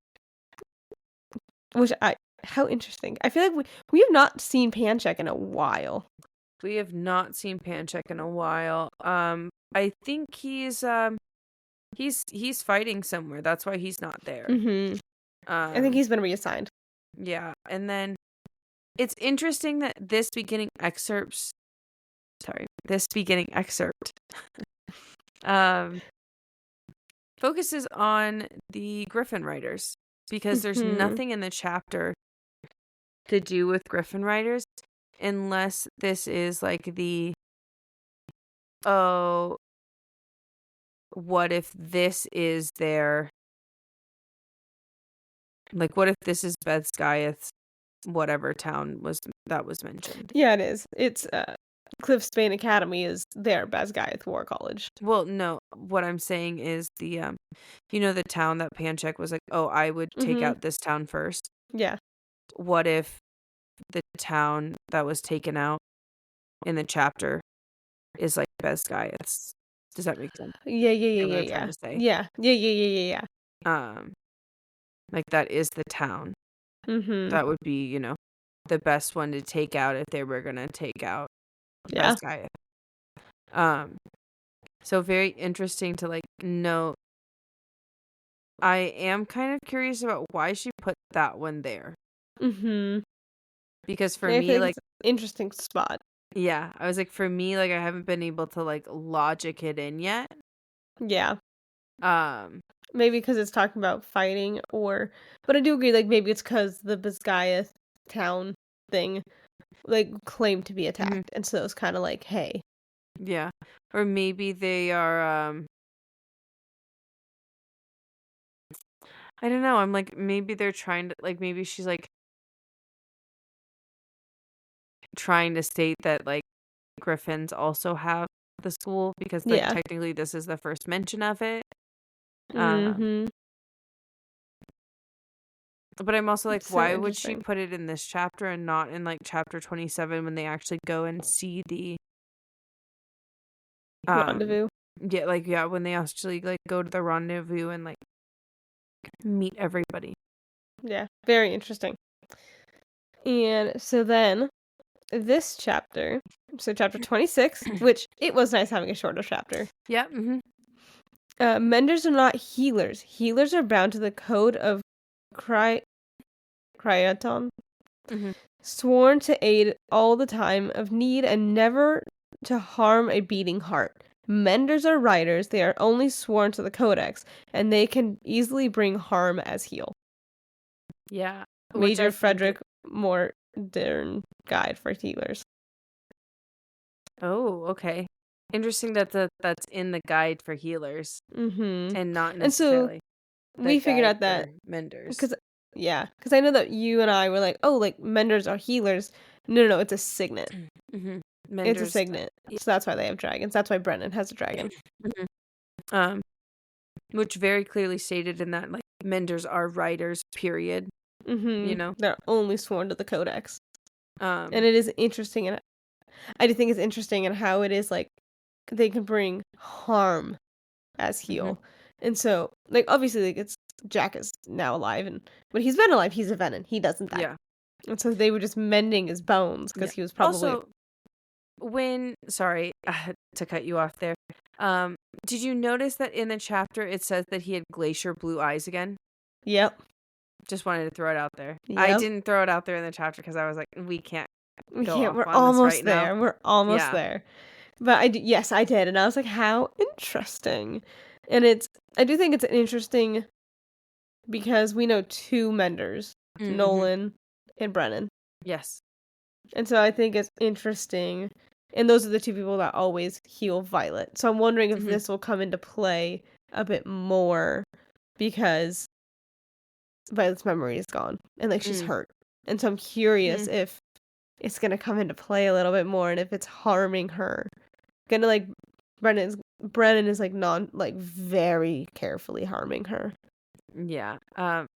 How interesting. I feel like we have not seen Panchek in a while. We have not seen Panchek in a while. I think he's fighting somewhere. That's why he's not there. Mm-hmm. I think he's been reassigned. Yeah, and then it's interesting that this beginning excerpt focuses on the Griffin Riders because there's nothing in the chapter to do with Griffin Riders unless this is like the what if this is their, like, what if this is Bethskyeth's whatever town was mentioned? Yeah, it is. It's Cliffsbane Academy is their Basgiath War College. Well, no, what I'm saying is the the town that Panchek was like, oh, I would take out this town first. Yeah. What if the town that was taken out in the chapter is like Bethskyeth's? Does that make sense? Yeah. Trying to say? Yeah. Like that is the town. Mm-hmm. That would be, the best one to take out if they were gonna take out Bethskyeth. So very interesting to like know. I am kind of curious about why she put that one there. Mm-hmm. Because for me, like, it's an interesting spot. Yeah, I was like, for me, like, I haven't been able to like logic it in yet. Yeah. Maybe because it's talking about fighting, but I do agree, like, maybe it's because the Basgiath town thing, like, claimed to be attacked, and so it's kind of like, hey. Yeah, or maybe they are, I don't know, I'm like, maybe they're trying to, like, maybe she's, like, trying to state that, like, Griffins also have the school, because, like, technically this is the first mention of it. Mm-hmm. But I'm also like, why would she put it in this chapter and not in like chapter 27 when they actually go and see the rendezvous? Yeah, when they actually like go to the rendezvous and like meet everybody. Yeah, very interesting. And so then this chapter, so chapter 26, which it was nice having a shorter chapter. Yeah. Menders are not healers. Healers are bound to the code of Cryaton, sworn to aid all the time of need and never to harm a beating heart. Menders are riders. They are only sworn to the codex, and they can easily bring harm as heal. Yeah. Major Frederick Modern Guide for Healers. Oh, okay. Interesting that that's in the guide for healers. Mm-hmm. And not necessarily. And so we figured out that Menders. Because I know that you and I were like, oh, like Menders are healers. No, it's a signet. Menders, it's a signet. So that's why they have dragons. That's why Brennan has a dragon. Which very clearly stated in that, like, Menders are riders, period. They're only sworn to the codex. And it is interesting, and I do think it's interesting in how it is like they can bring harm as heal. And so, like, obviously, like, it's Jack is now alive, but he's been alive. He's a venom. He doesn't die. Yeah. And so they were just mending his bones because he was probably. Also, sorry to cut you off there. Did you notice that in the chapter it says that he had glacier blue eyes again? Yep. Just wanted to throw it out there. Yep. I didn't throw it out there in the chapter because I was like, we can't. We're almost there. We're almost there. But I did, and I was like, how interesting. And I do think it's interesting because we know two menders, Nolan and Brennan. Yes. And so I think it's interesting. And those are the two people that always heal Violet. So I'm wondering if this will come into play a bit more because Violet's memory is gone and like she's hurt. And so I'm curious if it's gonna come into play a little bit more, and if it's harming her. Gonna, like Brennan is, like, very carefully harming her. Yeah.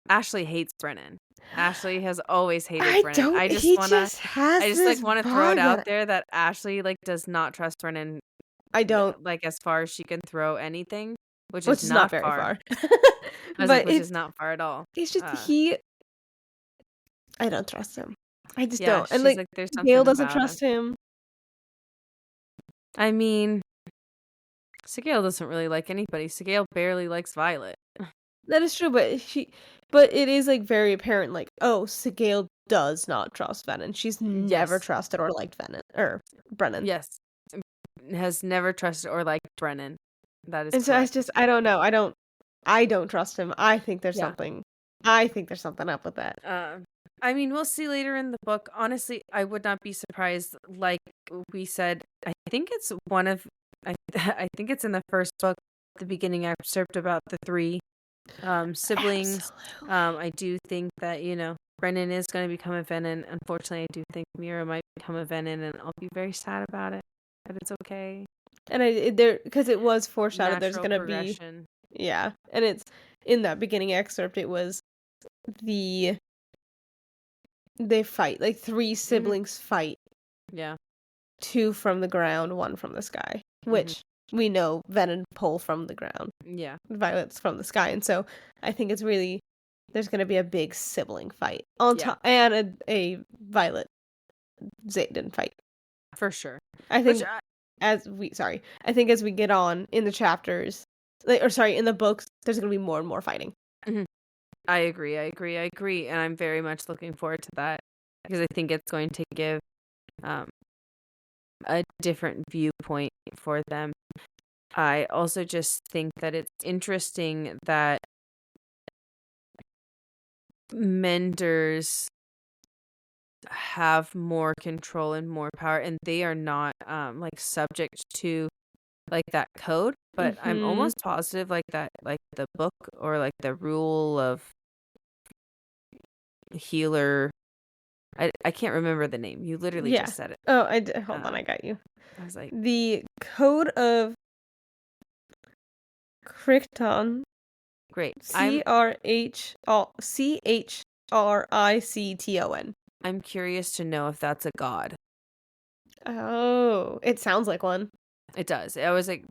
Ashley hates Brennan. Ashley has always hated I Brennan. don't he just has like this want to throw it vibe out that there that Ashley like does not trust Brennan I don't, like as far as she can throw anything, which is which is not not very far. far. I was like, But which is not far at all. it's just I don't trust him. I just Yeah, don't, and, she's like, like, there's Gail something doesn't about him. trust him. I mean, Sigale doesn't really like anybody. Sigale barely likes Violet. That is true, but it is, like, very apparent, like, oh, Sigale does not trust Venom. She's never Yes. trusted or liked Venom or Brennan. Yes. Has never trusted or liked Brennan. That is And so correct. I don't know. I don't trust him. I think there's Yeah. something up with that. I mean, we'll see later in the book. Honestly, I would not be surprised. Like we said, I think it's I think it's in the first book, the beginning excerpt about the three siblings. Absolutely. I do think that, Brennan is going to become a Venom. Unfortunately, I do think Mira might become a Venom, and I'll be very sad about it. But it's okay. And because it was foreshadowed there's Natural gonna progression. be, yeah, and it's in that beginning excerpt it was the they fight, like, 3 siblings fight, Yeah. 2 from the ground, 1 from the sky, which we know Venom pull from the ground. Yeah. Violet's from the sky, and so I think it's really there's gonna be a big sibling fight on Yeah. top, and a Violet Xaden fight. For sure. I think I think as we get on in the chapters, in the books, there's gonna be more and more fighting. I agree. And I'm very much looking forward to that because I think it's going to give a different viewpoint for them. I also just think that it's interesting that menders have more control and more power, and they are not like subject to like that code, but I'm almost positive like that, like the book or like the rule of healer. I can't remember the name. You literally just said it. Oh, hold on, I got you. I was like, The Code of Crichton. great. CHRICTON. I'm curious to know if that's a god. Oh, it sounds like one. It does. I was like,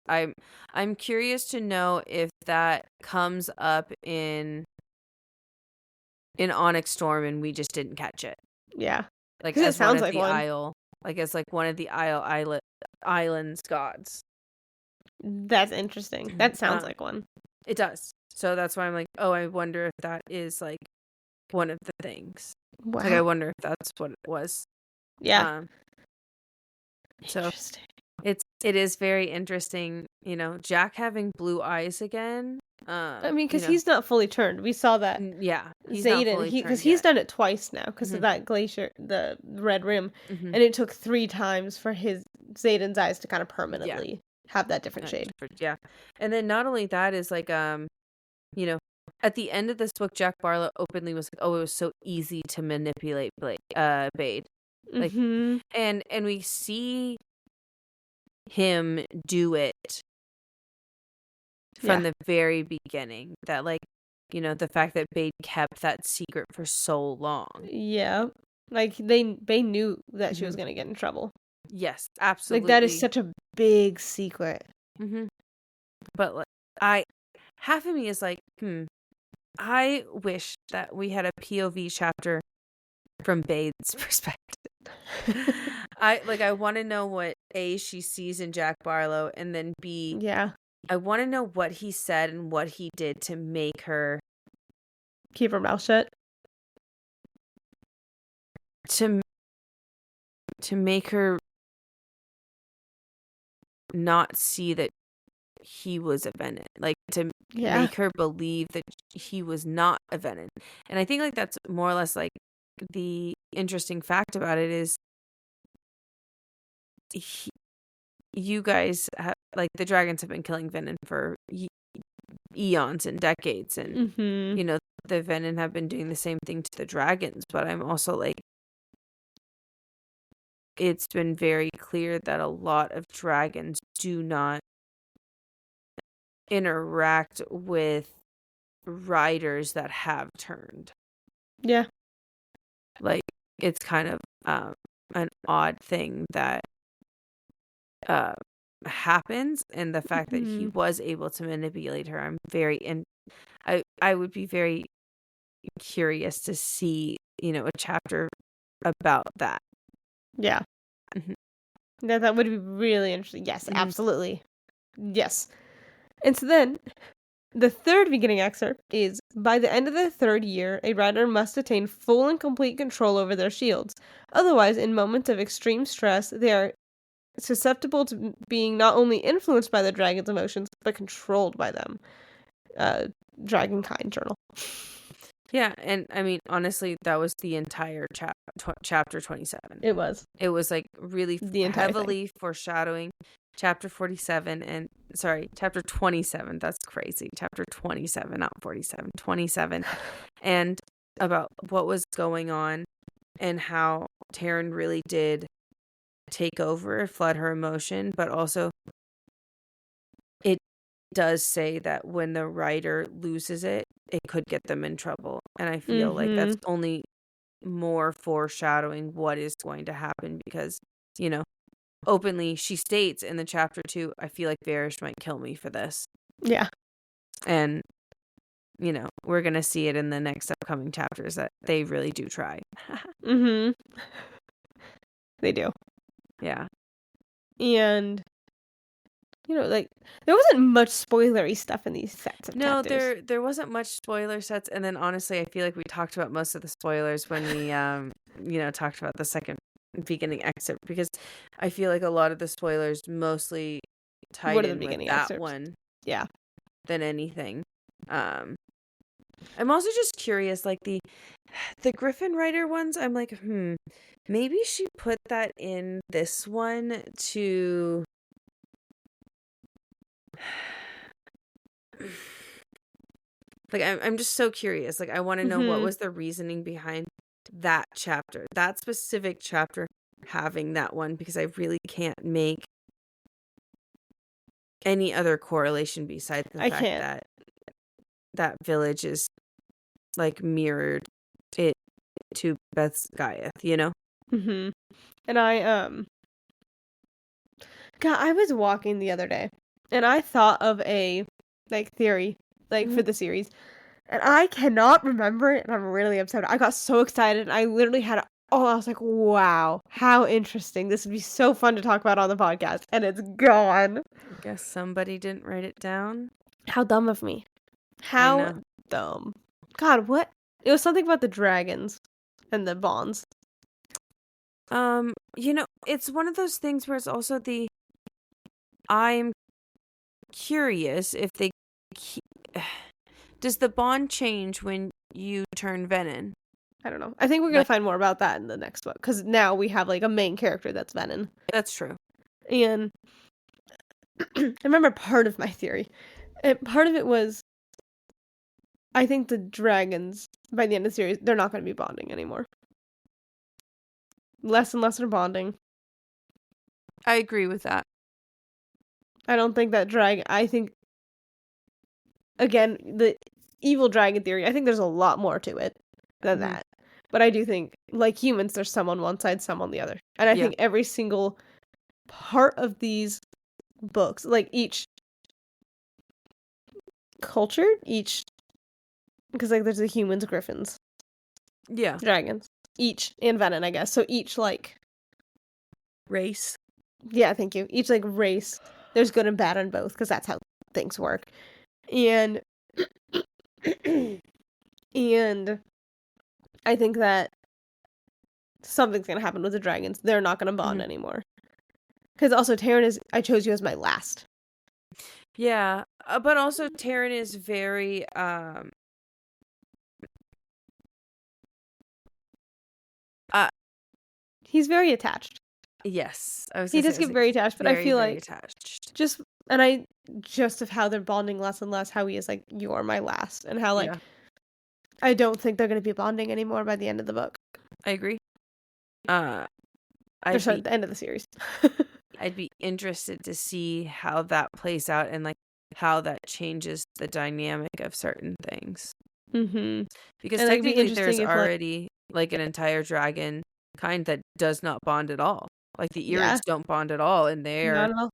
I'm curious to know if that comes up in Onyx Storm and we just didn't catch it. Yeah. Like 'Cause it as one sounds of like the one. Isle, like as like one of the Island's gods. That's interesting. That sounds like one. It does. So that's why I'm like, oh, I wonder if that is like one of the things. Wow. Like I wonder if that's what it was. Yeah. So Interesting. it is very interesting, Jack having blue eyes again. I mean, because he's not fully turned. We saw that. Yeah, he's Xaden, not fully because turned he's yet. done it twice now because of that glacier, the red rim, and it took 3 times for Xaden's eyes to kind of permanently have that different shade. Yeah, and then not only that is like at the end of this book, Jack Barlow openly was like, "Oh, it was so easy to manipulate Bade," like, and we see him do it from the very beginning. That like, the fact that Bade kept that secret for so long. Yeah, like they knew that she was gonna get in trouble. Yes, absolutely. Like that is such a big secret. But like, half of me is like, I wish that we had a POV chapter from Bade's perspective. I want to know what A, she sees in Jack Barlow, and then B, I want to know what he said and what he did to make her keep her mouth shut. To make her not see that he was a Venom, like to make her believe that he was not a Venom. And I think like that's more or less like the interesting fact about it is you guys have, like, the dragons have been killing Venom for eons and decades, and the Venom have been doing the same thing to the dragons. But I'm also like, it's been very clear that a lot of dragons do not interact with riders that have turned. Yeah. Like, it's kind of an odd thing that happens, and the fact that he was able to manipulate her, I would be very curious to see, a chapter about that. Yeah. Mhm. That would be really interesting. Yes, Mhm. absolutely. Yes. And so then, the third beginning excerpt is, by the end of the third year, a rider must attain full and complete control over their shields. Otherwise, in moments of extreme stress, they are susceptible to being not only influenced by the dragon's emotions, but controlled by them. Dragonkind Journal. Yeah, and I mean, honestly, that was the entire chapter 27. It was. It was like really The entire heavily foreshadowing chapter 47 and chapter 27. That's crazy. Chapter 27, not 47, 27. And about what was going on and how Taryn really did take over, flood her emotion, but also it does say that when the writer loses it, it could get them in trouble. And I feel like that's only more foreshadowing what is going to happen because, openly she states in the chapter 2, I feel like Varish might kill me for this. Yeah. And, we're going to see it in the next upcoming chapters that they really do try. They do. Yeah. And, like, there wasn't much spoilery stuff in these sets of No, chapters. there wasn't much spoiler sets. And then honestly, I feel like we talked about most of the spoilers when we, talked about the second beginning excerpt, because I feel like a lot of the spoilers mostly tied in with that one. Yeah. Than anything. I'm also just curious, like the Griffin Rider ones, I'm like, maybe she put that in this one to like I'm just so curious. Like I want to know what was the reasoning behind that chapter, that specific chapter having that one, because I really can't make any other correlation besides the fact that that village is like mirrored it to Beth's Gaiath, And I was walking the other day and I thought of a theory for the series, and I cannot remember it, and I'm really upset. I got so excited and I literally had I was like, wow, how interesting. This would be so fun to talk about on the podcast, and it's gone. I guess somebody didn't write it down. How dumb of me. How dumb. God, what? It was something about the dragons and the bonds. It's one of those things where it's also I'm curious if they does the bond change when you turn Venin? I don't know. I think we're going to find more about that in the next book, because now we have a main character that's Venin. That's true. And I remember part of my theory. Part of it was, I think the dragons, by the end of the series, they're not going to be bonding anymore. Less and less are bonding. I agree with that. I don't think that I think, again, the evil dragon theory, I think there's a lot more to it than that. But I do think, like humans, there's some on one side, some on the other. And I think every single part of these books, like each culture, because there's the humans, griffins, dragons, and Venin, I guess. So each race. Yeah, thank you. Each race, there's good and bad in both, because that's how things work. And and I think that something's gonna happen with the dragons. They're not gonna bond anymore. Because also Taryn I chose you as my last. Yeah, but also Taryn is very he's very attached. Yes, he does get very attached, but I feel like attached. Just of how they're bonding less and less, how he is you're my last, and how I don't think they're gonna be bonding anymore by the end of the book. I agree. Or sorry, the end of the series. I'd be interested to see how that plays out and like how that changes the dynamic of certain things. Mm-hmm. Because And, like, it'd be technically there's interesting if, like, already like an entire dragon kind that does not bond at all. Like the yeah, Irids don't bond at all, and they're not at all.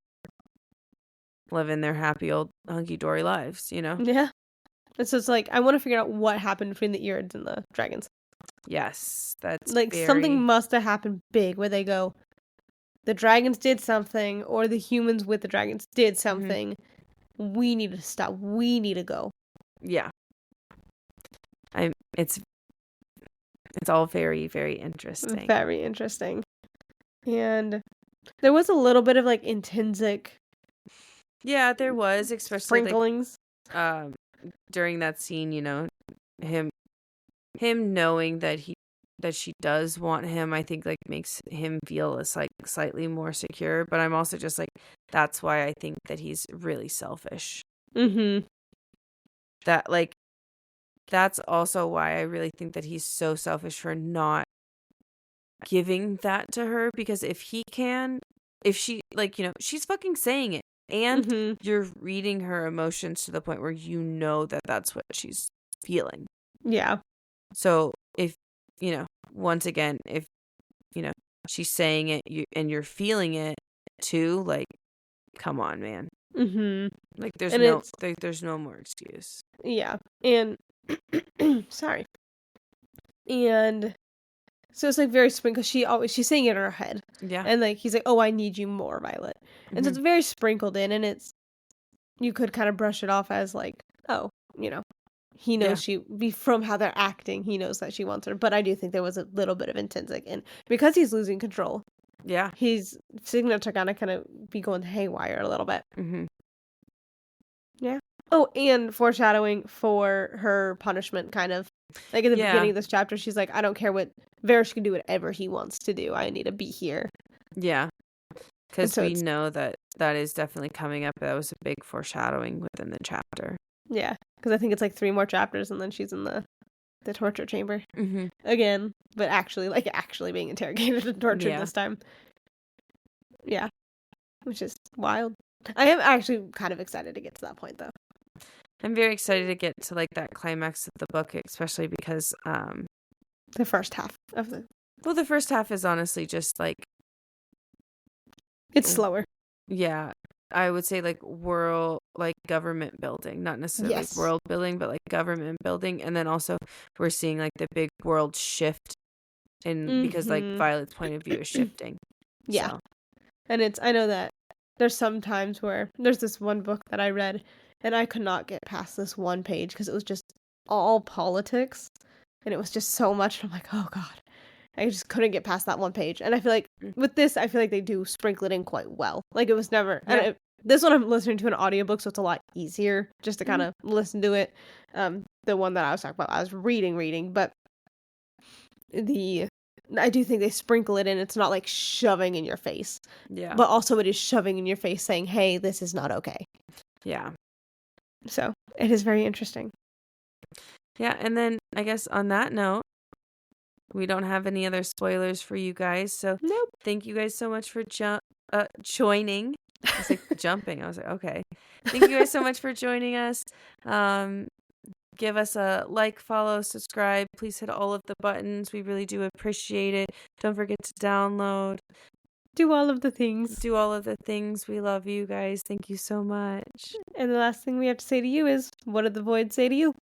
living their happy old hunky-dory lives, you know? Yeah. And so it's like, I want to figure out what happened between the Irids and the dragons. Yes, that's Like, something very must have happened big where they go, the dragons did something, or the humans with the dragons did Mhm. something. We need to stop. We need to go. Yeah. I'm it's all very, very interesting. Very interesting. And there was a little bit of, like, intrinsic Yeah, there was, especially like sprinklings. um during that scene, you know, him knowing that she does want him, I think like makes him feel like slightly more secure, but I'm also just like that's why I think that he's really selfish. Mm-hmm. That like that's also why I really think that he's so selfish for not giving that to her, because if she like, you know, she's fucking saying it and Mm-hmm. you're reading her emotions to the point where you know that that's what she's feeling. Yeah. So if, you know, once again, if, you know, she's saying it and you're feeling it too, like, come on, man. Mm-hmm. Like And there's no more excuse. yeah. And sorry. And so it's like very sprinkled. She's saying it in her head. Yeah. And like he's like, "Oh, I need you more, Violet." And so Mhm. it's very sprinkled in, and it's you could kind of brush it off as like, "Oh, you know, he Yeah. knows from how they're acting, he knows that she wants her." But I do think there was a little bit of intrinsic, and because he's losing control, Yeah. his signature gonna kind of be going haywire a little bit. Mhm. Yeah. Oh, and foreshadowing for her punishment, kind of. Like, at the beginning Yeah. of this chapter, she's like, I don't care what Varys can do whatever he wants to do. I need to be here. Yeah. And Cuz so we it's, know that that is definitely coming up. That was a big foreshadowing within the chapter. yeah. Because I think it's like 3 more chapters, and then she's in the torture chamber Mhm. again. But actually being interrogated and tortured Yeah. this time. Yeah. Which is wild. I am actually kind of excited to get to that point, though. I'm very excited to get to like that climax of the book, especially because The first half of the first half is honestly just like it's slower. yeah, I would say like government building, not necessarily like Yes. world building, but like government building. And then also we're seeing like the big world shift because like Mhm. Violet's point of view is shifting. Yeah. So, And I know that there's some times where there's this one book that I read and I could not get past this one page because it was just all politics and it was just so much. I'm like, oh God, I just couldn't get past that one page. And I feel like mm, with this, I feel like they do sprinkle it in quite well. Like it was never, yeah. this one I'm listening to an audiobook, so it's a lot easier just to kind Mhm. of listen to it. The one that I was talking about, I was reading, but I do think they sprinkle it in. It's not like shoving in your face. Yeah. But also it is shoving in your face saying, "Hey, this is not okay." Yeah. So, it is very interesting. Yeah. And then I guess on that note, we don't have any other spoilers for you guys. So Nope. thank you guys so much for joining. I was like jumping. I was like, okay. Thank you guys so much for joining us. Give us a like, follow, subscribe. Please hit all of the buttons. We really do appreciate it. Don't forget to download. Do all of the things. Do all of the things. We love you guys. Thank you so much. And the last thing we have to say to you is, what did the void say to you?